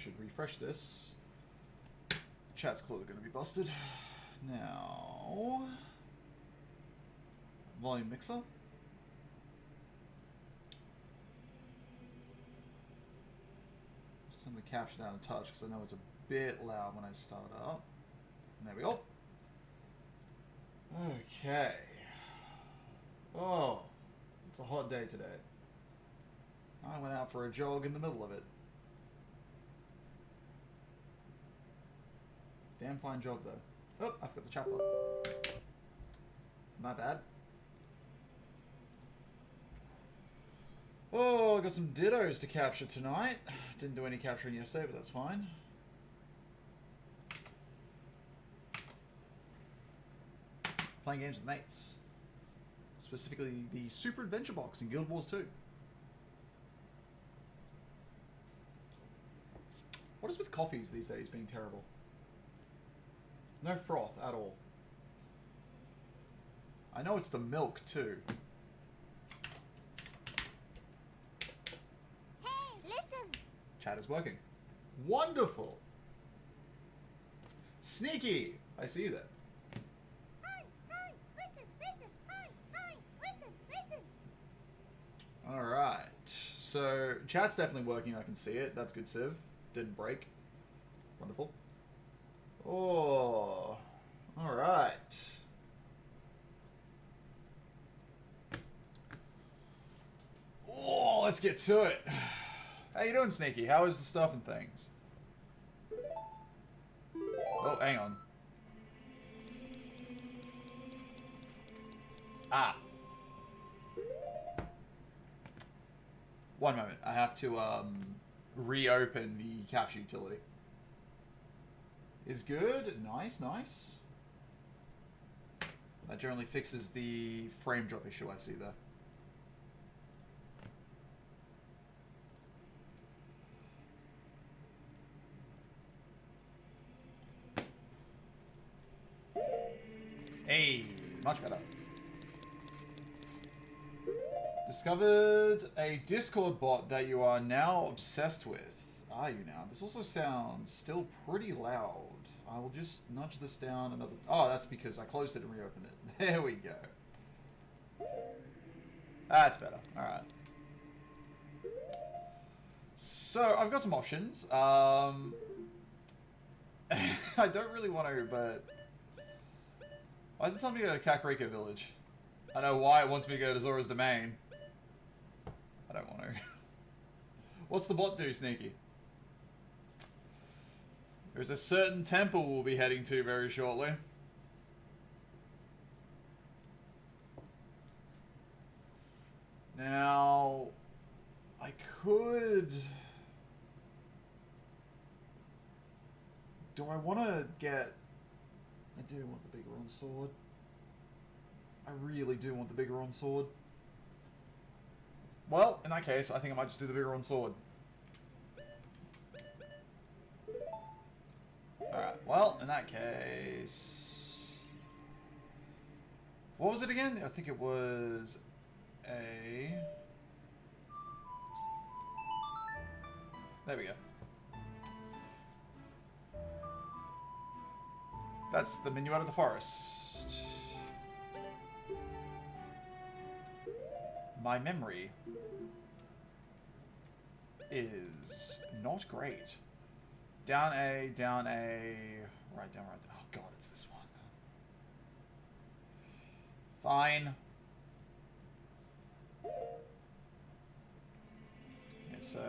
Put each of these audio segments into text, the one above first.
should refresh this. Chat's clearly going to be busted. Now... volume mixer. Just turn the capture down a touch because I know it's a bit loud when I start up. And there we go. Okay. Oh, it's a hot day today. I went out for a jog in the middle of it. Damn fine job though. Oh, I forgot the chat bot. My bad. Oh, I got some dittos to capture tonight. Didn't do any capturing yesterday, but that's fine. Playing games with mates. Specifically the Super Adventure Box in Guild Wars 2. What is with coffees these days being terrible? No froth at all. I know it's the milk too. Hey, listen! Chat is working. Wonderful! Sneaky! I see you there. Hi, hi, listen, listen, hi, hi, listen, listen! Alright. So, chat's definitely working, I can see it. That's good, Civ. Didn't break. Wonderful. Oh, alright. Oh, let's get to it. How you doing, Sneaky? How is the stuff and things? Oh, hang on. Ah. One moment. I have to, reopen the capture utility. Is good. Nice, nice. That generally fixes the frame drop issue I see there. Hey, much better. Discovered a Discord bot that you are now obsessed with. Are you now? This also sounds still pretty loud. I will just nudge this down another... Oh, that's because I closed it and reopened it. There we go. That's better. Alright. So, I've got some options. I don't really want to, but... Why is it telling me to go to Kakariko Village? I know why it wants me to go to Zora's Domain. I don't want to. What's the bot do, Sneaky? There's a certain temple we'll be heading to very shortly. Now, I could... Do I want to get... I do want the Biggoron sword. I really do want the Biggoron sword. Well, in that case, I think I might just do the Biggoron sword. Alright, well, in that case... What was it again? I think it was a... There we go. That's the menu out of the forest. My memory is not great. Down A, right down, right. Oh god, it's this one. Fine. Yeah, so...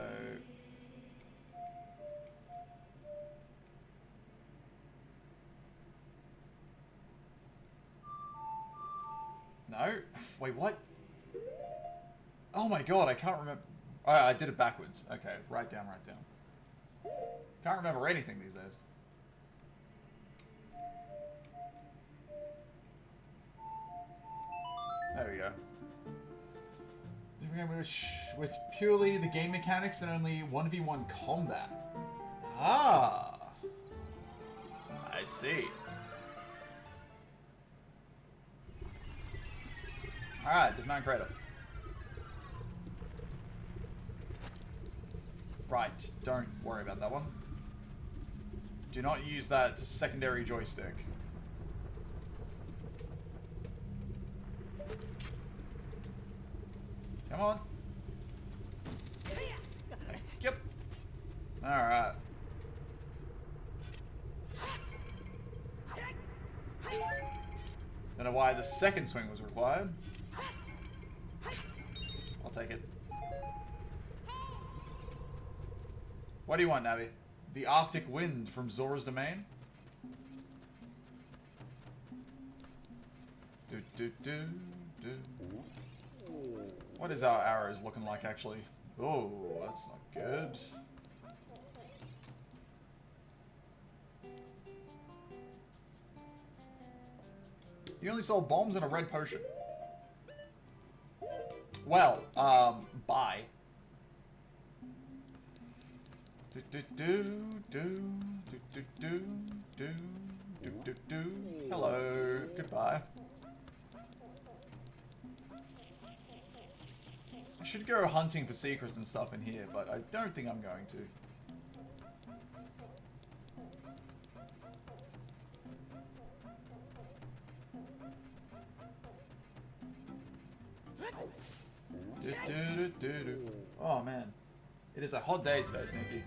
No? Wait, what? Oh my god, I can't remember. Oh, I did it backwards. Okay, right down, right down. Can't remember anything these days. There we go. With purely the game mechanics and only 1v1 combat. Ah! I see. Alright, dismount crater. Right, don't worry about that one. Do not use that secondary joystick. Come on. Yep. Alright. Don't know why the second swing was required. I'll take it. What do you want, Navi? The Arctic Wind from Zora's Domain? Do, do, do, do. What is our arrows looking like, actually? Oh, that's not good. You only sold bombs and a red potion. Well, bye. Do do do do do do do do do do. Hello. Goodbye. I should go hunting for secrets and stuff in here, but I don't think I'm going to. Do, do, do, do, do. Oh man, it is a hot day today, Sneaky.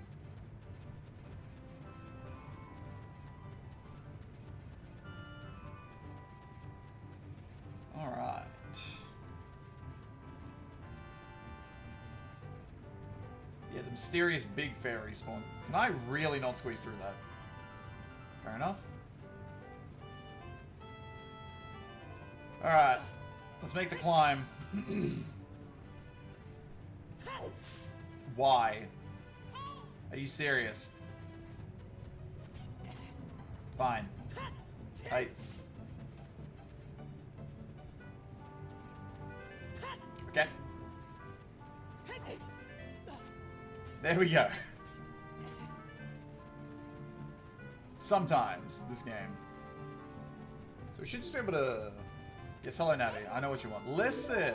All right. Yeah, the mysterious big fairy spawn. Can I really not squeeze through that? Fair enough. All right, let's make the climb. Why? Are you serious? Fine. Okay. There we go. Sometimes, this game. So we should just be able to... Yes, hello, Navi. I know what you want. Listen!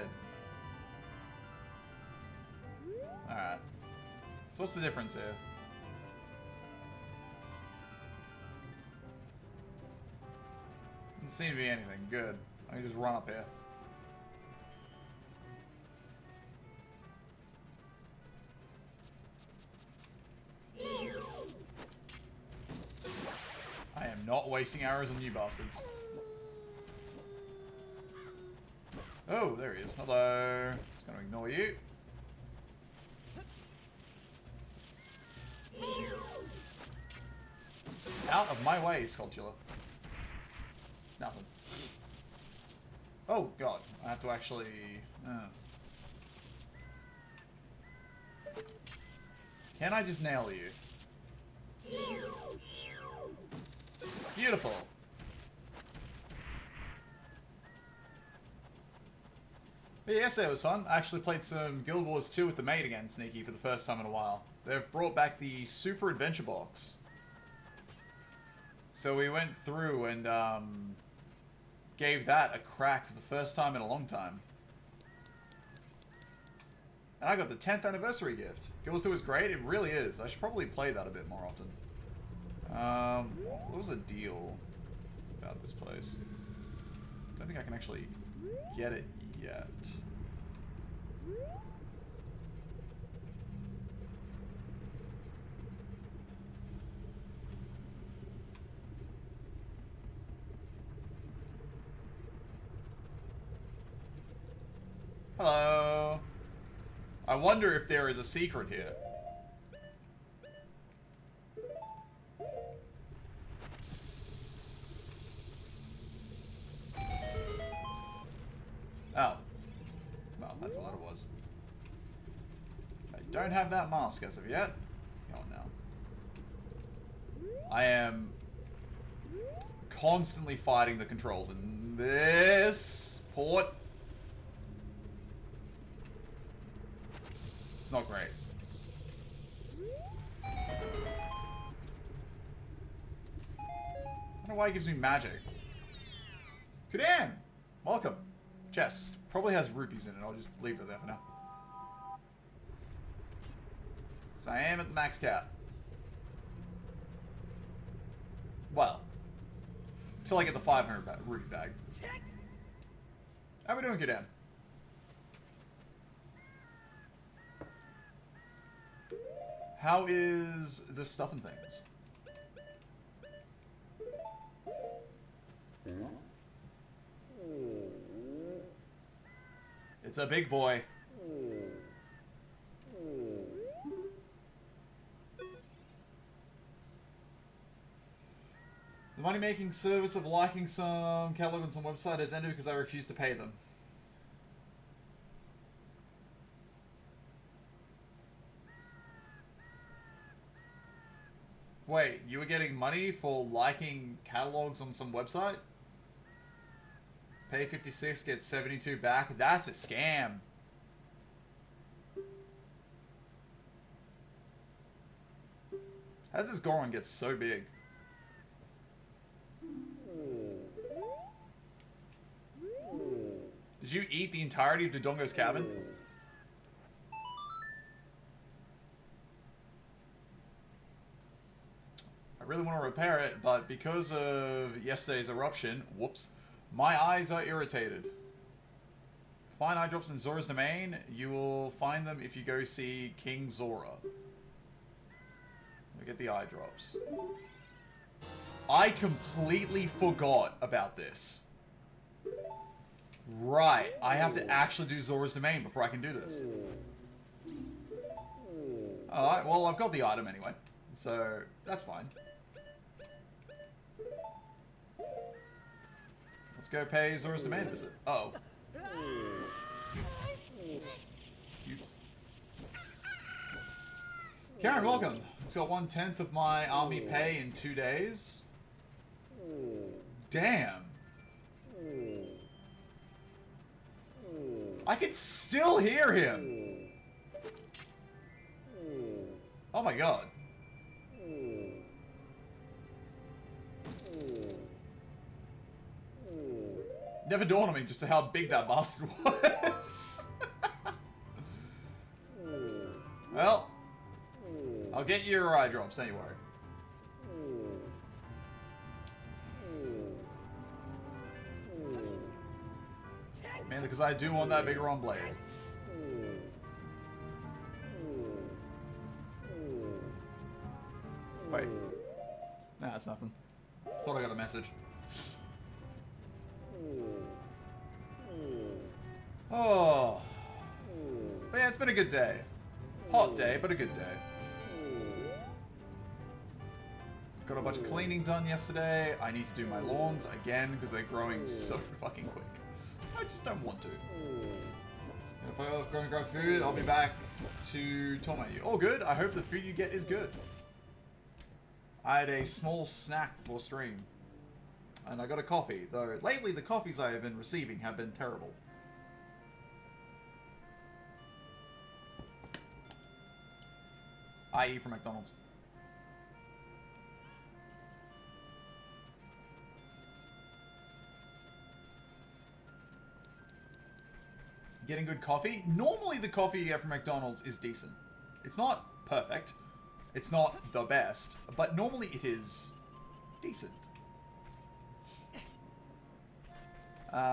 Alright. So what's the difference here? Doesn't seem to be anything. Good. I can just run up here. I am not wasting arrows on you bastards. Oh, there he is. Hello. Just gonna ignore you. Out of my way, Sculptula. Nothing. Oh, God. I have to actually... Can I just nail you? Beautiful. But yeah, yesterday was fun. I actually played some Guild Wars 2 with the mate again, Sneaky, for the first time in a while. They've brought back the Super Adventure Box. So we went through and gave that a crack for the first time in a long time. And I got the 10th anniversary gift. Guild Wars 2 is great. It really is. I should probably play that a bit more often. What was the deal about this place? I don't think I can actually get it yet. Hello. I wonder if there is a secret here. Oh. Well, that's all that it was. I don't have that mask as of yet. Go on now. I am constantly fighting the controls in this port. It's not great. I don't know why it gives me magic. Kudan! Welcome. Chest. Probably has rupees in it. I'll just leave it there for now. So I am at the max cap. Well, till I get the 500 rupee bag. How we doing, Kadan? How is the stuff and things? It's a big boy. The money-making service of liking some catalog on some website has ended because I refuse to pay them. Wait, you were getting money for liking catalogs on some website? Pay 56, get 72 back? That's a scam. How did this Goron get so big? Did you eat the entirety of Dodongo's cabin? I really want to repair it, but because of yesterday's eruption, whoops, my eyes are irritated. Find eye drops in Zora's domain. You will find them if you go see King Zora. We get the eye drops. I completely forgot about this. Right, I have to actually do Zora's domain before I can do this. Alright, well, I've got the item anyway, so that's fine. Let's go pay Zora's domain visit. Uh-oh. Oops. Karen, welcome. Got 1/10 of my army pay in 2 days. Damn. I can still hear him. Oh my god. Never dawned on me just how big that bastard was. Well, I'll get you your eye drops anyway. Mainly because I do want that bigger on blade. Wait. Nah, it's nothing. Thought I got a message. Oh. But yeah, it's been a good day. Hot day, but a good day. Got a bunch of cleaning done yesterday. I need to do my lawns again because they're growing so fucking quick. I just don't want to. If I go and grab food, I'll be back to torment you. All good. I hope the food you get is good. I had a small snack before stream. And I got a coffee, though lately the coffees I have been receiving have been terrible. I.e. from McDonald's. Getting good coffee? Normally the coffee you get from McDonald's is decent. It's not perfect. It's not the best. But normally it is decent. That's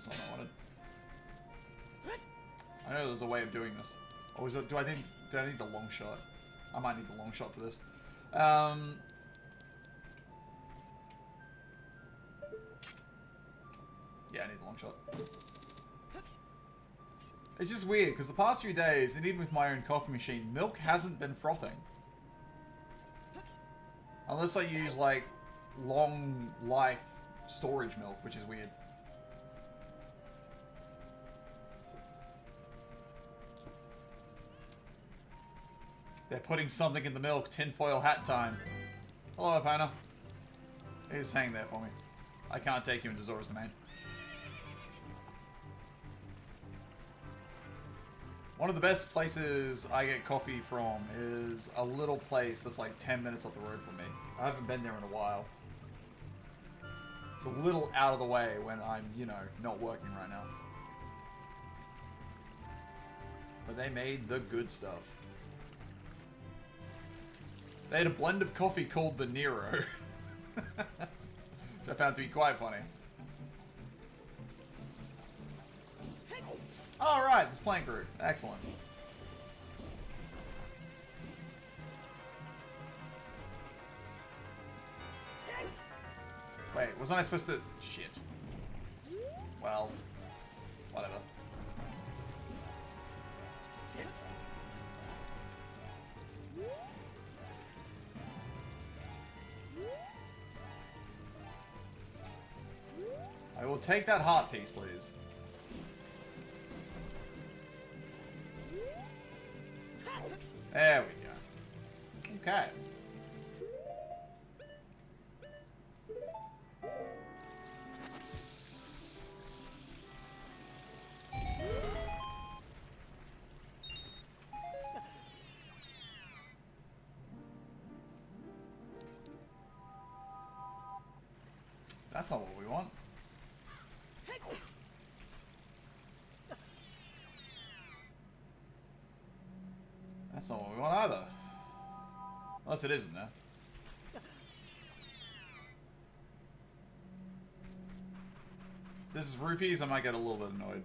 not what I wanted. I know there's a way of doing this. Or is it, do I need the long shot? I might need the long shot for this. Yeah, I need the long shot. It's just weird, because the past few days, and even with my own coffee machine, milk hasn't been frothing. Unless I use, like, long life storage milk, which is weird. They're putting something in the milk. Tinfoil hat time. Hello, Opana. You just hang there for me. I can't take you into Zora's domain. One of the best places I get coffee from is a little place that's like 10 minutes up the road from me. I haven't been there in a while. It's a little out of the way when I'm, you know, not working right now. But they made the good stuff. They had a blend of coffee called the Nero. Which I found to be quite funny. Alright, this plank route. Excellent. Wait, wasn't I supposed to... Shit. Well, whatever. I will take that heart piece, please. There we go. Okay. That's not what we want. That's not what we want either. Unless it isn't there. This is rupees, I might get a little bit annoyed.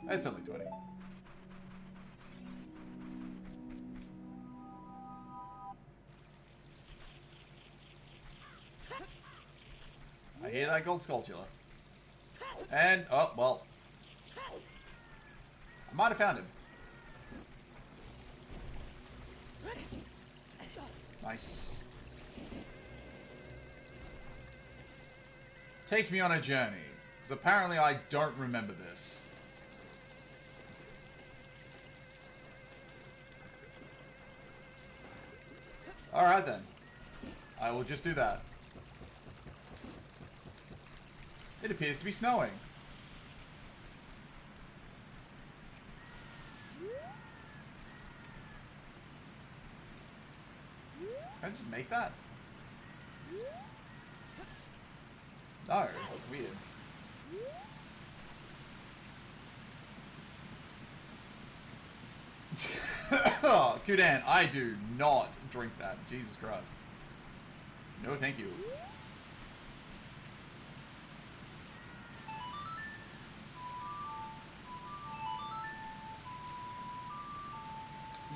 It's only 20. I hear that gold sculpture. And, oh, well. I might have found him. Nice. Take me on a journey. Because apparently I don't remember this. Alright then. I will just do that. It appears to be snowing. Can I just make that? No, weird. Oh, Kudan, I do not drink that. Jesus Christ. No, thank you.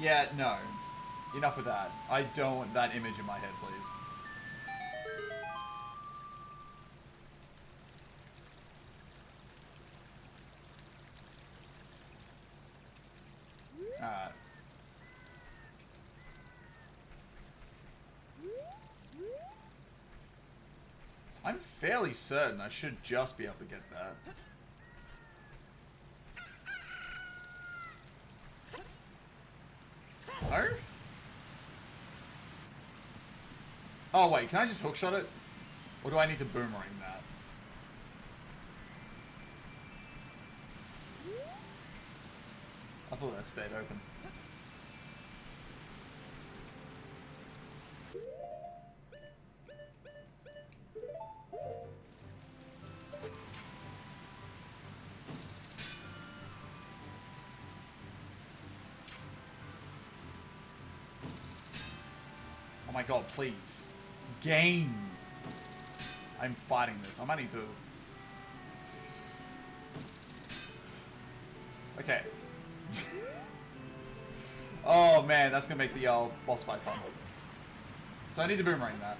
Yeah, no. Enough with that. I don't want that image in my head, please. Alright. I'm fairly certain I should just be able to get that. No? Oh wait, can I just hookshot it? Or do I need to boomerang that? I thought that stayed open. Oh my god, please. Game! I'm fighting this. I might need to... Okay. Oh man, that's gonna make the boss fight fun. So I need to boomerang that.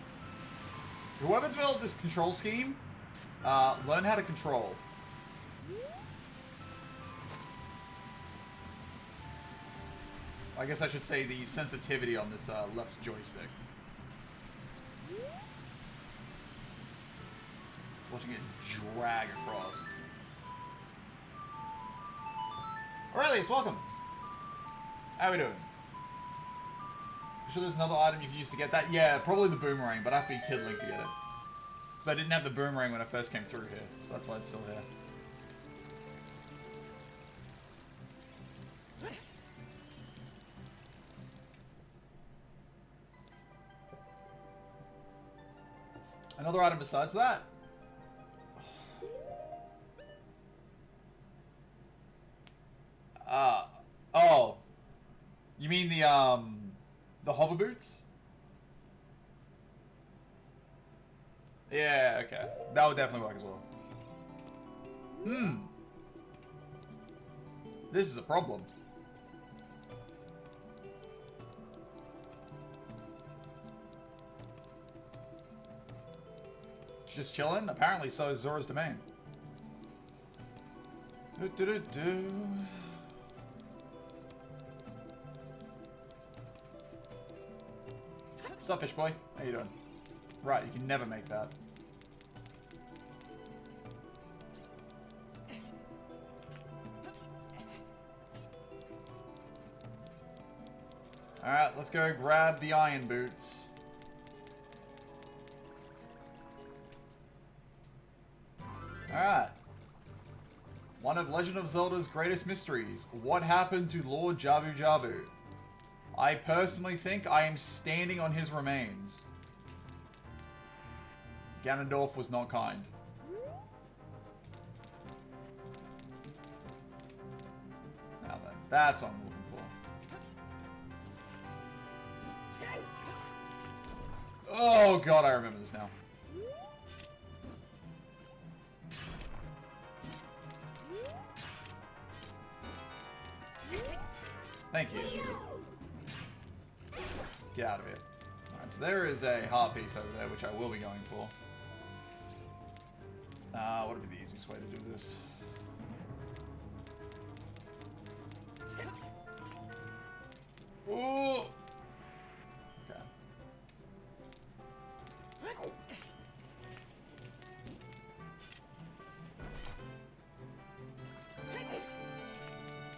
Whoever developed this control scheme, learn how to control. I guess I should say the sensitivity on this left joystick. Watching it drag across. Aurelius, welcome! How we doing? You sure there's another item you can use to get that? Yeah, probably the boomerang, but I have to be Kid Link to get it. Because I didn't have the boomerang when I first came through here, so that's why it's still here. Another item besides that? Oh. You mean The hover boots? Yeah, okay. That would definitely work as well. This is a problem. Just chilling? Apparently so is Zora's Domain. What's up, fish boy? How you doing? Right, you can never make that. Alright, let's go grab the iron boots. Alright. One of Legend of Zelda's greatest mysteries. What happened to Lord Jabu Jabu? I personally think I am standing on his remains. Ganondorf was not kind. Now then, that's what I'm looking for. Oh god, I remember this now. Thank you. Get out of here. Alright, so there is a heart piece over there, which I will be going for. What would be the easiest way to do this? Ooh! Okay.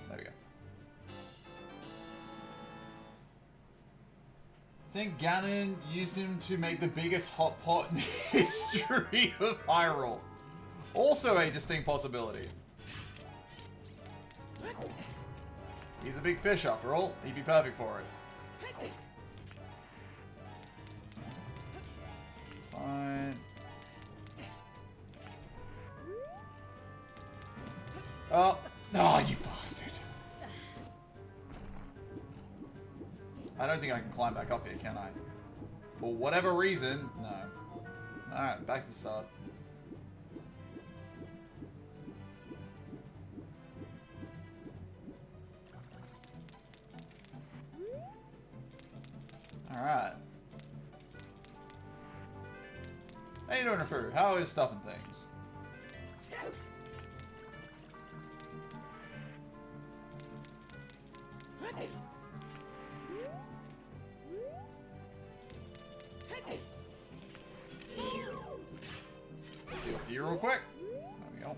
There we go. I think Ganon used him to make the biggest hot pot in the history of Hyrule. Also a distinct possibility. He's a big fish after all. He'd be perfect for it. It's fine. Oh. Oh, you bastard. I don't think I can climb back up here, can I? For whatever reason, no. Alright, back to the start. Alright. How you doing, Refu? How is stuff and things? Deal with you real quick. There we go.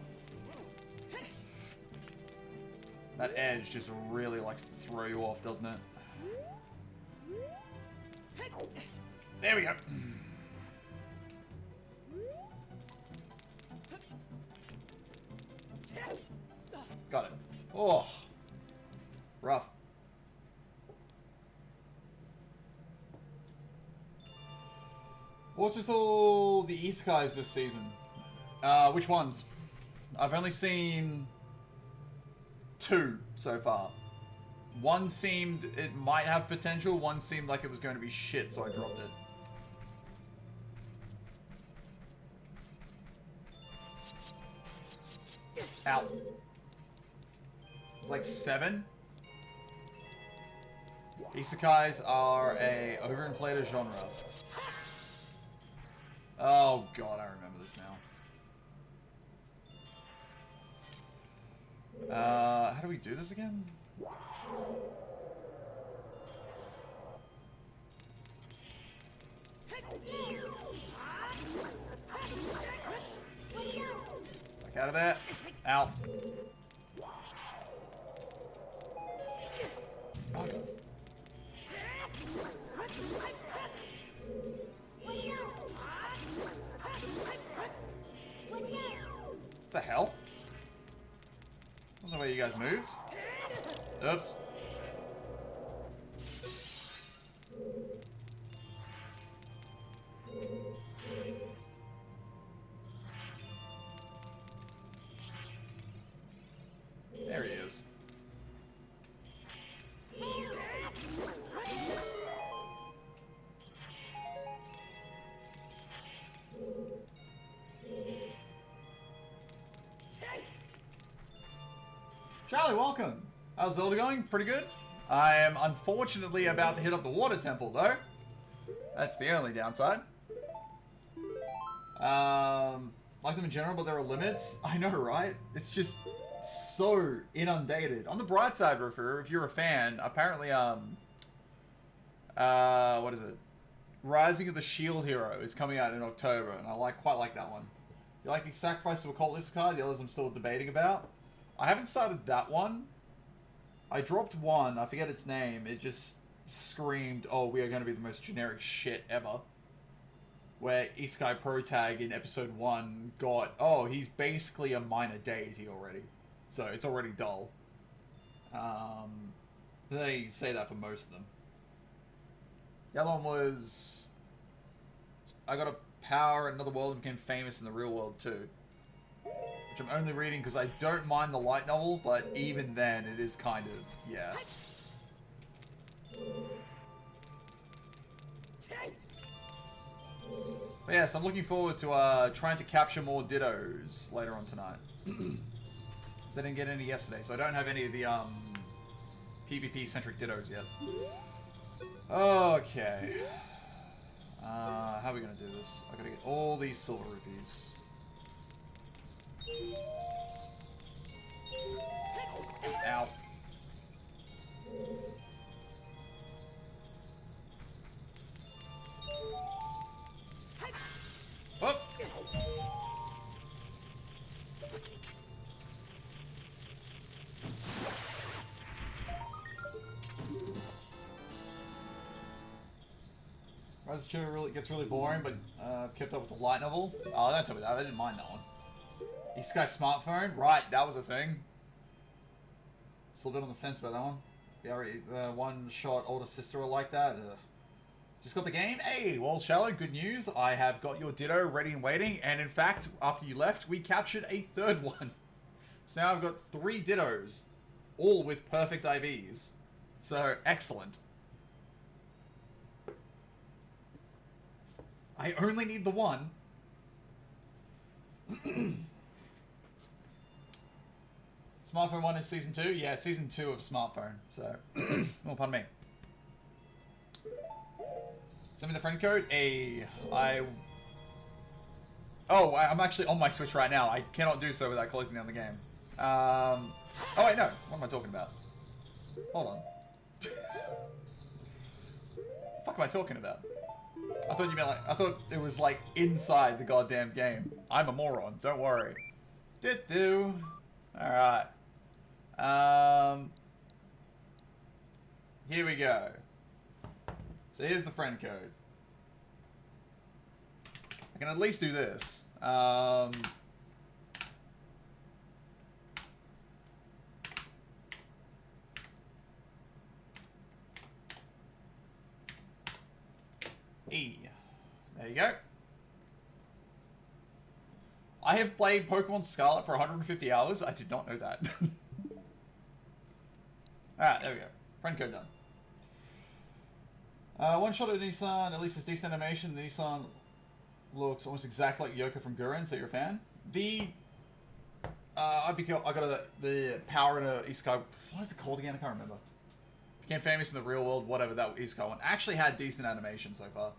That edge just really likes to throw you off, doesn't it? There we go. Got it. Oh, rough. What's with all the isekais this season? Which ones? I've only seen 2 so far. One seemed it might have potential, one seemed like it was going to be shit, so I dropped it. Out. It's like 7. Isekais are a overinflated genre. Oh god, I remember this now. How do we do this again? Back out of there. Out. Oh, God. The hell? Wasn't the way you guys moved. Oops. There he is. Charlie, welcome. How's Zelda going? Pretty good. I am unfortunately about to hit up the water temple, though. That's the only downside. Like them in general, but there are limits. I know, right? It's just so inundated. On the bright side, Roofer, if you're a fan, apparently, what is it? Rising of the Shield Hero is coming out in October, and I quite like that one. You like the Sacrifice of a Cultist card? The others I'm still debating about. I haven't started that one. I dropped one, I forget its name. It just screamed, oh, we are going to be the most generic shit ever. Where Isekai Protag in episode 1 got, oh, he's basically a minor deity already. So it's already dull. They say that for most of them. The other one was, I got a power in another world and became famous in the real world too. Which I'm only reading because I don't mind the light novel, but even then it is kind of, yeah. But yes, I'm looking forward to trying to capture more Dittos later on tonight. Because I didn't get any yesterday, so I don't have any of the PvP-centric Dittos yet. Okay. How are we going to do this? I gotta get all these silver rupees. Ow. Oh. Rise of Cherry really gets really boring, but kept up with the light novel. Oh, don't tell me that. I didn't mind that one. Isekai smartphone, right? That was a thing. Still a bit on the fence about that one. The one-shot older sister or like that. Ugh. Just got the game. Hey, well, Shallow, good news. I have got your Ditto ready and waiting, and in fact, after you left, we captured a third one. So now I've got 3 Dittos, all with perfect IVs. So excellent. I only need the one. Smartphone 1 is Season 2? Yeah, it's Season 2 of Smartphone, so... oh, pardon me. Send me the friend code? I'm actually on my Switch right now. I cannot do so without closing down the game. Oh, wait, no. What am I talking about? Hold on. What the fuck am I talking about? I thought you meant like... I thought it was like inside the goddamn game. I'm a moron. Don't worry. Do. Alright. Here we go. So here's the friend code. I can at least do this. E. There you go. I have played Pokemon Scarlet for 150 hours. I did not know that. Alright, there we go. Friend code done. One shot at Nissan, at least it's decent animation. The Nissan looks almost exactly like Yoko from Gurren, so you're a fan. I got the power in a Isekai. What is it called again? I can't remember. Became famous in the real world, whatever that Isekai one. Actually had decent animation so far.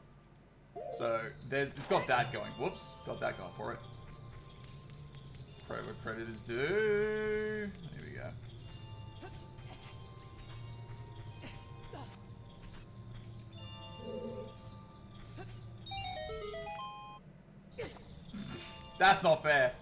So it's got that going. Whoops, got that going for it. Credit where credit is due. Here we go. That's not fair.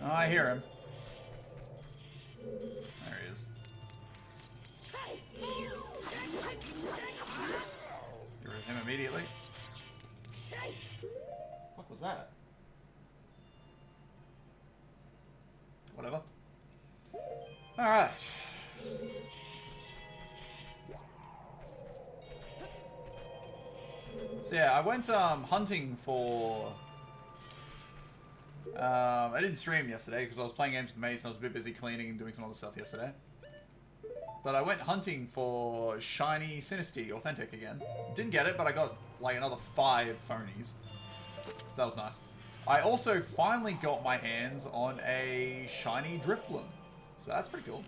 Oh, I hear him. There he is. Get rid of him immediately. What was that? Whatever. Alright. So yeah, I went hunting for I didn't stream yesterday because I was playing games with mates and I was a bit busy cleaning and doing some other stuff yesterday. But I went hunting for shiny Sinisty Authentic again. Didn't get it, but I got like another 5 phonies. So that was nice. I also finally got my hands on a shiny Driftbloom. So that's pretty cool.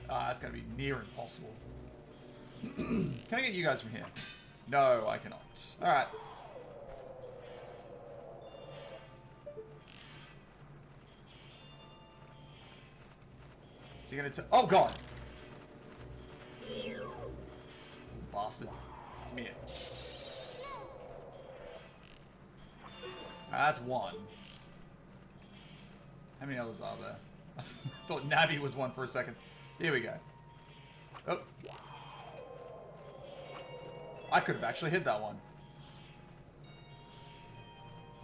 That's going to be near impossible. Can I get you guys from here? No, I cannot. Alright. Is he gonna oh god! Bastard. Come here. That's one. How many others are there? I thought Navi was one for a second. Here we go. Oh. I could have actually hit that one.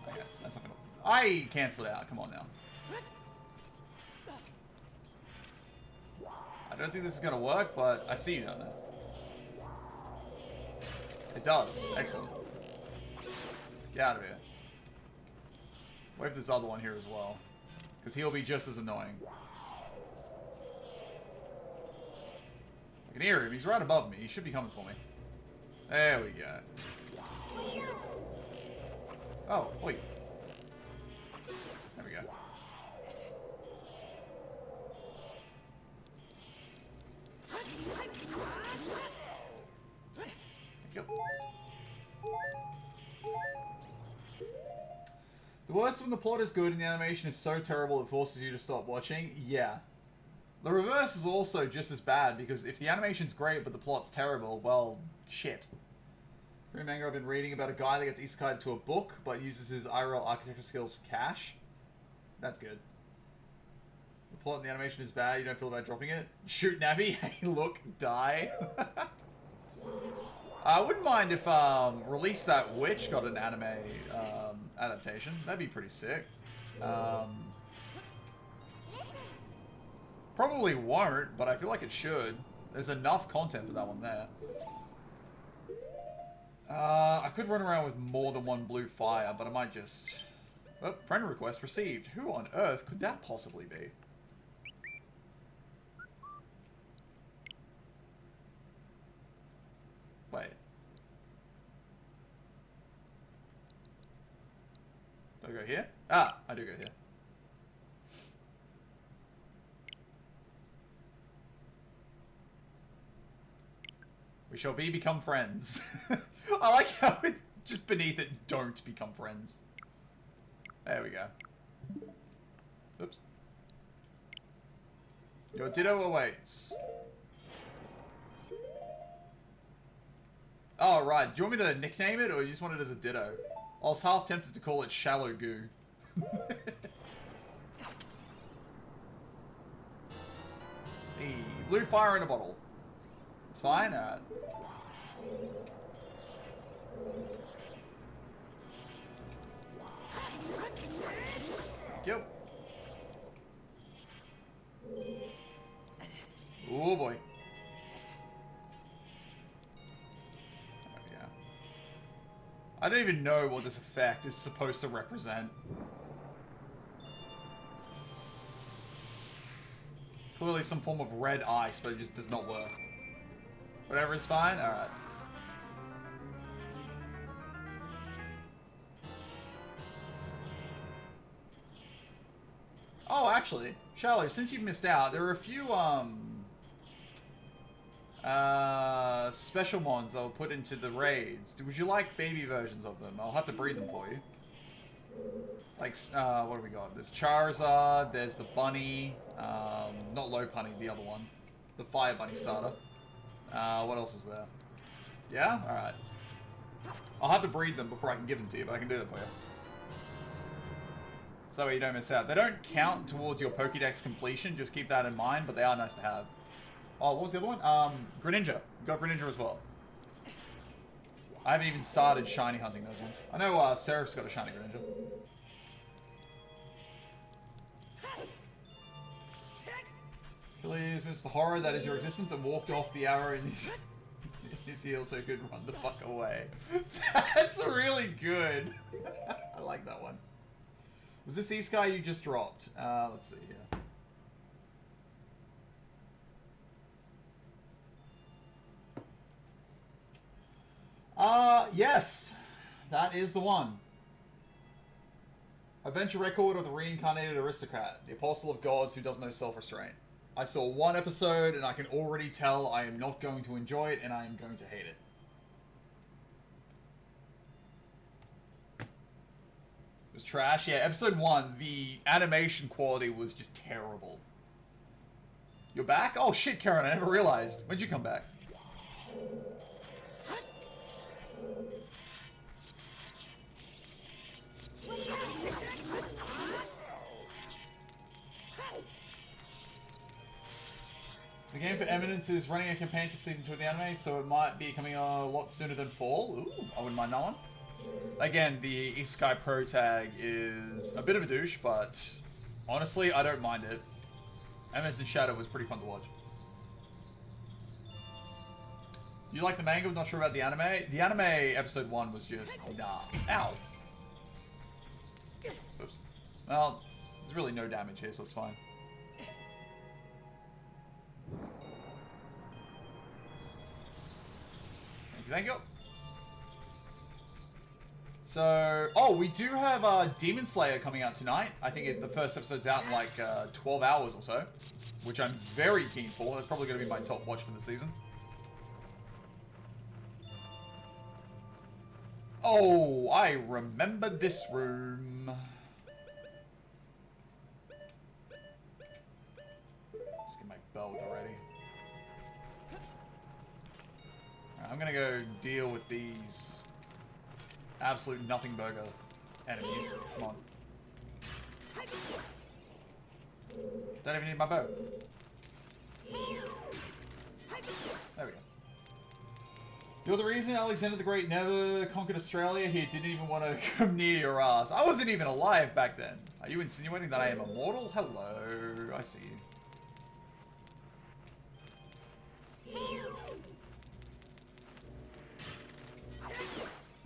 Okay, that's not gonna... I cancelled it out. Come on now. I don't think this is gonna work, but I see you down there. It does. Excellent. Get out of here. Wait for this other one here as well. Because he'll be just as annoying. I can hear him. He's right above me. He should be coming for me. There we go. Oh, wait. There we go. Thank you. The worst when the plot is good and the animation is so terrible it forces you to stop watching? Yeah. The reverse is also just as bad, because if the animation's great but the plot's terrible, well, shit. Free manga I've been reading about a guy that gets isekai'd to a book, but uses his IRL architecture skills for cash. That's good. The plot and the animation is bad, you don't feel about dropping it? Shoot Navi, hey look, die. I wouldn't mind if Release That Witch got an anime adaptation. That'd be pretty sick. Probably won't, but I feel like it should. There's enough content for that one there. I could run around with more than one blue fire, but I might just... Oh, friend request received. Who on earth could that possibly be? Wait. Do I go here? Ah, I do go here. We shall become friends. I like how it just beneath it, don't become friends. There we go. Oops. Your ditto awaits. Oh, right. Do you want me to nickname it, or you just want it as a ditto? I was half tempted to call it Shallow Goo. Hey, blue fire in a bottle. It's fine, alright. Yep. Oh boy. Yeah. I don't even know what this effect is supposed to represent. Clearly some form of red ice, but it just does not work. Whatever is fine? Alright. Oh, actually, Shallow, since you've missed out, there are a few, special mons that were put into the raids. Would you like baby versions of them? I'll have to breed them for you. Like, what do we got? There's Charizard, there's the bunny, not Lopunny, the other one. The Fire Bunny starter. What else was there? Yeah? Alright. I'll have to breed them before I can give them to you, but I can do that for you. So that way you don't miss out. They don't count towards your Pokédex completion, just keep that in mind, but they are nice to have. Oh, what was the other one? Greninja. Got Greninja as well. I haven't even started shiny hunting those ones. I know Seraph's got a shiny Greninja. Please, Mr. Horror, that is your existence, and walked off the arrow in his heel so he could run the fuck away. That's really good. I like that one. Was this the Isekai you just dropped? Let's see here. Yes. That is the one. Adventure Record of the Reincarnated Aristocrat, the Apostle of Gods who does no self-restraint. I saw one episode and I can already tell I am not going to enjoy it and I am going to hate it. It was trash. Yeah, episode 1, the animation quality was just terrible. You're back? Oh shit, Karen, I never realized. When'd you come back? The game for Eminence is running a campaign for Season 2 of the anime, so it might be coming a lot sooner than fall. Ooh, I wouldn't mind that one. Again, the Isekai Pro tag is a bit of a douche, but honestly, I don't mind it. Eminence in Shadow was pretty fun to watch. You like the manga, but not sure about the anime? The anime episode 1 was just, nah. Ow. Oops. Well, there's really no damage here, so it's fine. Thank you. So, oh, we do have Demon Slayer coming out tonight. I think the first episode's out in like 12 hours or so, which I'm very keen for. That's probably going to be my top watch for the season. Oh, I remember this room. Just get my belt ready. I'm gonna go deal with these absolute nothing burger enemies. Come on. Don't even need my bow. There we go. You're the reason Alexander the Great never conquered Australia. He didn't even want to come near your ass. I wasn't even alive back then. Are you insinuating that I am immortal? Hello, I see you.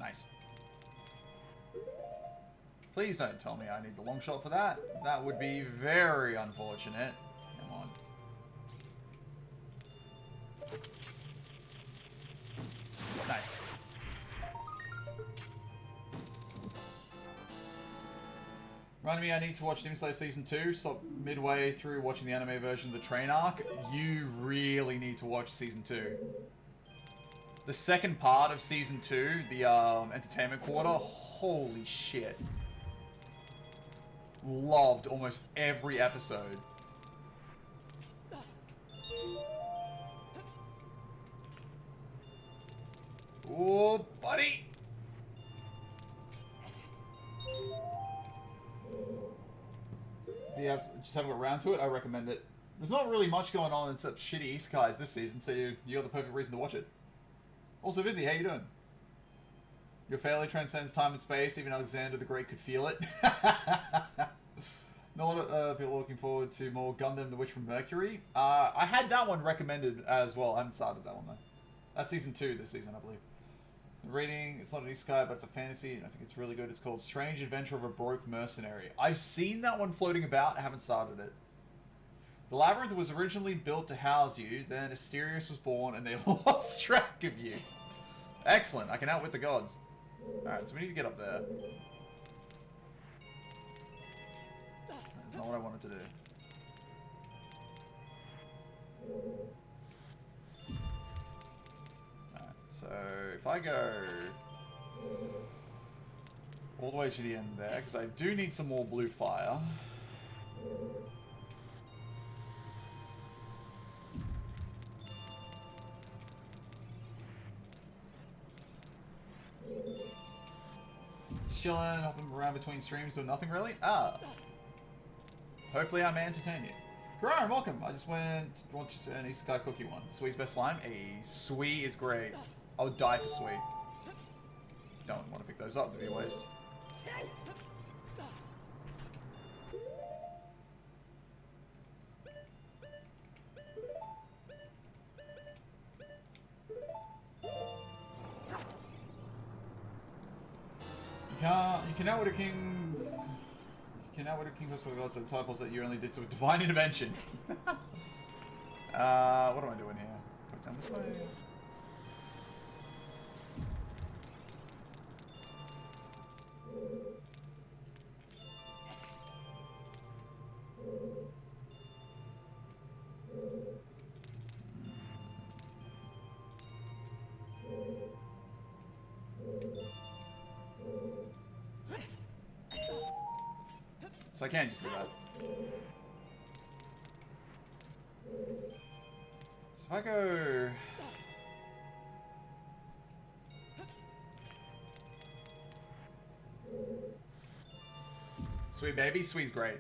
Nice. Please don't tell me I need the long shot for that. That would be very unfortunate. Come on. Nice. Reminded me I need to watch Demon Slayer Season 2. Stop midway through watching the anime version of the train arc. You really need to watch Season 2. The second part of Season 2, the Entertainment Quarter, holy shit. Loved almost every episode. Oh, buddy! Yeah, just haven't got around to it. I recommend it. There's not really much going on except shitty isekais this season, so you got the perfect reason to watch it. Also, Vizzy, how you doing? Your failure transcends time and space. Even Alexander the Great could feel it. A lot of people are looking forward to more Gundam The Witch from Mercury. I had that one recommended as well. I haven't started that one, though. That's Season 2 this season, I believe. Reading, it's not an isekai, but it's a fantasy, and I think it's really good. It's called Strange Adventure of a Broke Mercenary. I've seen that one floating about. I haven't started it. The labyrinth was originally built to house you, then Asterius was born, and they lost track of you. Excellent, I can outwit the gods. Alright, so we need to get up there. That's not what I wanted to do. Alright, so if I go all the way to the end there, because I do need some more blue fire. Just chilling, hopping around between streams, doing nothing really? Ah. Hopefully I may entertain you. Karan, welcome. I just went to watch an isekai cookie one. Swee's best slime? A Swee is great. I would die for Swee. Don't want to pick those up, it'd be a waste. You can outwit a king. You can outwit a king plus God for the typos that you only did so with divine intervention. What am I doing here? Put down this way. So I can't just do that. So if I go... Sweet baby, sweet's great.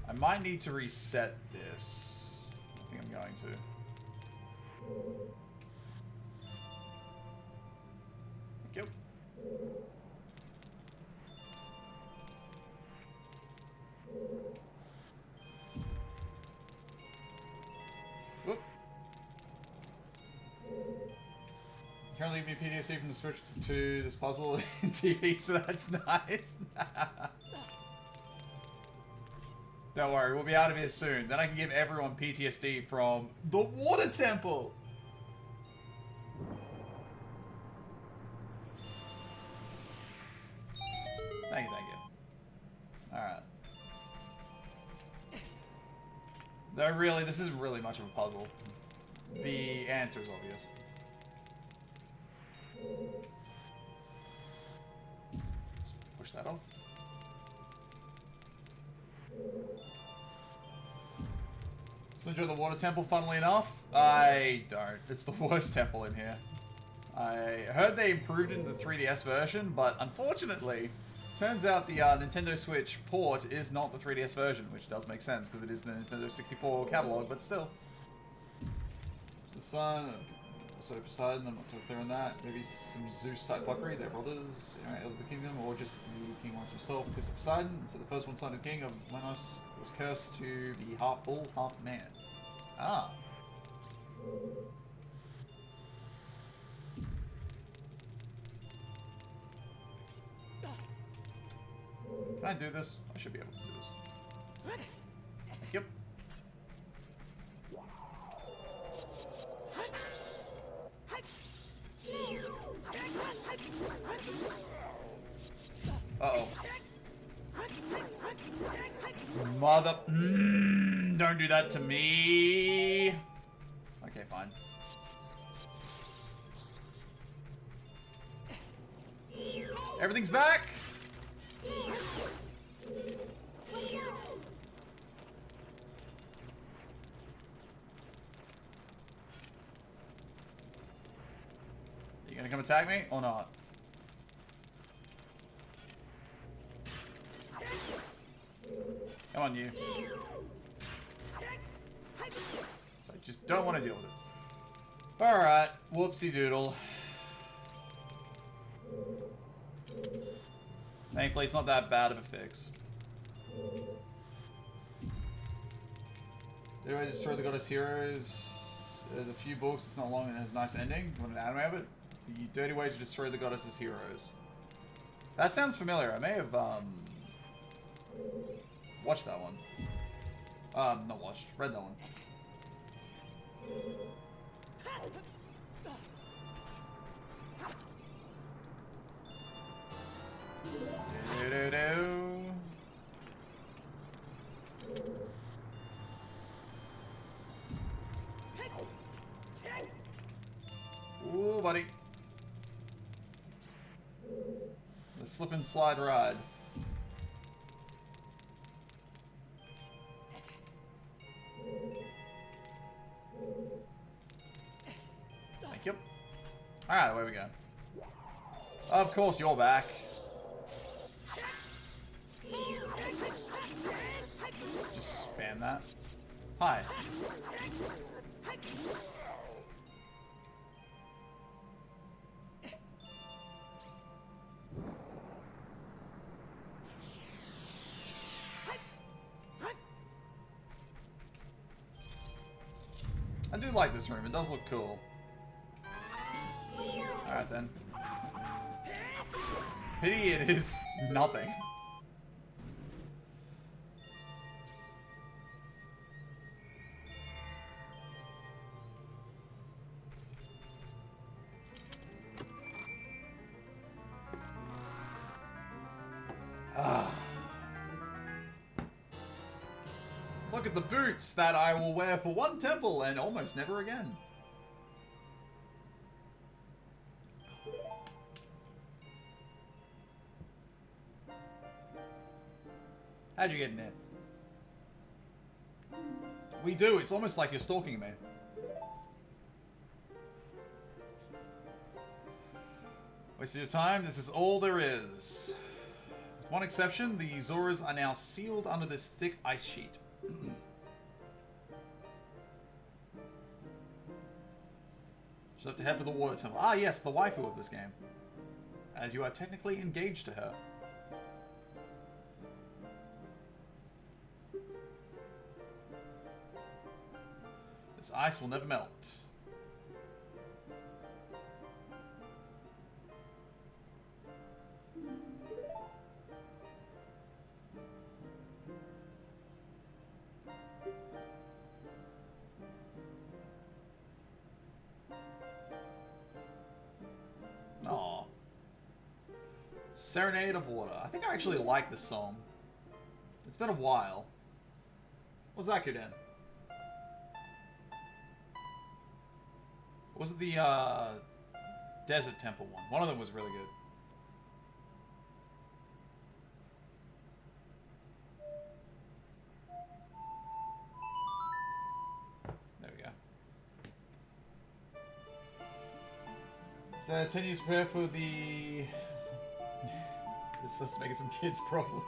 I might need to reset this. I think I'm going to. Thank you. Whoop. Can't leave me PTSD from the Switch to this puzzle in TV, so that's nice. Don't worry, we'll be out of here soon. Then I can give everyone PTSD from the Water Temple. Thank you, thank you. Alright. Though really, this isn't really much of a puzzle. The answer is obvious. Let's push that off. So enjoy the Water Temple, funnily enough. I don't. It's the worst temple in here. I heard they improved it in the 3DS version, but unfortunately, turns out the Nintendo Switch port is not the 3DS version, which does make sense because it is the Nintendo 64 catalog, but still. The sun, also Poseidon, I'm not too clear on that. Maybe some Zeus type fuckery, their brothers, of the kingdom, or just the king wants himself because of Poseidon. So the first one, son of the king of Lemnos, was cursed to be half bull, half man. Ah. Can I do this? I should be able to do this. Yep. Uh-oh. Mother... don't do that to me. Okay, fine. Everything's back! You gonna come attack me or not? Come on, you. So I just don't want to deal with it. Alright, whoopsie doodle. Thankfully, it's not that bad of a fix. Did I destroy the Goddess Heroes? There's a few books, it's not long and it has a nice ending. You want an anime of it? The Dirty Way to Destroy the Goddess's Heroes. That sounds familiar. I may have, watched that one. Not watched. Read that one. Ooh, buddy. The slip and slide ride. Thank you. Alright, away we go. Of course, you're back. Just spam that. Hi. I do like this room. It does look cool. Alright then. Pity it is nothing. Look at the boots that I will wear for one temple and almost never again. How'd you get in there? We do. It's almost like you're stalking me. Wasted your time. This is all there is. With one exception, the Zoras are now sealed under this thick ice sheet. She'll have to head for the water temple. Ah, yes, the waifu of this game. As you are technically engaged to her. This ice will never melt. Aww. Serenade of Water. I think I actually like this song. It's been a while. What's that good in? Was it the Desert Temple one? One of them was really good. There we go. So 10 years prepare for the... This is making some kids problem.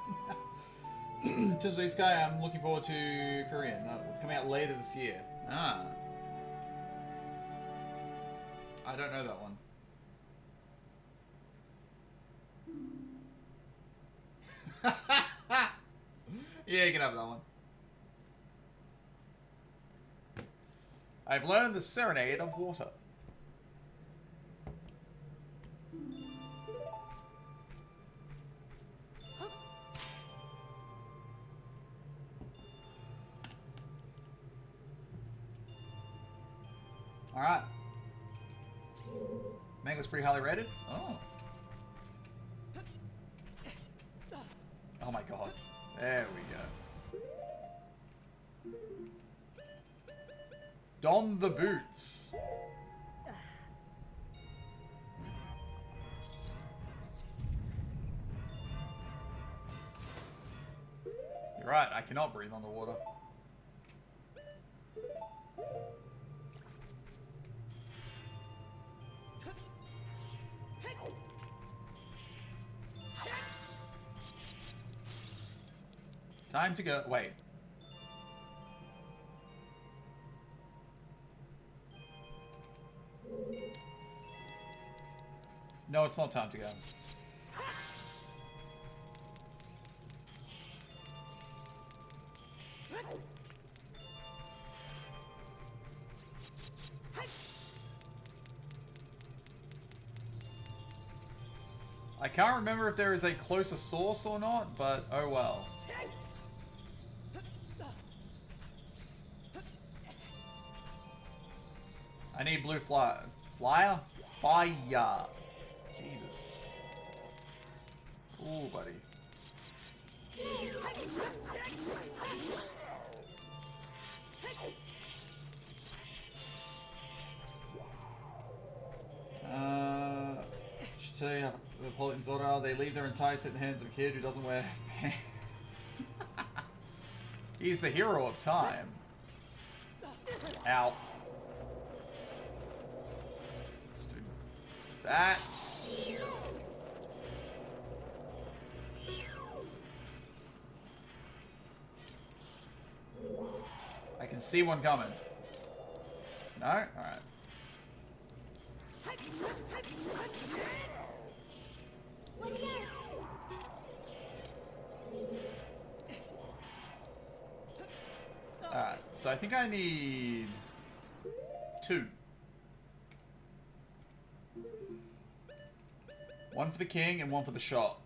Tips of Sky, I'm looking forward to Korean. It's coming out later this year. Ah. I don't know that one. Yeah, you can have that one. I've learned the Serenade of Water. Alright. Mango's pretty highly rated? Oh. Oh my god. There we go. Don the boots. You're right, I cannot breathe underwater. Time to go. Wait. No, it's not time to go. I can't remember if there is a closer source or not, but oh well. I need blue flyer. Flyer? Fire. Jesus. Ooh, buddy. Should tell you how the Politen Zora, they leave their entire set in the hands of a kid who doesn't wear pants. He's the hero of time. Ow. That's... I can see one coming. No? Alright. Alright, so I think I need 2. One for the king and one for the shop.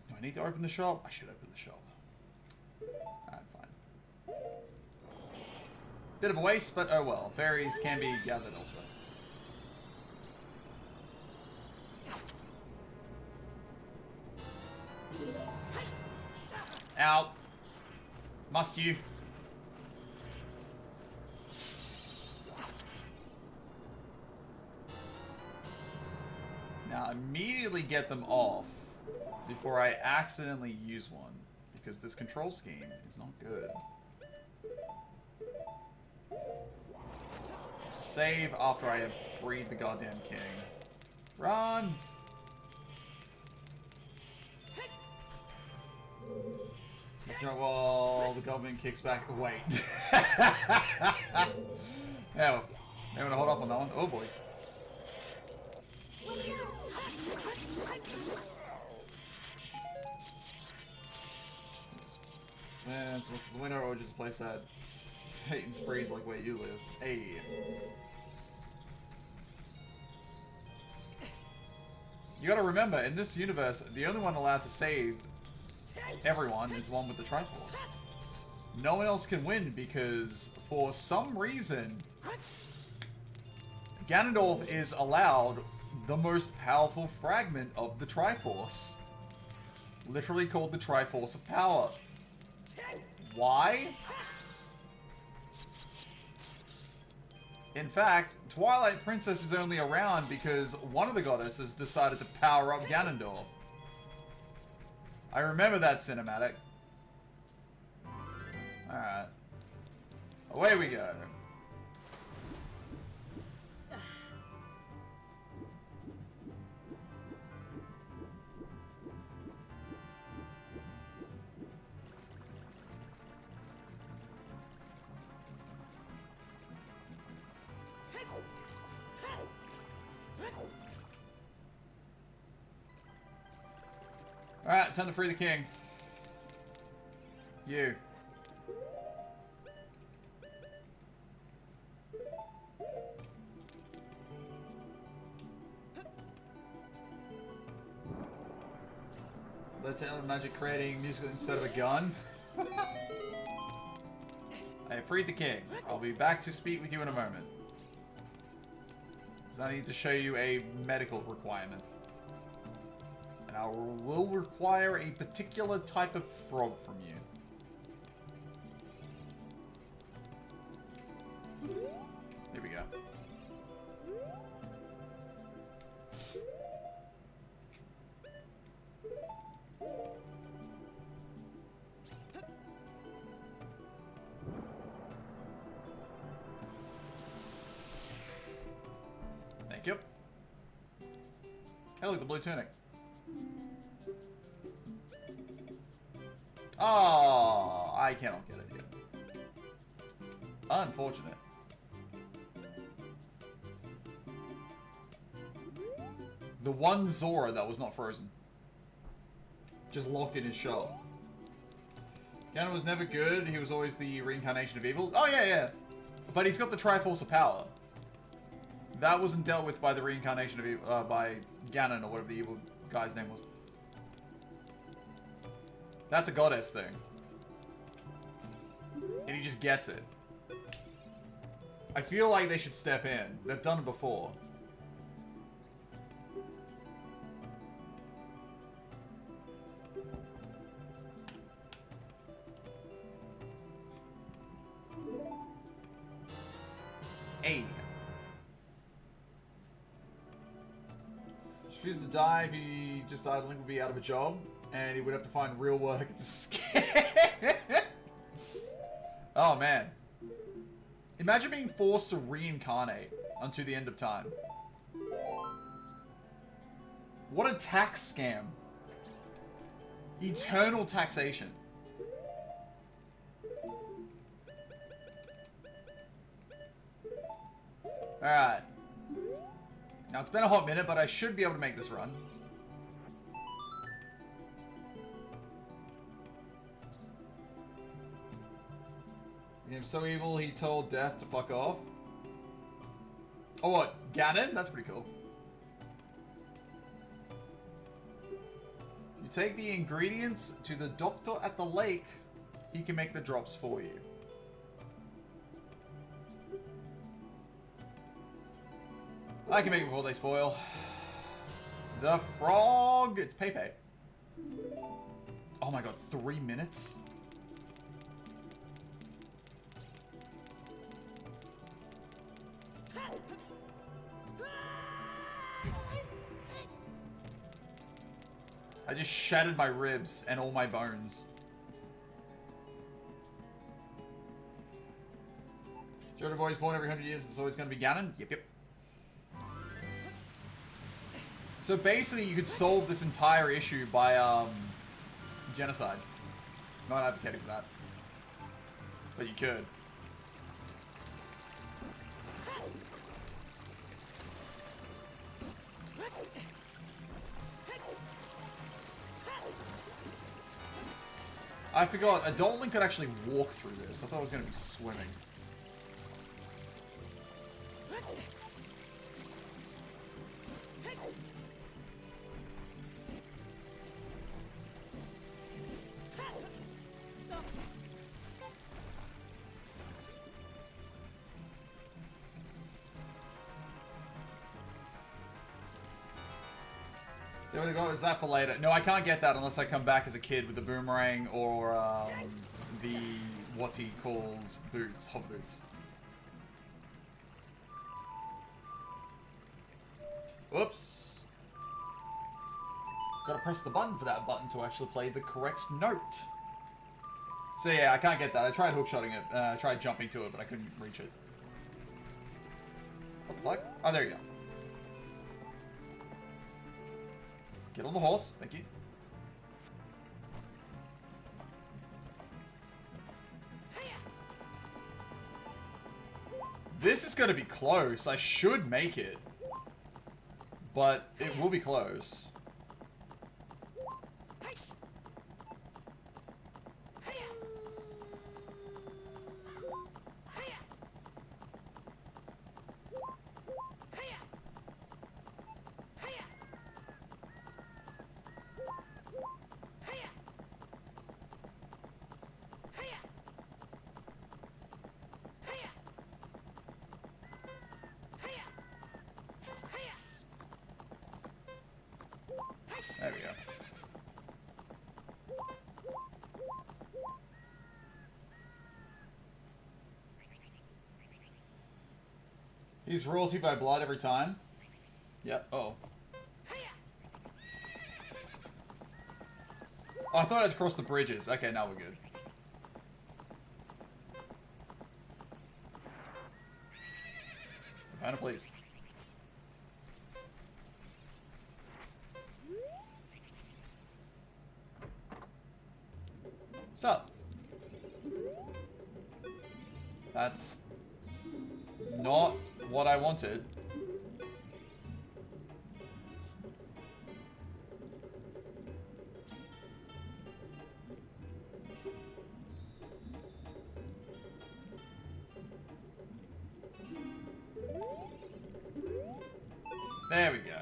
Do I need to open the shop? I should open the shop. Alright, fine. Bit of a waste, but oh well. Fairies can be gathered elsewhere. Ow. Must you? Now, immediately get them off before I accidentally use one, because this control scheme is not good. Save after I have freed the goddamn king. Run! Well, the government kicks back. Wait. Yeah, they want to hold up on that one. Oh boy. Man, so this is the winner or just a place that Satan's freeze like where you live. Hey. You gotta remember, in this universe, the only one allowed to save everyone is the one with the Triforce. No one else can win because, for some reason, Ganondorf is allowed the most powerful fragment of the Triforce. Literally called the Triforce of Power. Why? In fact, Twilight Princess is only around because one of the goddesses decided to power up Ganondorf. I remember that cinematic. Alright. Away we go. Alright, time to free the king. You. Let's end magic creating music instead of a gun. I freed the king. I'll be back to speak with you in a moment. Because I need to show you a medical requirement. And I will require a particular type of frog from you. Here we go. Thank you. Hey, look, the blue tunic. Oh, I cannot get it yet. Unfortunate. The one Zora that was not frozen. Just locked in his shell. Ganon was never good. He was always the reincarnation of evil. Oh, yeah, yeah. But he's got the Triforce of Power. That wasn't dealt with by the reincarnation of evil, by Ganon, or whatever the evil guy's name was. That's a goddess thing. And he just gets it. I feel like they should step in. They've done it before. Hey. If he was to die, if he just died, Link would be out of a job. And he would have to find real work. It's scary. Oh, man. Imagine being forced to reincarnate unto the end of time. What a tax scam. Eternal taxation. Alright. Now, it's been a hot minute, but I should be able to make this run. He was so evil, he told Death to fuck off. Oh, what? Ganon? That's pretty cool. You take the ingredients to the doctor at the lake. He can make the drops for you. I can make it before they spoil. The frog! It's Pepe. Oh my god, 3 minutes? I just shattered my ribs and all my bones. Jodo boy's born every 100 years, it's always going to be Ganon? Yep, yep. So basically, you could solve this entire issue by, genocide. Not advocating for that. But you could. I forgot, Adult Link could actually walk through this. I thought it was going to be swimming. There we go. Is that for later? No, I can't get that unless I come back as a kid with the boomerang or the what's he called boots, hover boots. Whoops. Gotta press the button for that button to actually play the correct note. So yeah, I can't get that. I tried hookshotting it. I tried jumping to it, but I couldn't reach it. What the fuck? Oh, there you go. Get on the horse. Thank you. This is going to be close. I should make it. But it will be close. There we go. He's royalty by blood every time. Yep. Oh. Oh, I thought I'd cross the bridges. Okay, now we're good. Kind of please. What's up? That's not what I wanted. There we go.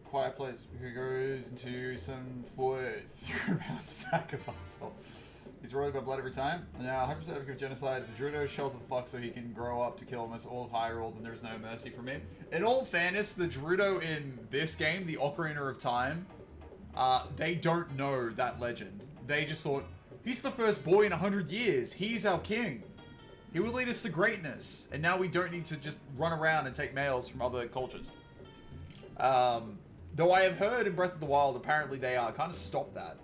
Quiet place who goes into some foot through around sacrifice. He's rolled by blood every time. Now, 100% advocate of genocide. If the Druido shelter the fuck so he can grow up to kill almost all of Hyrule, then there's no mercy from him. In all fairness, the Druido in this game, the Ocarina of Time, they don't know that legend. They just thought, he's the first boy in 100 years. He's our king. He will lead us to greatness. And now we don't need to just run around and take males from other cultures. Though I have heard in Breath of the Wild, apparently they kind of stopped that.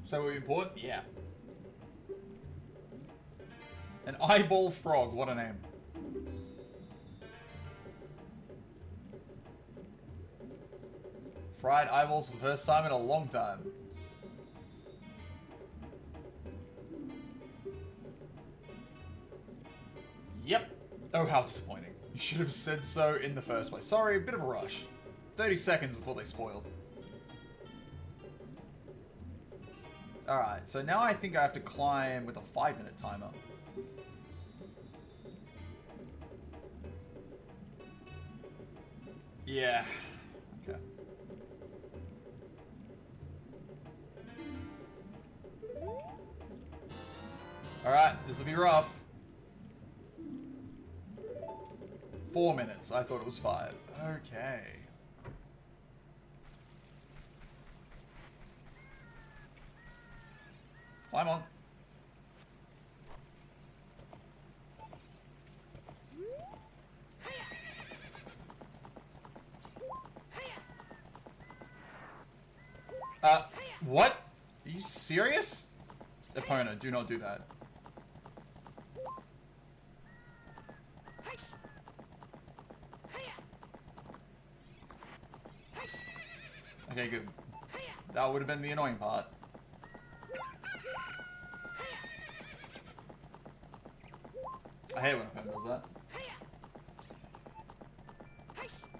So were we important? Yeah. An eyeball frog, what a name. Fried eyeballs for the first time in a long time. Yep. Oh, how disappointing. You should have said so in the first place. Sorry, a bit of a rush. 30 seconds before they spoiled. Alright, so now I think I have to climb with a 5-minute timer. Yeah. Okay. Alright, this will be rough. 4 minutes. I thought it was 5. Okay. Climb on. What? Are you serious? Opponent, do not do that. Okay, good. That would have been the annoying part. I hate when a opponent does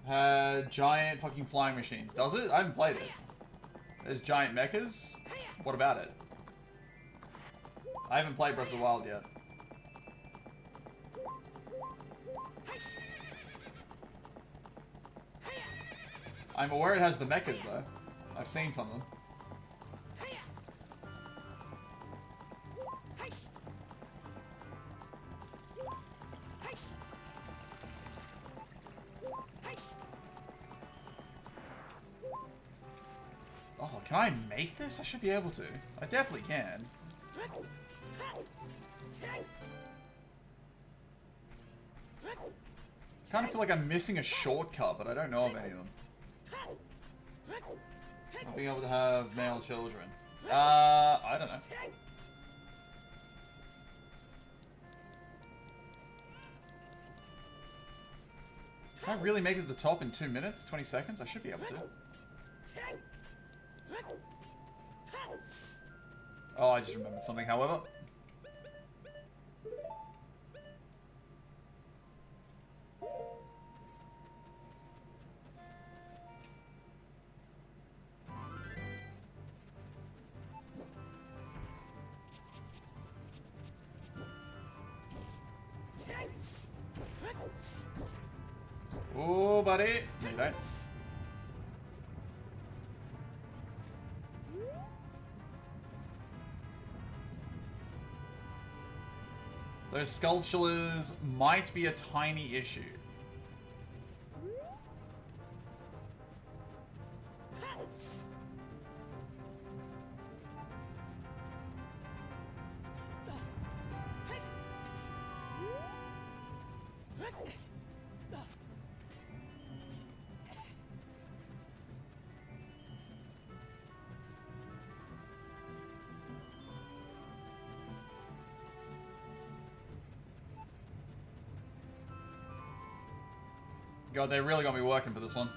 that. Giant fucking flying machines. Does it? I haven't played it. There's giant mechas? What about it? I haven't played Breath of the Wild yet. I'm aware it has the mechas though. I've seen some of them. Oh, can I make this? I should be able to. I definitely can. Kind of feel like I'm missing a shortcut, but I don't know of any of them. Not being able to have male children. I don't know. Can I really make it to the top in 2 minutes, 20 seconds? I should be able to. Oh, I just remembered something, however. Oh, buddy. No, you don't. Those sculptures might be a tiny issue. God, they really got me working for this one.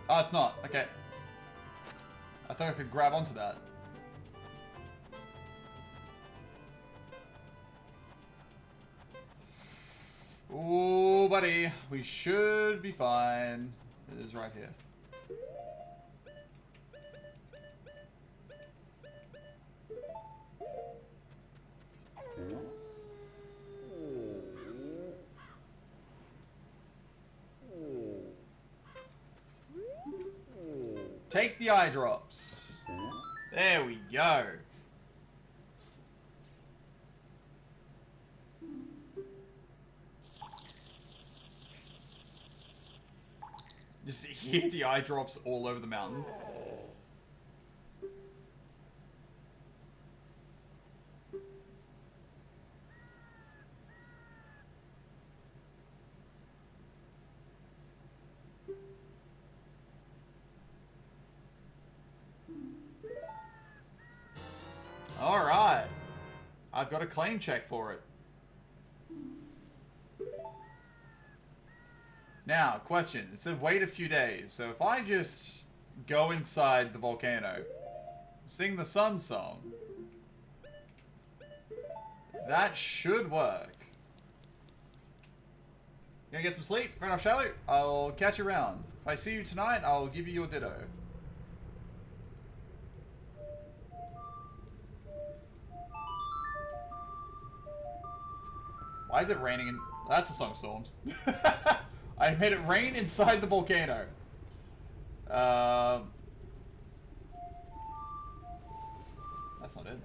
Oh, it's not. Okay. I thought I could grab onto that. Ooh, buddy. We should be fine. It is right here. Take the eye drops. There we go. Just hear the eye drops all over the mountain. I've got a claim check for it. Now, question. It said wait a few days. So if I just go inside the volcano, sing the sun song, that should work. Gonna get some sleep? Fair enough, Shallow. I'll catch you around. If I see you tonight, I'll give you your ditto. Why is it raining in... That's the Song of Storms. I made it rain inside the volcano. That's not it.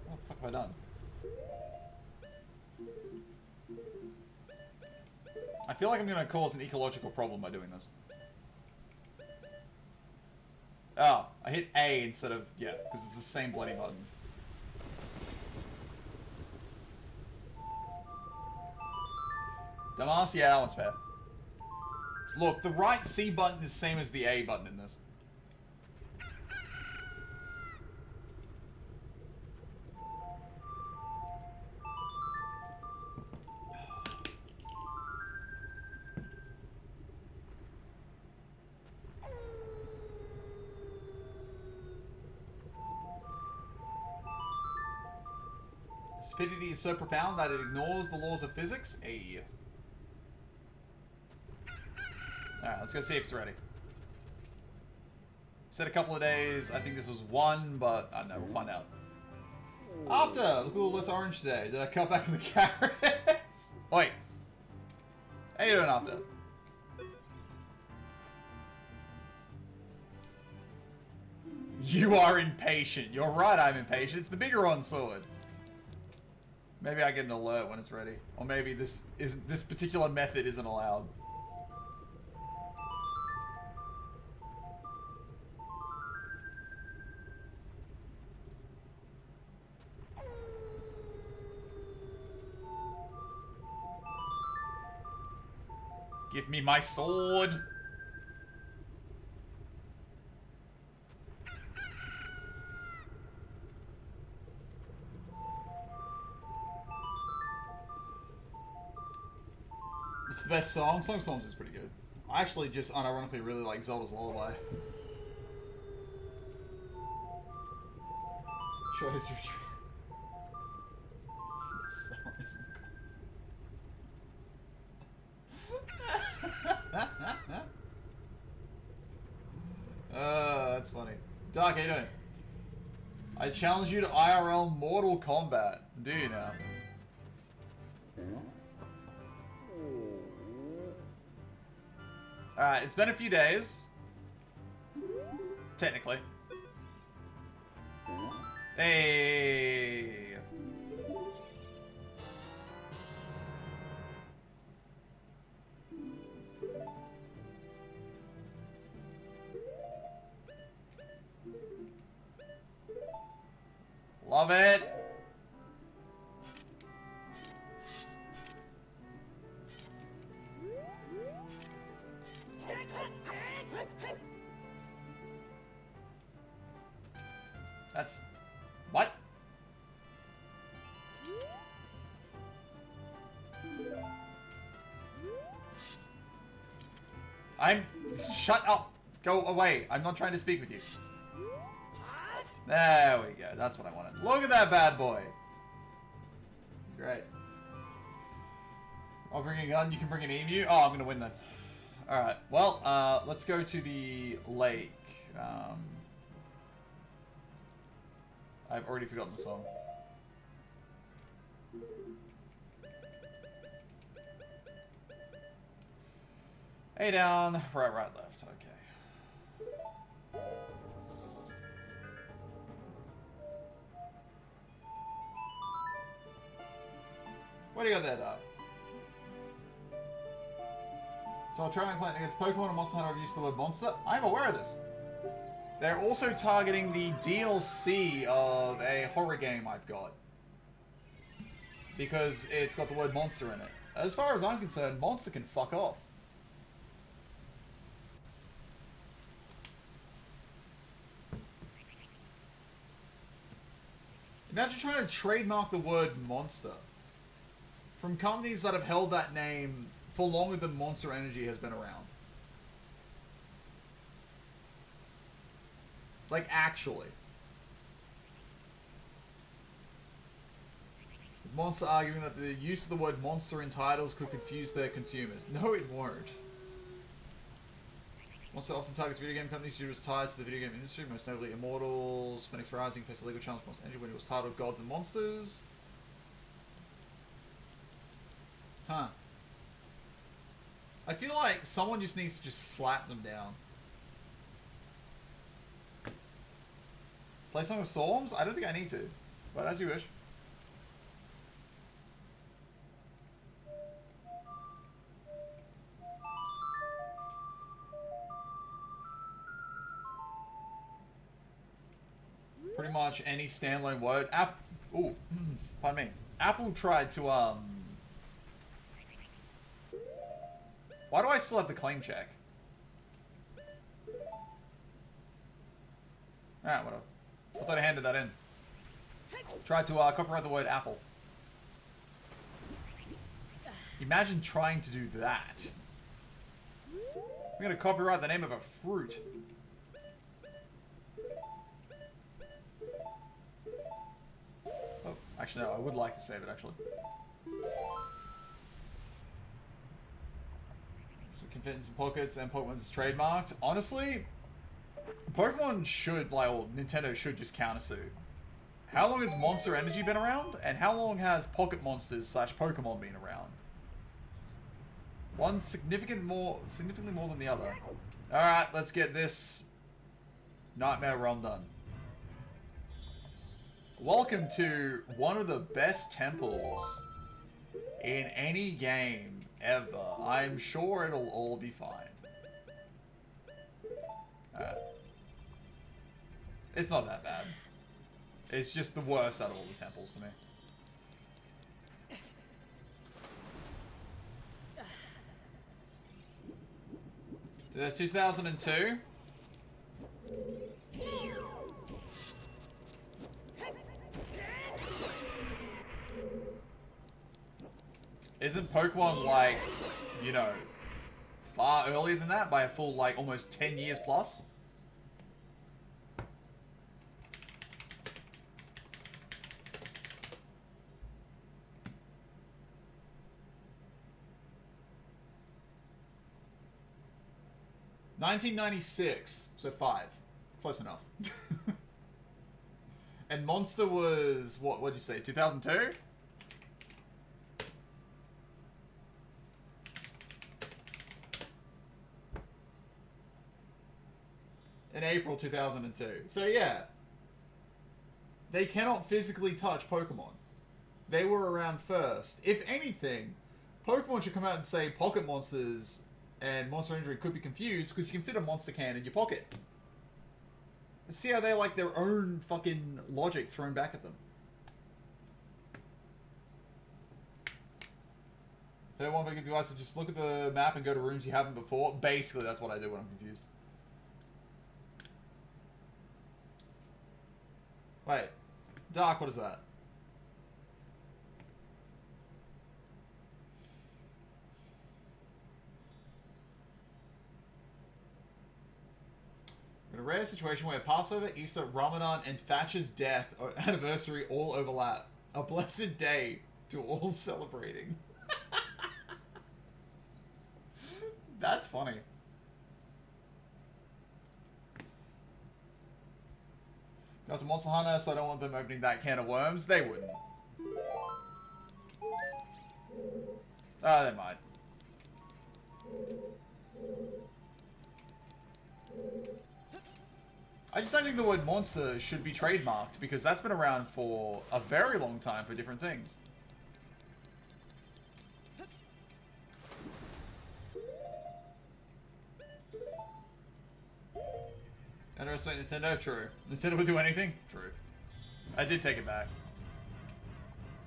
What the fuck have I done? I feel like I'm going to cause an ecological problem by doing this. Oh, I hit A instead of... Yeah, because it's the same bloody button. Dumbass? Yeah, that one's fair. Look, the right C button is the same as the A button in this. Stupidity is so profound that it ignores the laws of physics. Ay. Alright, let's go see if it's ready. Said a couple of days. I think this was one, but I don't know. We'll find out. After! Look a little less orange today. Did I cut back on the carrots? Wait. How you doing, After? You are impatient. You're right, I'm impatient. It's the Biggeron sword. Maybe I get an alert when it's ready. Or maybe this particular method isn't allowed. Give me my sword! It's the best song. Song of Storms is pretty good. I actually just unironically really like Zelda's Lullaby. Short history. That's funny. Dark, how you doing? I challenge you to IRL Mortal Kombat. Do you now? Alright, it's been a few days. Technically. Hey. Love it. That's... What? Shut up! Go away! I'm not trying to speak with you. There we go. That's what I wanted. Look at that bad boy! It's great. I'll bring a gun, you can bring an emu? Oh, I'm gonna win then. Alright, well, let's go to the lake. I've already forgotten the song. Hey down, right, left, okay. What do you got there, Doc? So I'll try and play against Pokemon and Monster Hunter. I've used the word monster. I'm aware of this. They're also targeting the DLC of a horror game I've got. Because it's got the word monster in it. As far as I'm concerned, monster can fuck off. Imagine trying to trademark the word monster from companies that have held that name for longer than Monster Energy has been around. Like, actually. Monster arguing that the use of the word monster in titles could confuse their consumers. No, it won't. Monster often targets video game companies due to its ties to the video game industry, most notably Immortals, Phoenix Rising, faced a legal challenge Monster Energy when it was titled Gods and Monsters. Huh. I feel like someone just needs to just slap them down. Play Song of Storms? I don't think I need to, but as you wish. Pretty much any standalone word. Ooh, pardon me. Apple tried to, Why do I still have the claim check? Alright, whatever. I thought I handed that in. Tried to, copyright the word apple. Imagine trying to do that. I'm gonna copyright the name of a fruit. Oh, actually no, I would like to save it, actually. So can fit in some pockets and Pokemon's trademarked. Honestly, Pokemon should, like, or Nintendo should just countersue. How long has Monster Energy been around? And how long has Pocket Monsters / Pokemon been around? One's significantly more than the other. Alright, let's get this Nightmare run done. Welcome to one of the best temples in any game ever. I'm sure it'll all be fine. It's not that bad. It's just the worst out of all the temples to me. Did that 2002? Isn't Pokemon, like, you know, far earlier than that by a full, like, almost 10 years plus? $1996, so 5. Close enough. And Monster was, what did you say, 2002? In April 2002. So yeah. They cannot physically touch Pokemon. They were around first. If anything, Pokemon should come out and say Pocket Monsters and Monster Energy could be confused because you can fit a monster can in your pocket. See how they like their own fucking logic thrown back at them. They want to give you guys to just look at the map and go to rooms you haven't before. Basically, that's what I do when I'm confused. Wait. Dark, what is that? In a rare situation where Passover, Easter, Ramadan, and Thatcher's death or anniversary all overlap. A blessed day to all celebrating. That's funny. Go to Monster Hunter, so I don't want them opening that can of worms. They wouldn't. They might. I just don't think the word monster should be trademarked because that's been around for a very long time for different things. Underestimate Nintendo? True. Nintendo would do anything? True. I did take it back.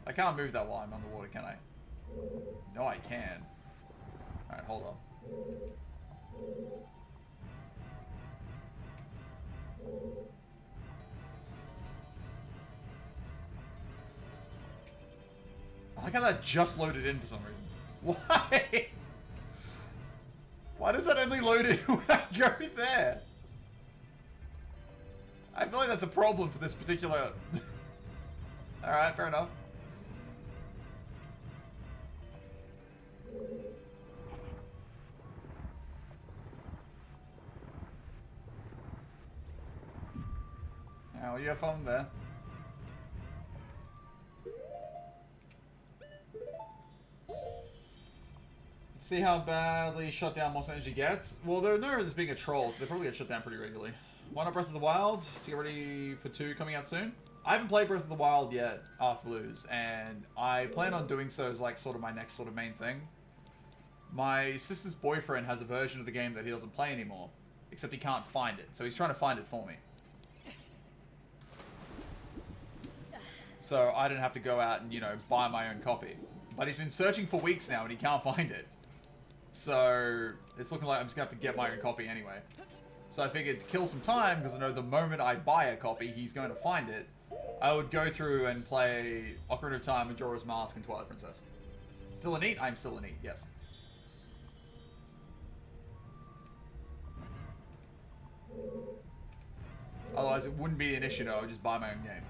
I can't move that while I'm underwater, can I? No, I can. Alright, hold on. I like how that just loaded in for some reason. Why? Why does that only load in when I go there? I feel like that's a problem for this particular... Alright, fair enough. Yeah, well, you have fun there. See how badly shut down Monster Energy gets? Well, they're known as being a troll, so they probably get shut down pretty regularly. Why not Breath of the Wild to get ready for 2 coming out soon? I haven't played Breath of the Wild yet after Blues, and I plan on doing so as like sort of my next sort of main thing. My sister's boyfriend has a version of the game that he doesn't play anymore, except he can't find it, so he's trying to find it for me. So I don't have to go out and, you know, buy my own copy. But he's been searching for weeks now and he can't find it. So it's looking like I'm just going to have to get my own copy anyway. So I figured to kill some time, because I know the moment I buy a copy, he's going to find it. I would go through and play Ocarina of Time, Majora's Mask, and Twilight Princess. Still a neat? I'm still a neat, yes. Otherwise, it wouldn't be an issue, no. I would just buy my own game.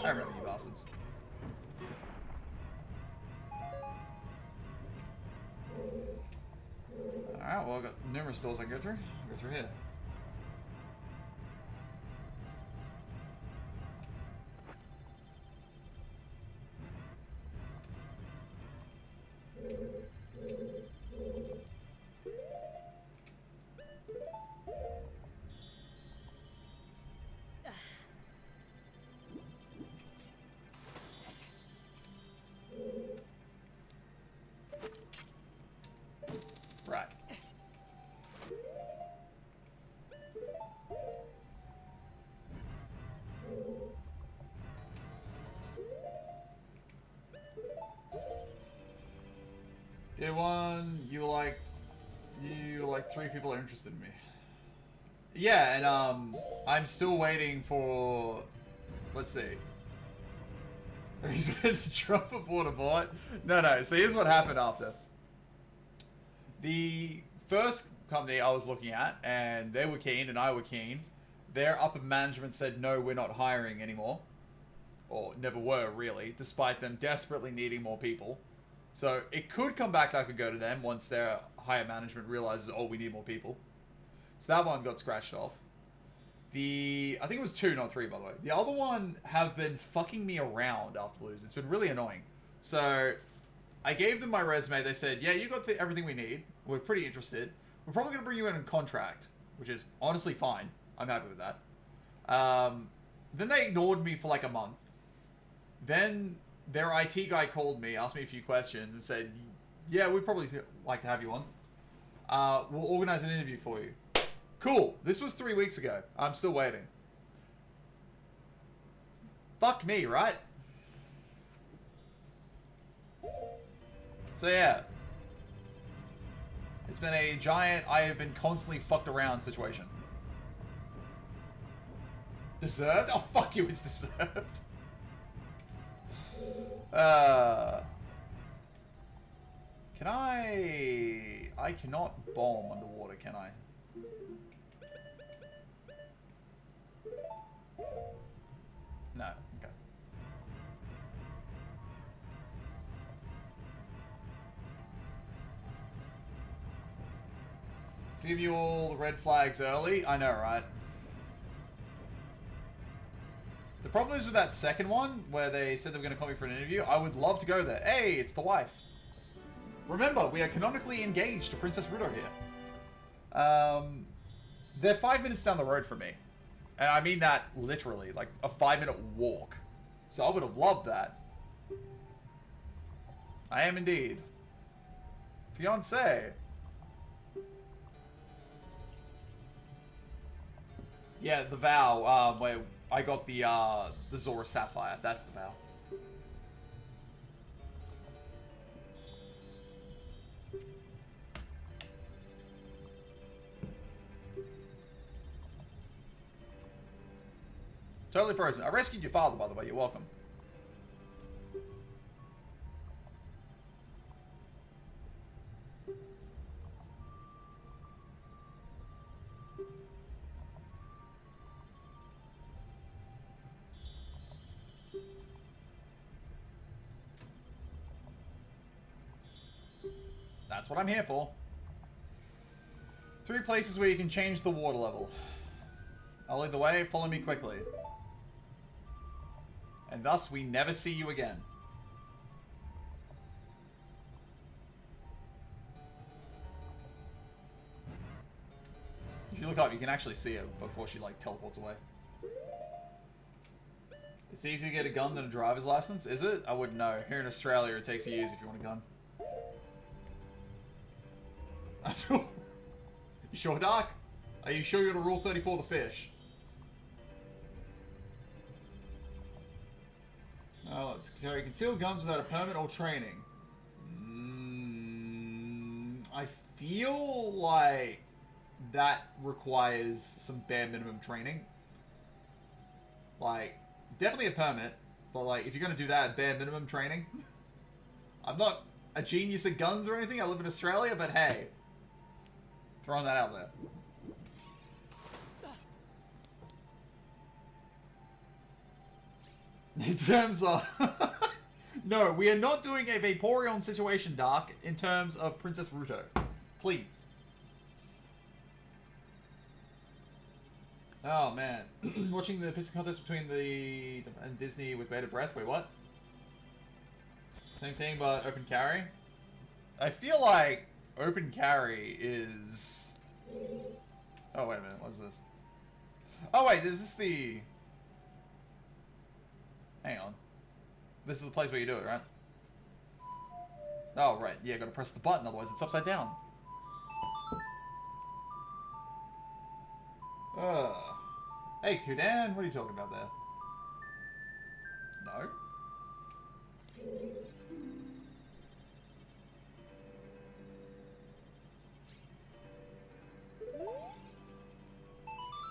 I remember you bastards. Alright, well, I've got numerous doors I can go through. I'll go through here. Right. Day one, you were like 3 people are interested in me. Yeah, and I'm still waiting for, let's see. He's ready to drop a border bot. No. So here's what happened after. The first company I was looking at, and they were keen, and I were keen. Their upper management said, no, we're not hiring anymore. Or never were, really, despite them desperately needing more people. So it could come back, I could go to them once their higher management realizes, oh, we need more people. So that one got scratched off. I think it was 2, not 3, by the way. The other one have been fucking me around after Blues. It's been really annoying. So I gave them my resume. They said, yeah, you got everything we need. We're pretty interested. We're probably going to bring you in on contract, which is honestly fine. I'm happy with that. Then they ignored me for like a month. Then their IT guy called me, asked me a few questions, and said, yeah, we'd probably like to have you on. We'll organize an interview for you. Cool. This was 3 weeks ago. I'm still waiting. Fuck me, right? So yeah. It's been a giant, I have been constantly fucked around situation. Deserved? Oh, fuck you, it's deserved. Can I cannot bomb underwater, can I? No, okay. So give you all the red flags early? I know, right? The problem is with that second one, where they said they were going to call me for an interview, I would love to go there. Hey, it's the wife. Remember, we are canonically engaged to Princess Ruto here. They're 5 minutes down the road from me. And I mean that literally, like a 5-minute walk. So I would have loved that. I am indeed. Fiancé. Yeah, the vow, where I got the Zora Sapphire. That's the vow. Totally frozen. I rescued your father, by the way. You're welcome. That's what I'm here for. 3 places where you can change the water level. I'll lead the way. Follow me quickly. And thus, we never see you again. If you look up, you can actually see her before she, like, teleports away. It's easier to get a gun than a driver's license, is it? I wouldn't know. Here in Australia, it takes years if you want a gun. You sure, Doc? Are you sure you're gonna rule 34 the fish? Oh, to carry concealed guns without a permit or training. I feel like that requires some bare minimum training. Like, definitely a permit, but like, if you're gonna do that, bare minimum training. I'm not a genius at guns or anything. I live in Australia, but hey. Throwing that out there. In terms of... No, we are not doing a Vaporeon situation, Dark, in terms of Princess Ruto. Please. Oh, man. Watching the pissing contest between and Disney with bated breath. Wait, what? Same thing, but open carry? I feel like open carry is... Oh, wait a minute. What's this? Oh, wait. Is this the... Hang on. This is the place where you do it, right? Oh, right. Yeah, gotta press the button, otherwise it's upside down. Hey, Kudan, what are you talking about there? No?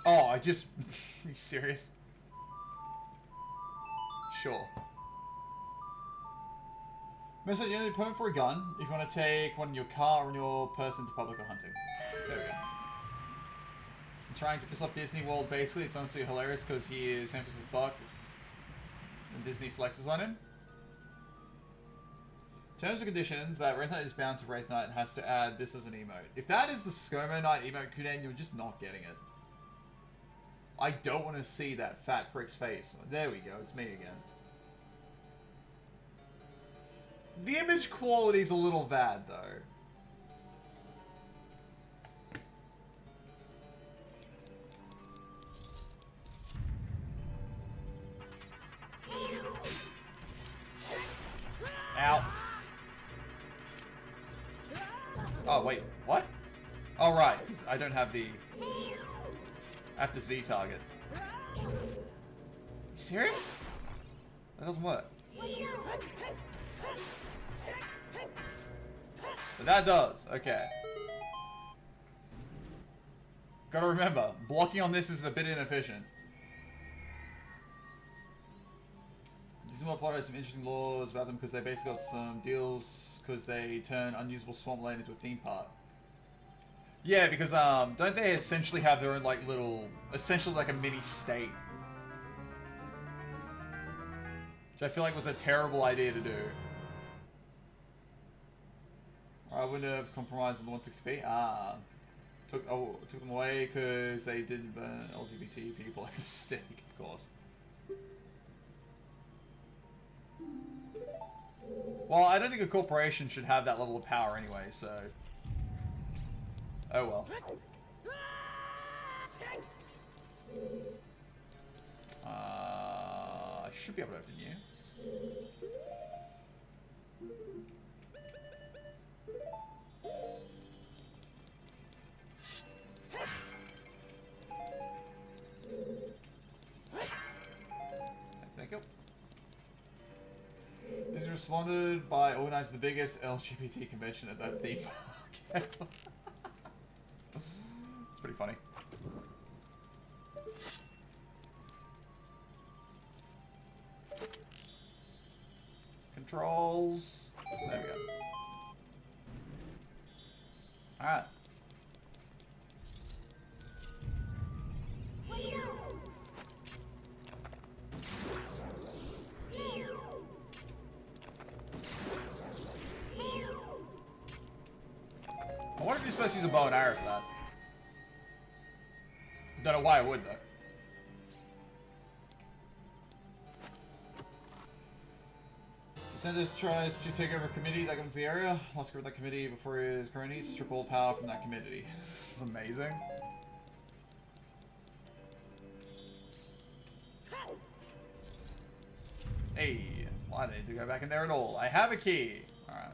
Oh, I just... Are you serious? Sure. Message, you only permit for a gun if you want to take one in your car or in your person to public or hunting. There we go. I'm trying to piss off Disney World, basically. It's honestly hilarious because he is handsome as fuck. And Disney flexes on him. Terms and conditions that Wraithnight is bound to Wraithnight and has to add this as an emote. If that is the ScoMo Knight emote, Kudan, you're just not getting it. I don't want to see that fat prick's face. There we go, it's me again. The image quality's a little bad, though. Ow. Oh, wait, what? Oh, right, because I don't have the... I have to Z target. You serious? That doesn't work. But that does, okay. Gotta remember, blocking on this is a bit inefficient. These multiplier has some interesting laws about them because they basically got some deals because they turn unusable swamp land into a theme park. Yeah, because don't they essentially have their own like little, essentially like a mini state? Which I feel like was a terrible idea to do. I wouldn't have compromised on the 160p. Ah, took them away because they didn't burn LGBT people like a stick, of course. Well, I don't think a corporation should have that level of power anyway, so... Oh well. I should be able to open you. Thank you. This is responded by organizing the biggest LGBT convention at that theme park. It's pretty funny. controls. There we go. Alright. I wonder if you're supposed to use a bow and arrow for that. Don't know why I would, though. DeSantis tries to take over a committee that governs the area. Lost that committee before his cronies. Strip all power from that committee. It's amazing. Hey, well, I didn't need to go back in there at all. I have a key. Alright.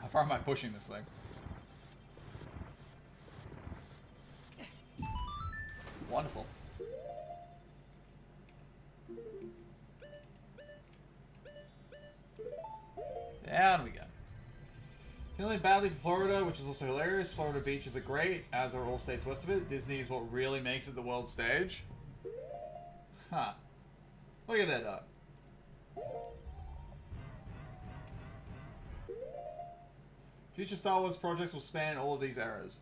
How far am I pushing this thing? Wonderful. Down we go. Feeling badly for Florida, which is also hilarious. Florida beaches are great, as are all states west of it. Disney is what really makes it the world stage. Huh. Look at that, dog. Future Star Wars projects will span all of these eras.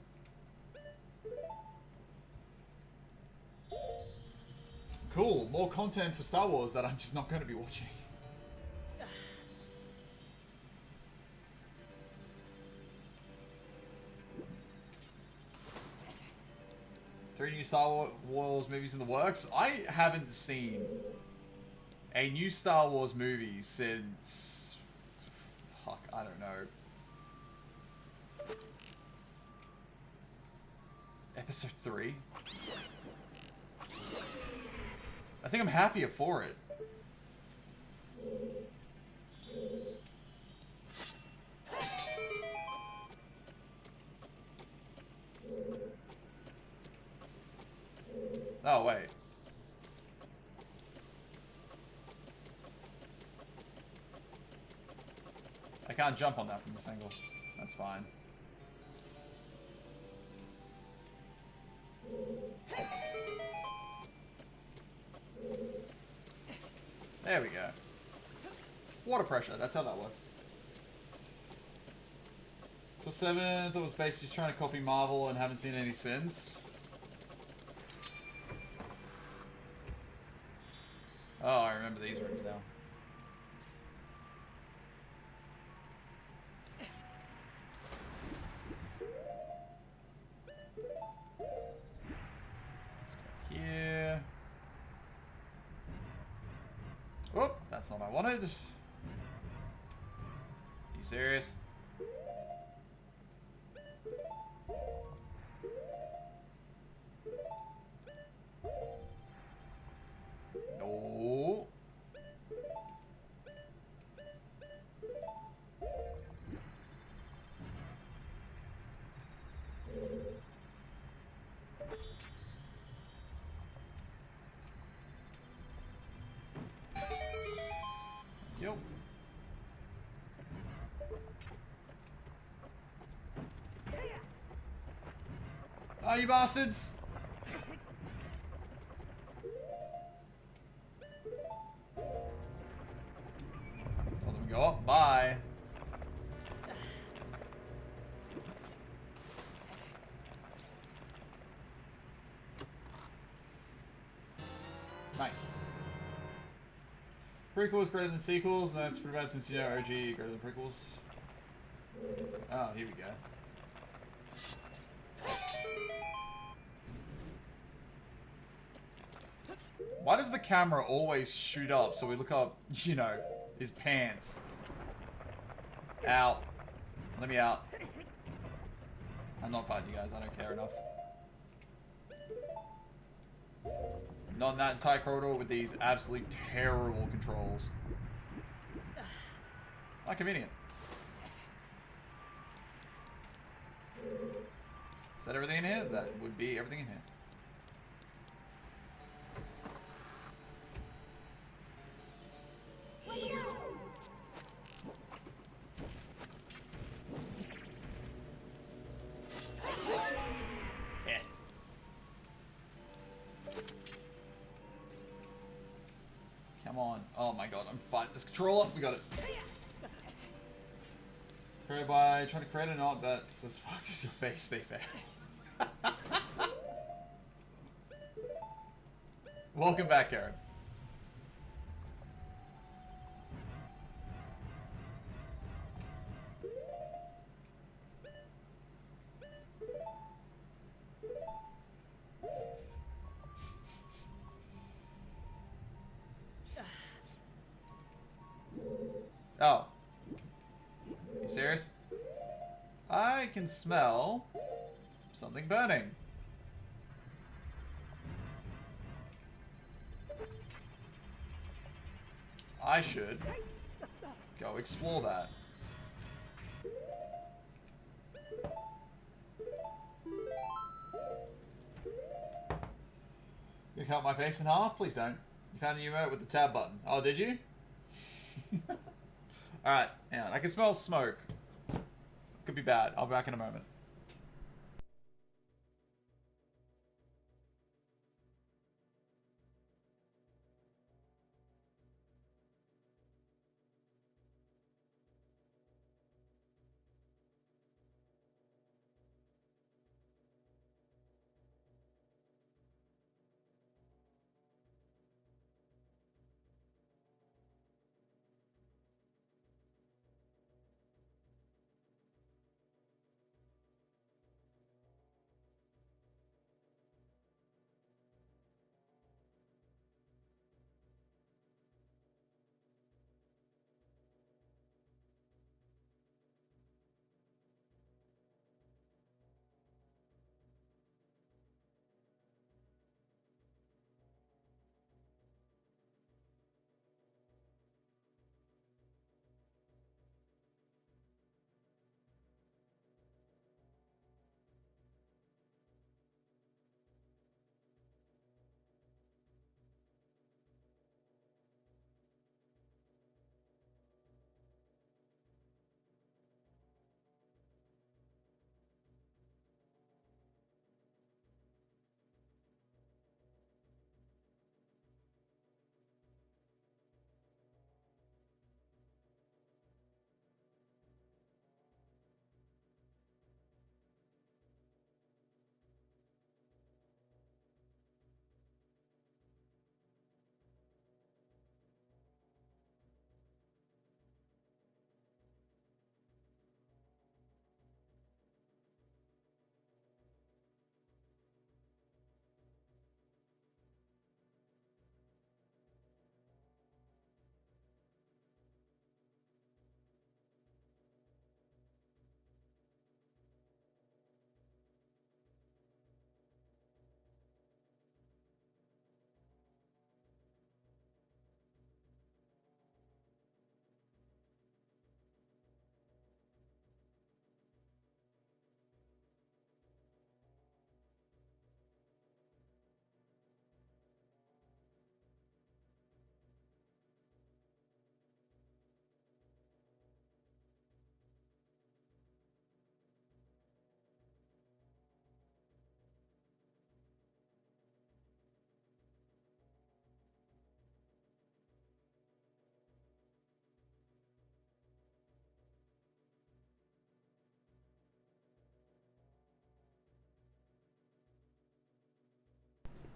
Cool. More content for Star Wars that I'm just not going to be watching. Three new Star Wars movies in the works. I haven't seen a new Star Wars movie since... Fuck, I don't know. Episode 3? I think I'm happier for it. Oh, wait. I can't jump on that from this angle. That's fine. There we go. Water pressure, that's how that works. So 7th, I was basically just trying to copy Marvel and haven't seen any since. Oh, I remember these rooms now. Let's go here. Oh, that's not what I wanted. Are you serious? No. Yep. Oh, you bastards! Let them go up. Bye. Nice. Prequels greater than sequels. That's pretty bad since you know OG greater than prequels. Oh, here we go. Why does the camera always shoot up so we look up, you know, his pants? Out. Let me out. I'm not fighting you guys, I don't care enough. Not in that entire corridor with these absolutely terrible controls. Not convenient. Is that everything in here? That would be everything in here. Yeah. Come on. Oh my god, I'm fighting this controller. We got it. Create by trying to create a knot that's as fucked as your face, they fail. Welcome back, Karen. Oh. You serious? I can smell something burning. I should go explore that. You cut my face in half? Please don't. You found a new emote with the tab button. Oh, did you? Alright, hang on. I can smell smoke. Could be bad. I'll be back in a moment.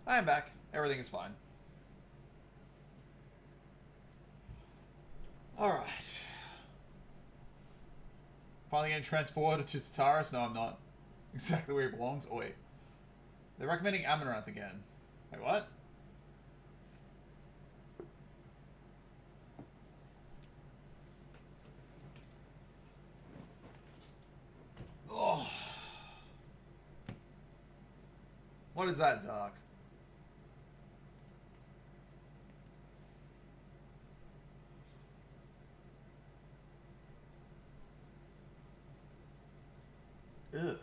I am back. Everything is fine. Alright. Finally getting transported to Tataris? No, I'm not. Exactly where he belongs. Oh, wait. They're recommending Amaranth again. Wait, what? Oh. What is that, Doc? Ugh.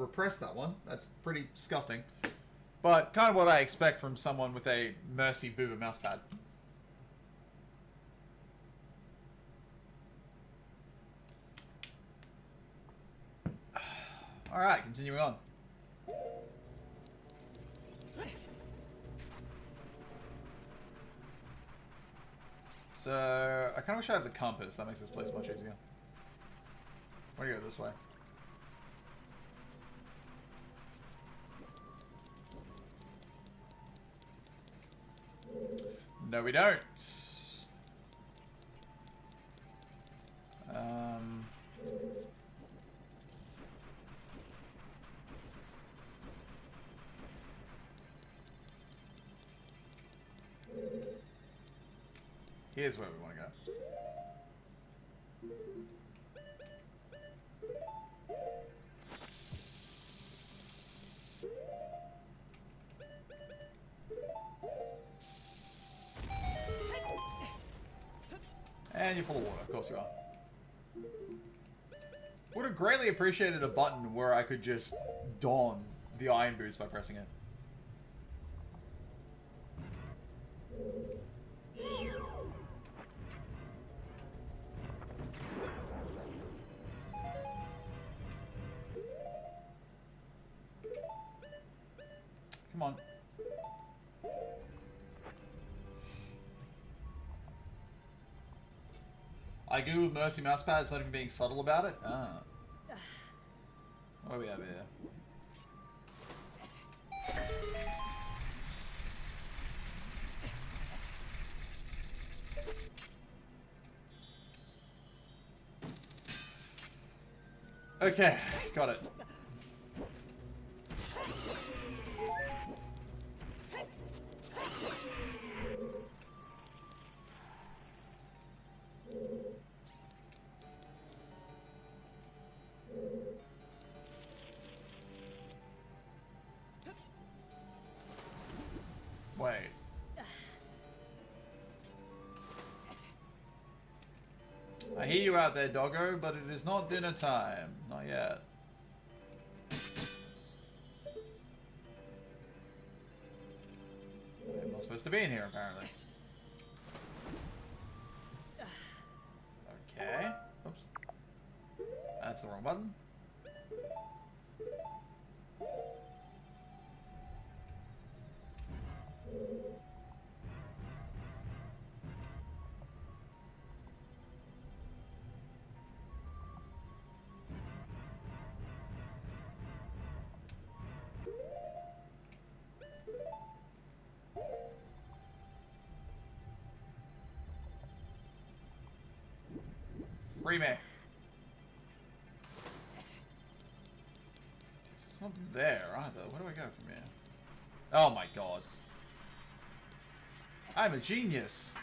repress that one. That's pretty disgusting. But kind of what I expect from someone with a Mercy Booba mousepad. Alright, continuing on. So, I kind of wish I had the compass. That makes this place much easier. Why do you go this way? No, we don't. Here's where we want to go. And you're full of water, of course you are. Would have greatly appreciated a button where I could just don the iron boots by pressing it. Come on. I googled Mercy mousepad, it's not even being subtle about it. Ah. What do we have here? Okay, got it. Wait. I hear you out there, doggo, but it is not dinner time. Not yet. I'm not supposed to be in here, apparently. Okay. Oops. That's the wrong button. Free me. It's not there either. Where do I go from here? Oh my god. I'm a genius.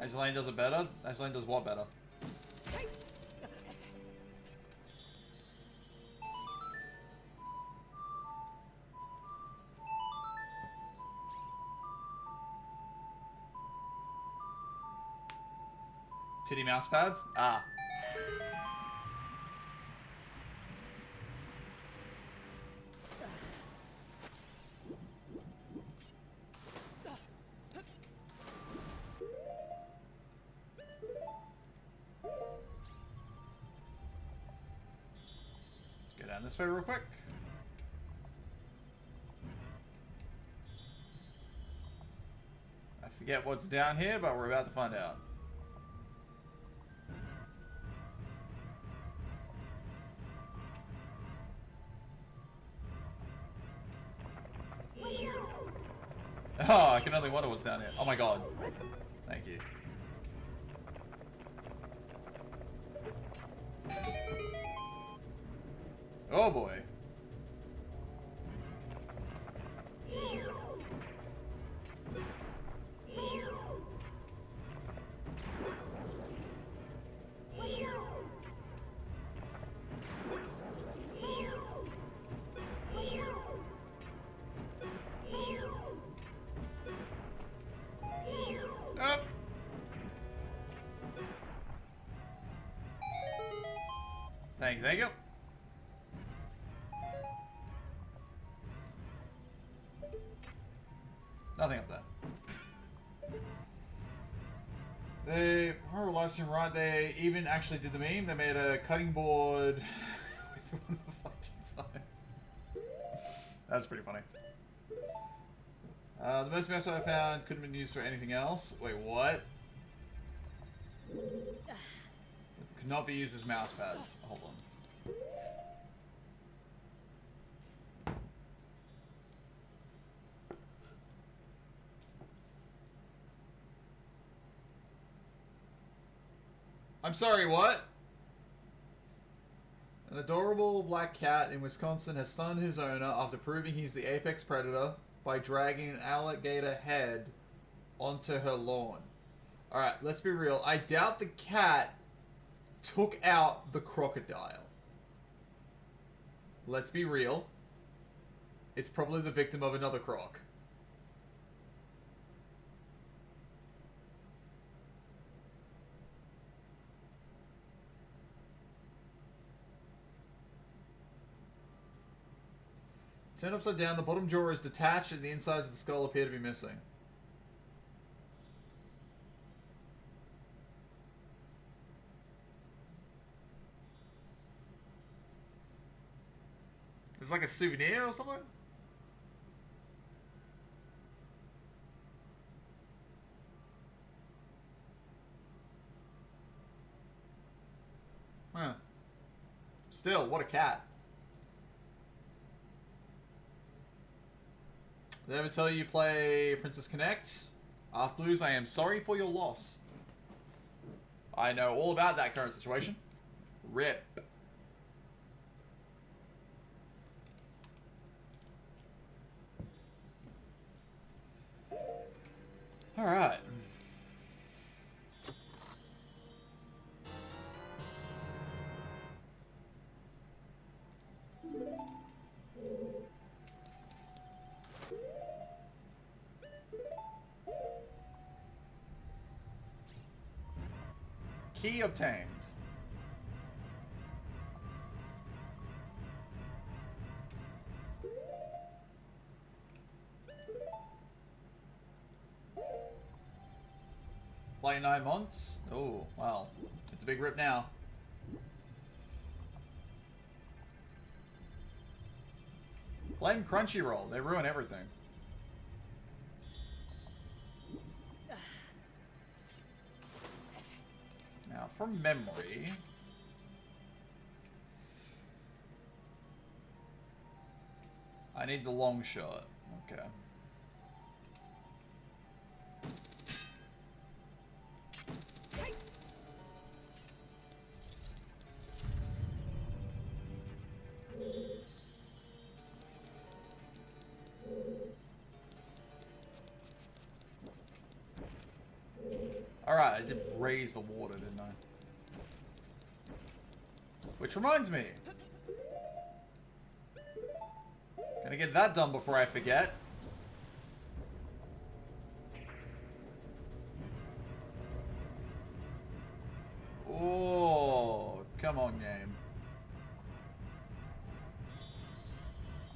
Isolane does it better? Isolane does what better? Titty mouse pads? Ah. Let's go down this way real quick. I forget what's down here, but we're about to find out. Oh, I can only wonder what's down here. Oh my god. Thank you. Oh boy. Thank you, thank you. Nothing up there. They, if I remember live stream right, they even actually did the meme. They made a cutting board with one of the fletchings on it. That's pretty funny. The most mess I found couldn't have been used for anything else. Wait, what? Could not be used as mouse pads. Hold on. I'm sorry, what? An adorable black cat in Wisconsin has stunned his owner after proving he's the apex predator by dragging an alligator head onto her lawn. Alright, let's be real. I doubt the cat took out the crocodile. Let's be real. It's probably the victim of another croc. Turned upside down, the bottom jaw is detached and the insides of the skull appear to be missing. It's like a souvenir or something? Huh. Still, what a cat. Did I ever tell you play Princess Connect? Arf Blues, I am sorry for your loss. I know all about that current situation. RIP. Alright. Key obtained. Like 9 months? Oh, wow. It's a big rip now. Blame Crunchyroll. They ruin everything. Now, from memory... I need the long shot. Okay. Alright, I did raise the water, didn't I? Which reminds me. Gonna get that done before I forget. Oh, come on, game.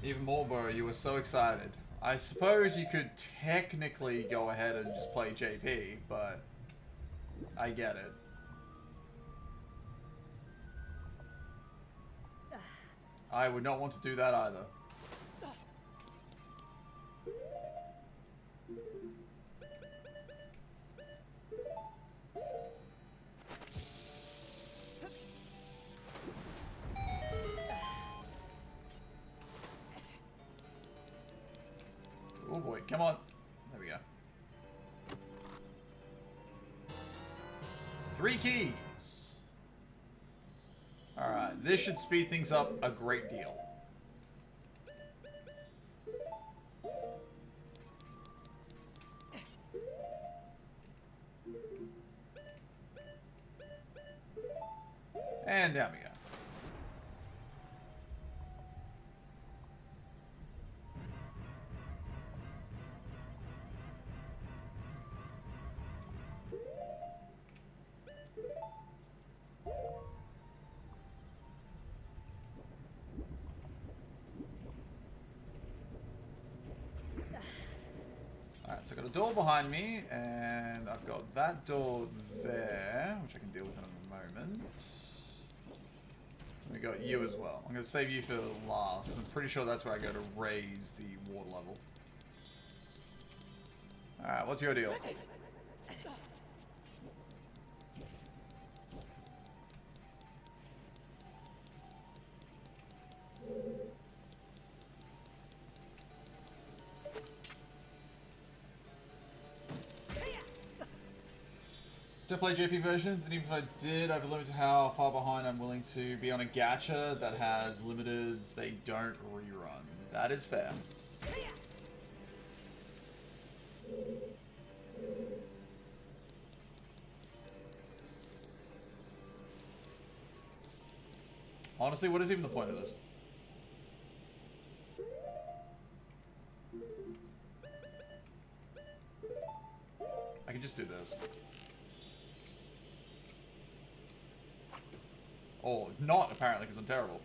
Even more, bro, you were so excited. I suppose you could technically go ahead and just play JP, but I get it. I would not want to do that either. Oh boy, come on. There we go. 3 keys. Alright, this should speed things up a great deal. And down we go. So I've got a door behind me, and I've got that door there, which I can deal with in a moment. We got you as well. I'm going to save you for last. I'm pretty sure that's where I go to raise the water level. Alright, what's your deal? Don't play JP versions, and even if I did, I've limited how far behind I'm willing to be on a gacha that has limiteds they don't rerun. That is fair. Honestly, what is even the point of this? I can just do this. Or not, apparently, because I'm terrible.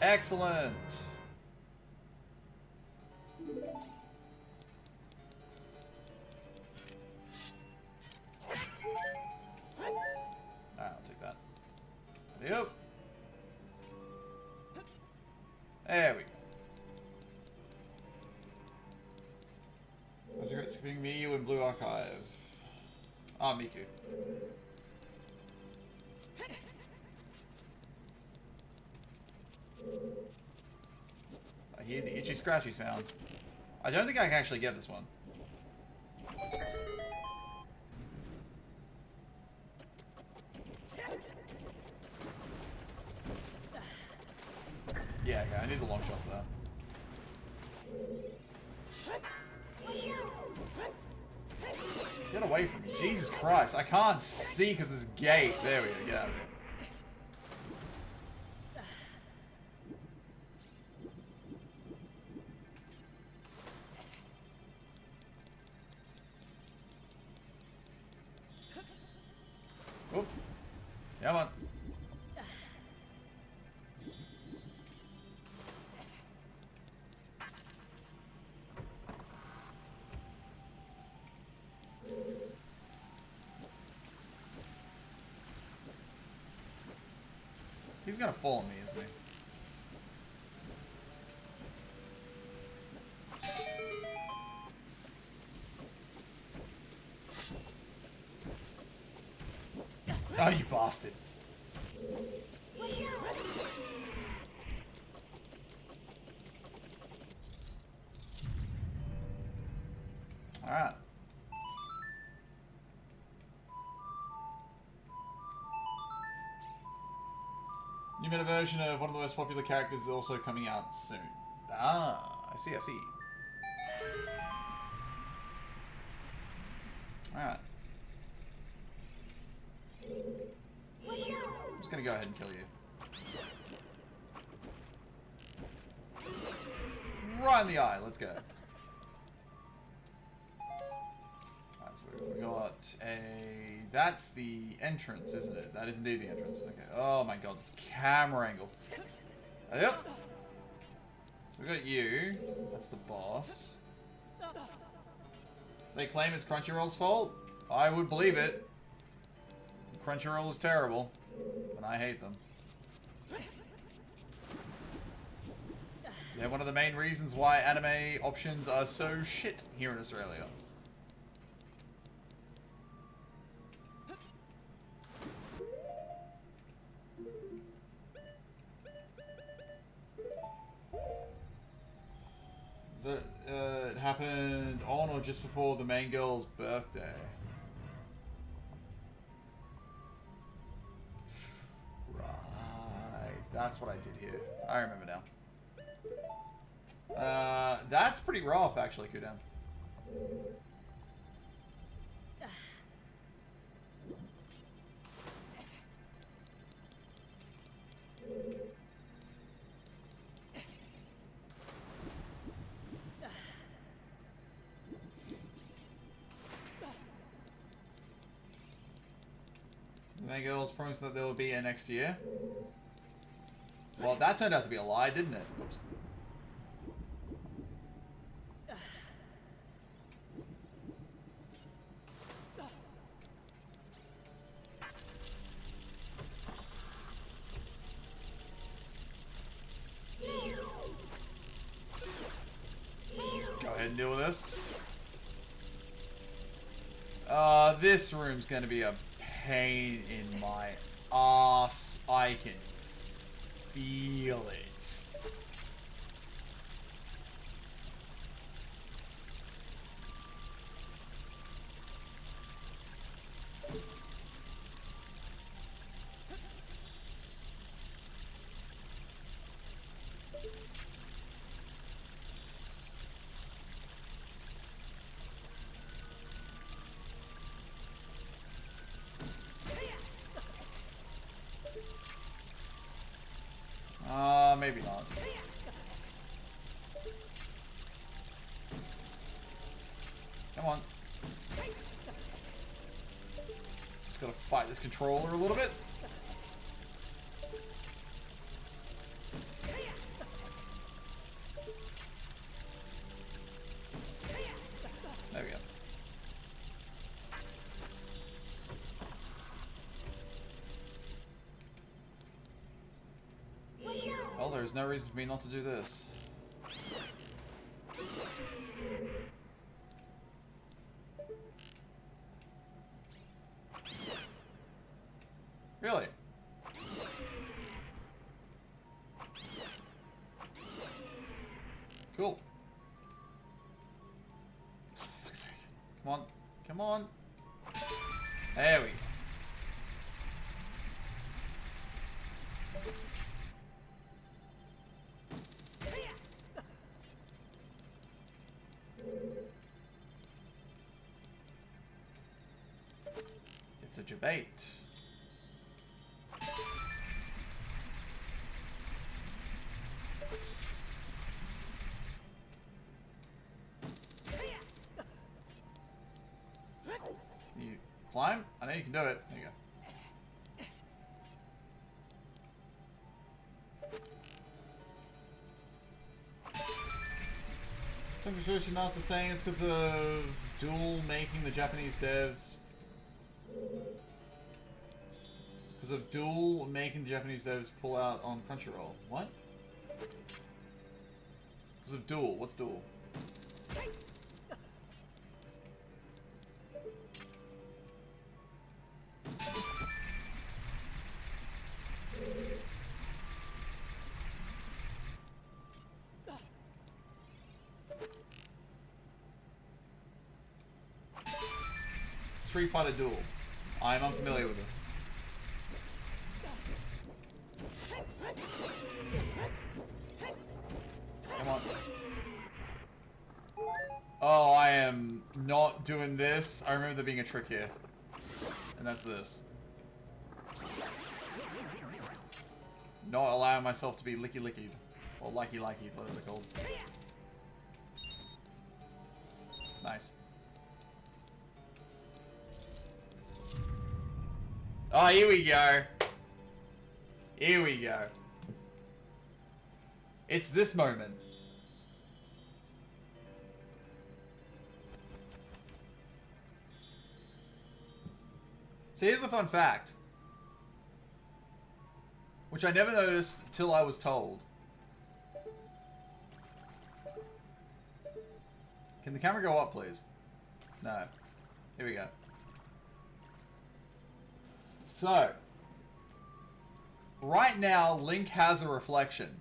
Excellent! Alright, I'll take that. Yep. There we go. That's great skipping Miyu in Blue Archive. Ah, Miku. I hear the itchy scratchy sound. I don't think I can actually get this one. Yeah, okay, I need the long shot for that. Get away from me. Jesus Christ, I can't see because this gate. There we go, get out of here. Oop. Come on. He's gonna fall on me, isn't he? Oh, you bastard. Alright. New meta version of one of the most popular characters is also coming out soon. Ah, I see, I see. Alright. I'm just gonna go ahead and kill you. Right in the eye, let's go. Alright, so we got a... That's the entrance, isn't it? That is indeed the entrance. Okay. Oh my god, this camera angle. Yep. So we got you. That's the boss. They claim it's Crunchyroll's fault. I would believe it. Crunchyroll is terrible, and I hate them. They're one of the main reasons why anime options are so shit here in Australia. So, it happened on or just before the main girl's birthday. Right. That's what I did here. I remember now. That's pretty rough, actually, Kudan. Girls promised that there will be a next year. Well, that turned out to be a lie, didn't it? Oops. Go ahead and deal with this. This room's gonna be a pain in my ass. I can feel it. Maybe not. Come on. Just gotta fight this controller a little bit. There we go. Well, there's no reason for me not to do this. Really? Cool. For fuck's sake. Come on. Come on. There we go. It's a debate. Can you climb? I know you can do it. There you go. Some conspiracy nuts are saying it's because of Duel making the Japanese devs. Because of Duel making the Japanese devs pull out on Crunchyroll. What? Because of Duel. What's Duel? Street Fighter Duel. I am unfamiliar with this. Come on. Oh, I am not doing this. I remember there being a trick here. And that's this. Not allowing myself to be licky-lickied. Or likey-likey, what are they called? Nice. Oh, here we go. Here we go. It's this moment. So here's a fun fact, which I never noticed till I was told. Can the camera go up, please? No. Here we go. So, right now, Link has a reflection.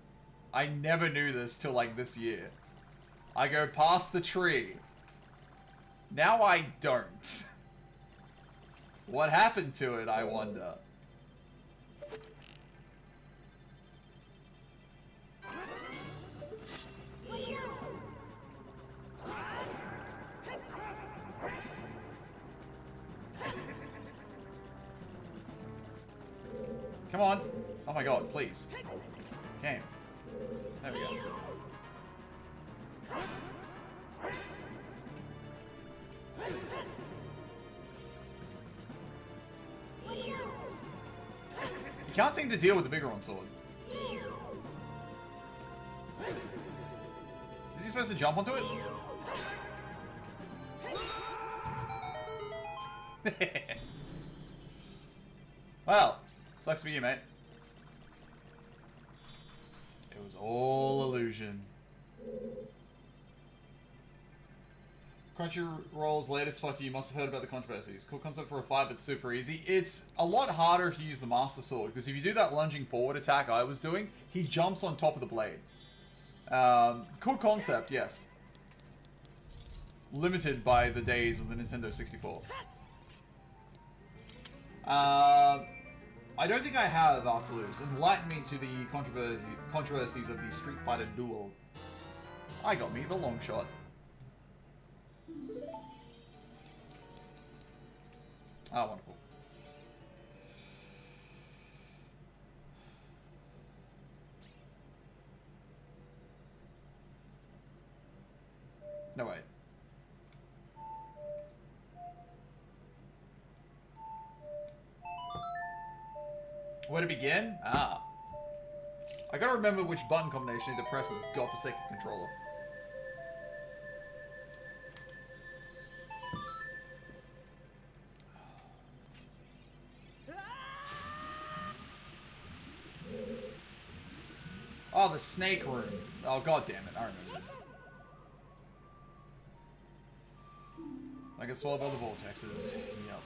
I never knew this till like this year. I go past the tree. Now I don't. What happened to it, I wonder? Come on. Oh my god, please. Game. There we go. You can't seem to deal with the Biggoron sword. Is he supposed to jump onto it? Well, sucks for you, mate. It was all illusion. Crunchyroll's latest fuck you must have heard about the controversies. Cool concept for a fight, but super easy. It's a lot harder if you use the Master Sword, because if you do that lunging forward attack I was doing, he jumps on top of the blade. Cool concept, yes. Limited by the days of the Nintendo 64. I don't think I have after lose. Enlighten me to the controversies of the Street Fighter duel. I got me the long shot. Ah, wonderful. No, wait. Where to begin? Ah. I gotta remember which button combination to press on this godforsaken controller. Oh, the snake room. Oh, god damn it. I remember this. I get swallowed by the vortexes. Yep.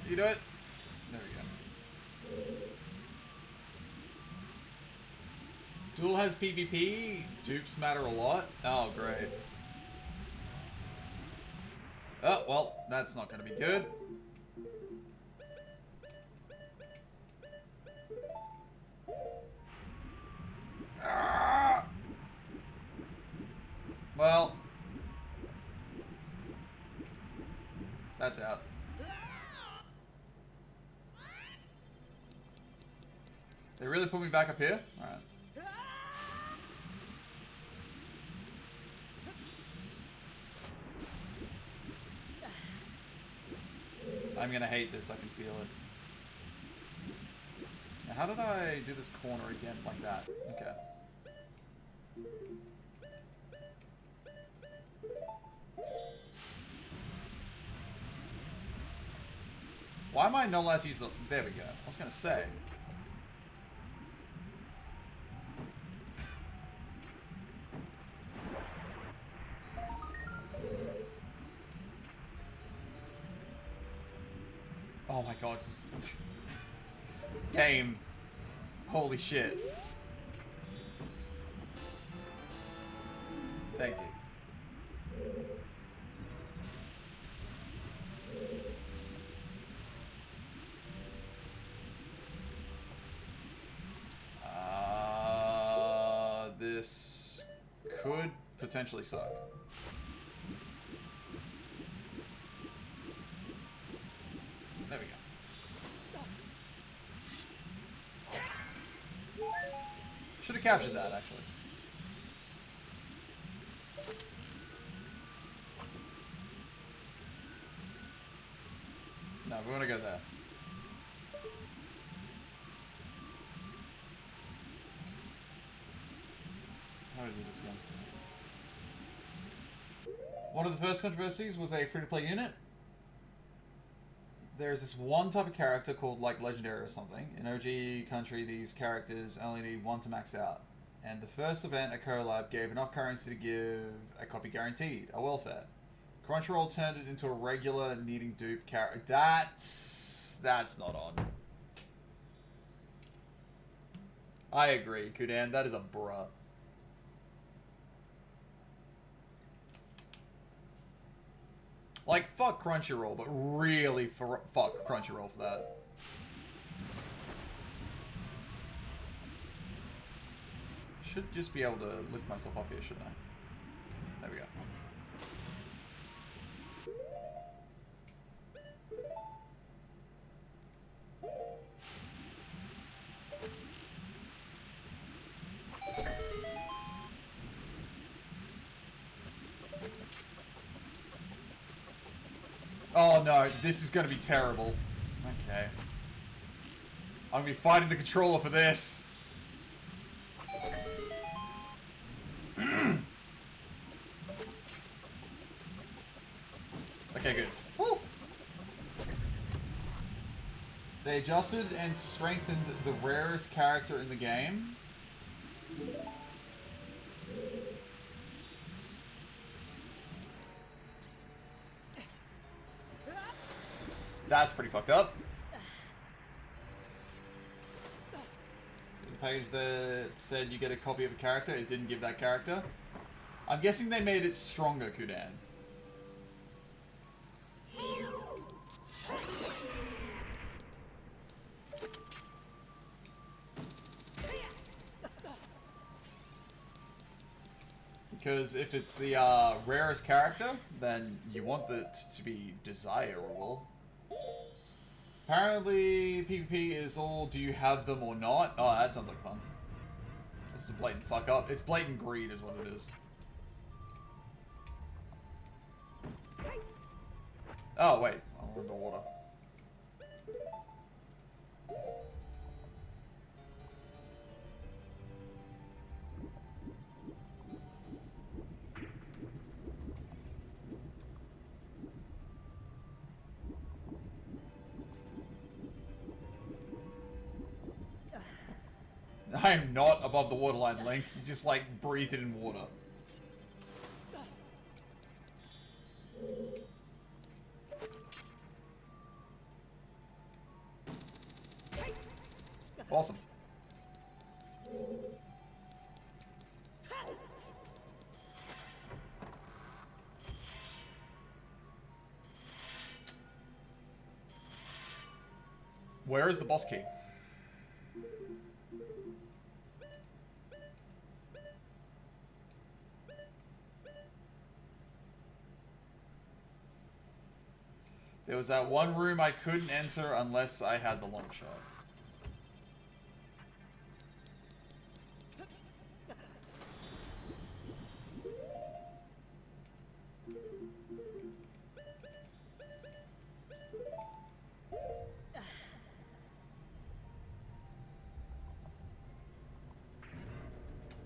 You do it? There we go. Duel has PvP. Dupes matter a lot. Oh, great. Oh, well, that's not going to be good. Ah! Well, that's out. They really put me back up here? Alright. I'm gonna hate this, I can feel it. Now, how did I do this corner again like that? Okay. Why am I not allowed to use the... There we go. I was gonna say. Oh my god. Game. Holy shit. Thank you. This could potentially suck. There we go. Should have captured that, actually. No, we want to go there. How do we do this again? One of the first controversies was a free-to-play unit. There's this one type of character called, like, Legendary or something. In OG country, these characters only need one to max out. And the first event at CoLab gave enough currency to give a copy guaranteed, a welfare. Crunchyroll turned it into a regular needing dupe character. That's not on. I agree, Kudan. That is a bruh. Like, fuck Crunchyroll, but really fuck Crunchyroll for that. should just be able to lift myself up here, shouldn't I? There we go. Oh no, this is gonna be terrible. Okay. I'm gonna be fighting the controller for this. Okay, good. Woo! They adjusted and strengthened the rarest character in the game. That's pretty fucked up. The page that said you get a copy of a character, it didn't give that character. I'm guessing they made it stronger, Kudan. Because if it's the rarest character, then you want it to be desirable. Apparently, PvP is all, do you have them or not? Oh, that sounds like fun. This is a blatant fuck up. It's blatant greed is what it is. Oh, wait. I'm underwater. I am not above the waterline, Link. You just, like, breathe it in water. Awesome. Where is the boss key? There was that one room I couldn't enter unless I had the long shot.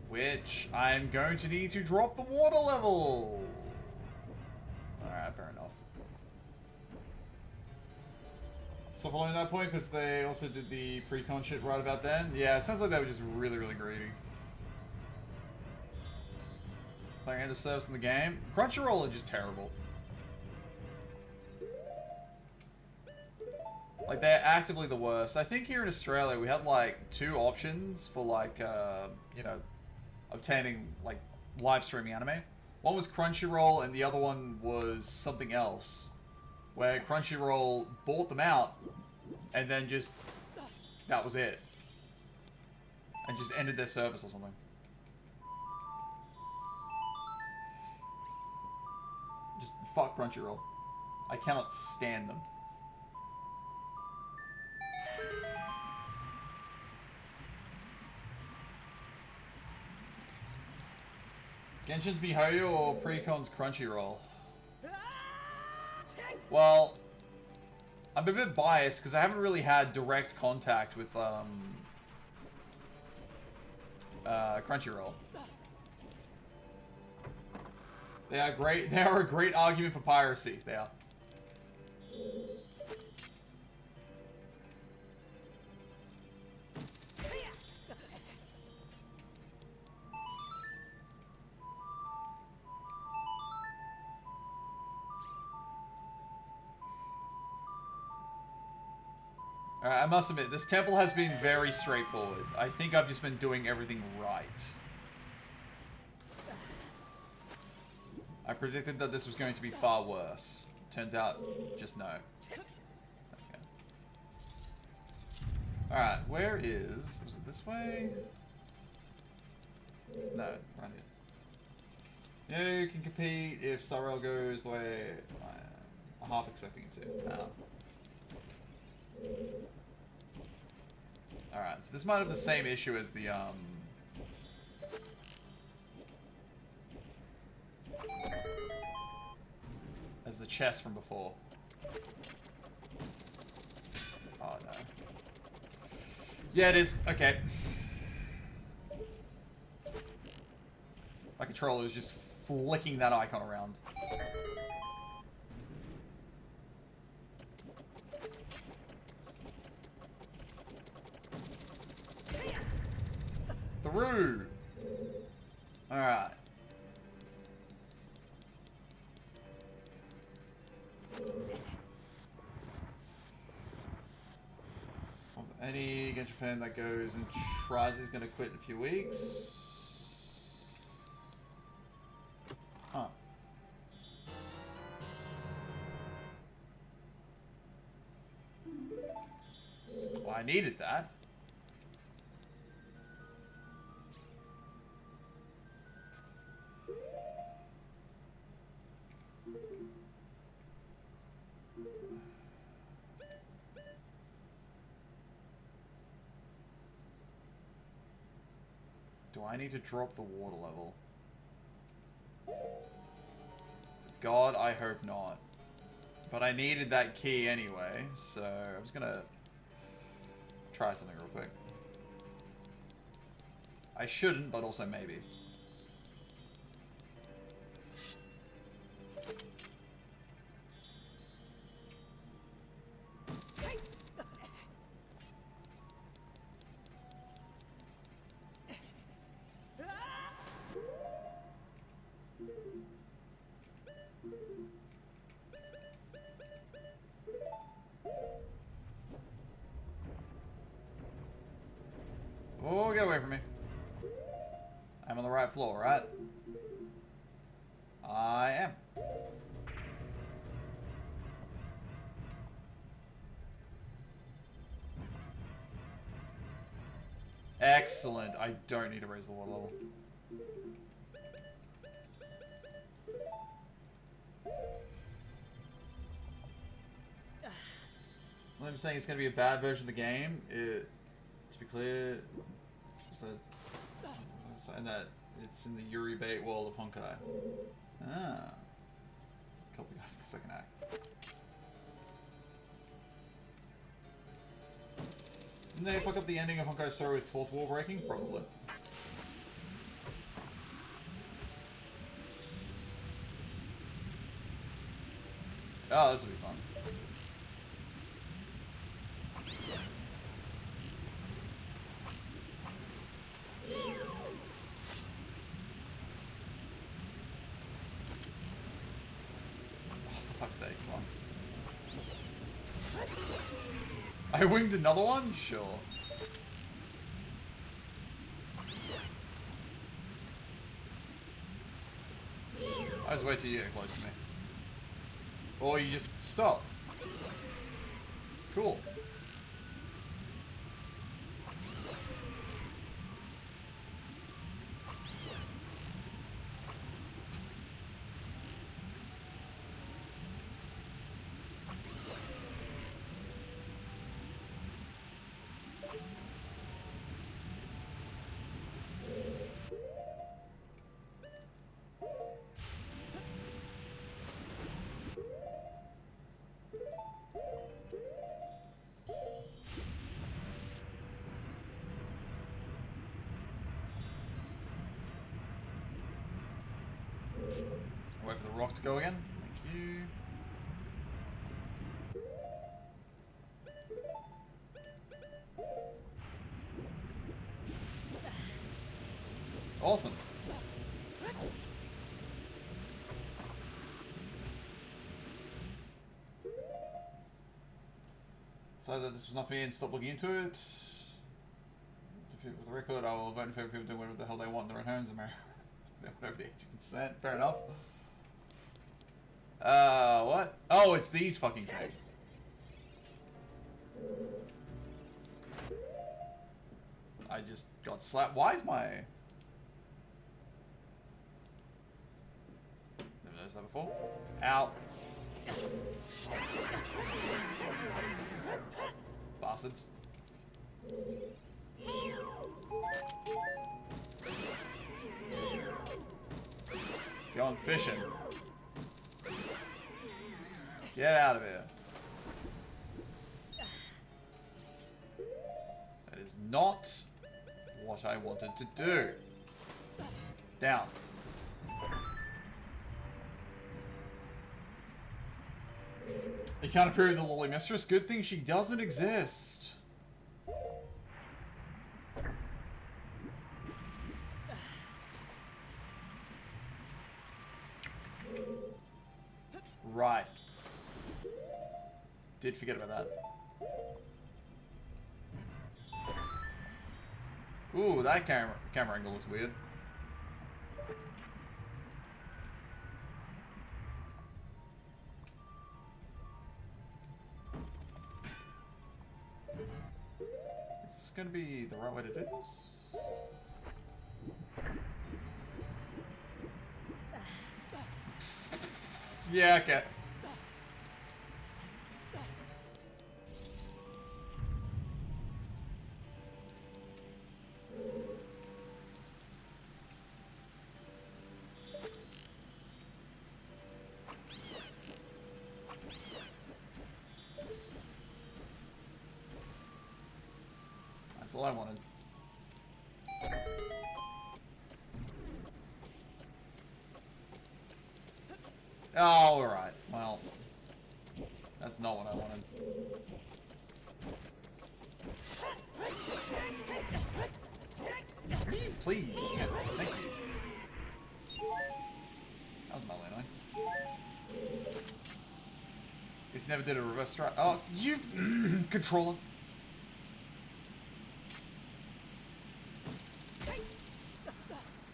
Which I'm going to need to drop the water level. Alright, fair enough. So following that point, because they also did the pre-con shit right about then. Yeah, it sounds like they were just really, really greedy. Playing end of service in the game. Crunchyroll are just terrible. Like, they're actively the worst. I think here in Australia we had like 2 options for like, you know, obtaining like live streaming anime. One was Crunchyroll and the other one was something else. Where Crunchyroll bought them out, and then just, that was it. And just ended their service or something. Just fuck Crunchyroll. I cannot stand them. Genshin's MiHoYo or Precon's Crunchyroll? Well, I'm a bit biased because I haven't really had direct contact with Crunchyroll. They are great. They are a great argument for piracy. They are. Alright, I must admit, this temple has been very straightforward. I think I've just been doing everything right. I predicted that this was going to be far worse. Turns out, just no. Okay. Alright, where is... Was it this way? No, right here. You can compete if Star Rail goes the way I'm half expecting it to. Alright, so this might have the same issue as the, as the chest from before. Oh, no. Yeah, it is. Okay. My controller is just flicking that icon around. Through! Alright. Any Genshin fan that goes and tries is going to quit in a few weeks. Huh. Well, I needed that. Do I need to drop the water level? God, I hope not. But I needed that key anyway, so I'm just gonna try something real quick. I shouldn't, but also maybe. Oh, get away from me. I'm on the right floor, right? I am. Excellent. I don't need to raise the water level. I'm saying it's going to be a bad version of the game. To be clear, and that it's in the Yuri Bait world of Honkai. Ah. Killed the guys in the second act. Didn't they fuck up the ending of Honkai's story with fourth wall breaking? Probably. Oh, this will be fun. For fuck's sake, come on. I winged another one? Sure. I just wait till you get close to me. Or you just stop. Cool. Wait for the rock to go again. Thank you. Awesome. So that this was not for me and stop looking into it. With the record, I will vote in favor of people doing whatever the hell they want in their own homes in America. Whatever the age of consent. Fair enough. What? Oh, it's these fucking things. I just got slapped. Why is my... noticed that before. Ow. Bastards. Going fishing. Get out of here. That is not what I wanted to do. Down. You can't approve the lolly mistress. Good thing she doesn't exist. Right. Did forget about that. Ooh, that camera angle looks weird. Is this gonna be the right way to do this? Yeah, okay. That's all I wanted. Oh, alright. Well, that's not what I wanted. Please, just thank you. That was mildly annoying. Guess never did a reverse strike. Oh, you controller.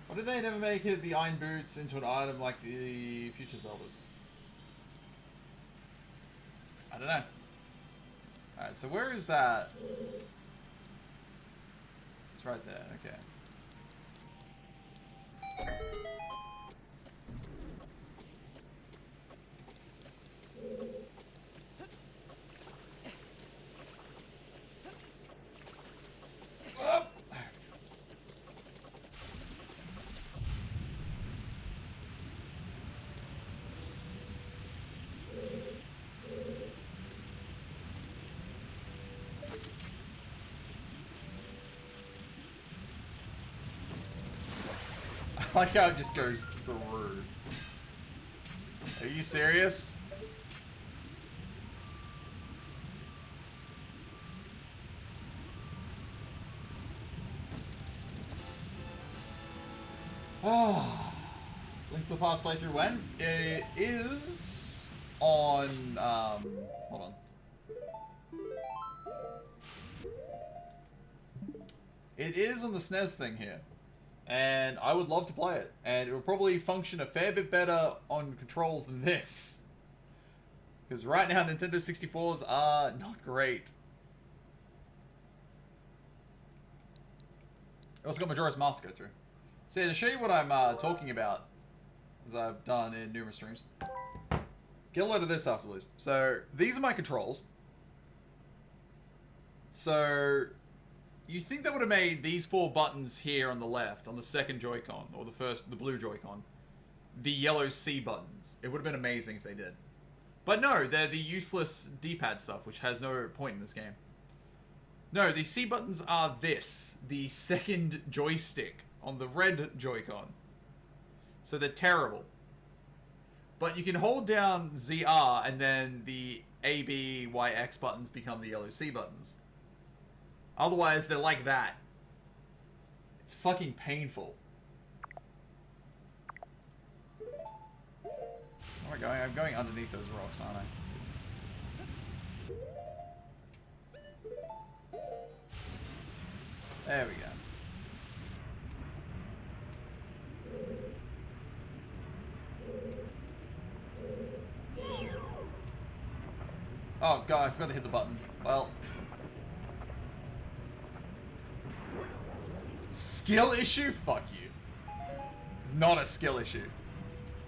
Why did they never make it the Iron Boots into an item like the future Zeldas? I don't know. Alright, so where is that? It's right there, okay. I like how it just goes through. Are you serious? Oh. Link to the Past playthrough when? It is on, hold on. It is on the SNES thing here. And I would love to play it. And it will probably function a fair bit better on controls than this. Because right now, Nintendo 64s are not great. I also got Majora's Mask to go through. So yeah, to show you what I'm talking about, as I've done in numerous streams, get a load of this afterwards. So, these are my controls. So, you think that would have made these 4 buttons here on the left, on the second Joy-Con, or the blue Joy-Con, the yellow C buttons. It would have been amazing if they did. But no, they're the useless D-pad stuff, which has no point in this game. No, the C buttons are this, the second joystick on the red Joy-Con. So they're terrible. But you can hold down ZR and then the A, B, Y, X buttons become the yellow C buttons. Otherwise, they're like that. It's fucking painful. Where am I going? I'm going underneath those rocks, aren't I? There we go. Oh god, I forgot to hit the button. Well. Skill issue? Fuck you. It's not a skill issue.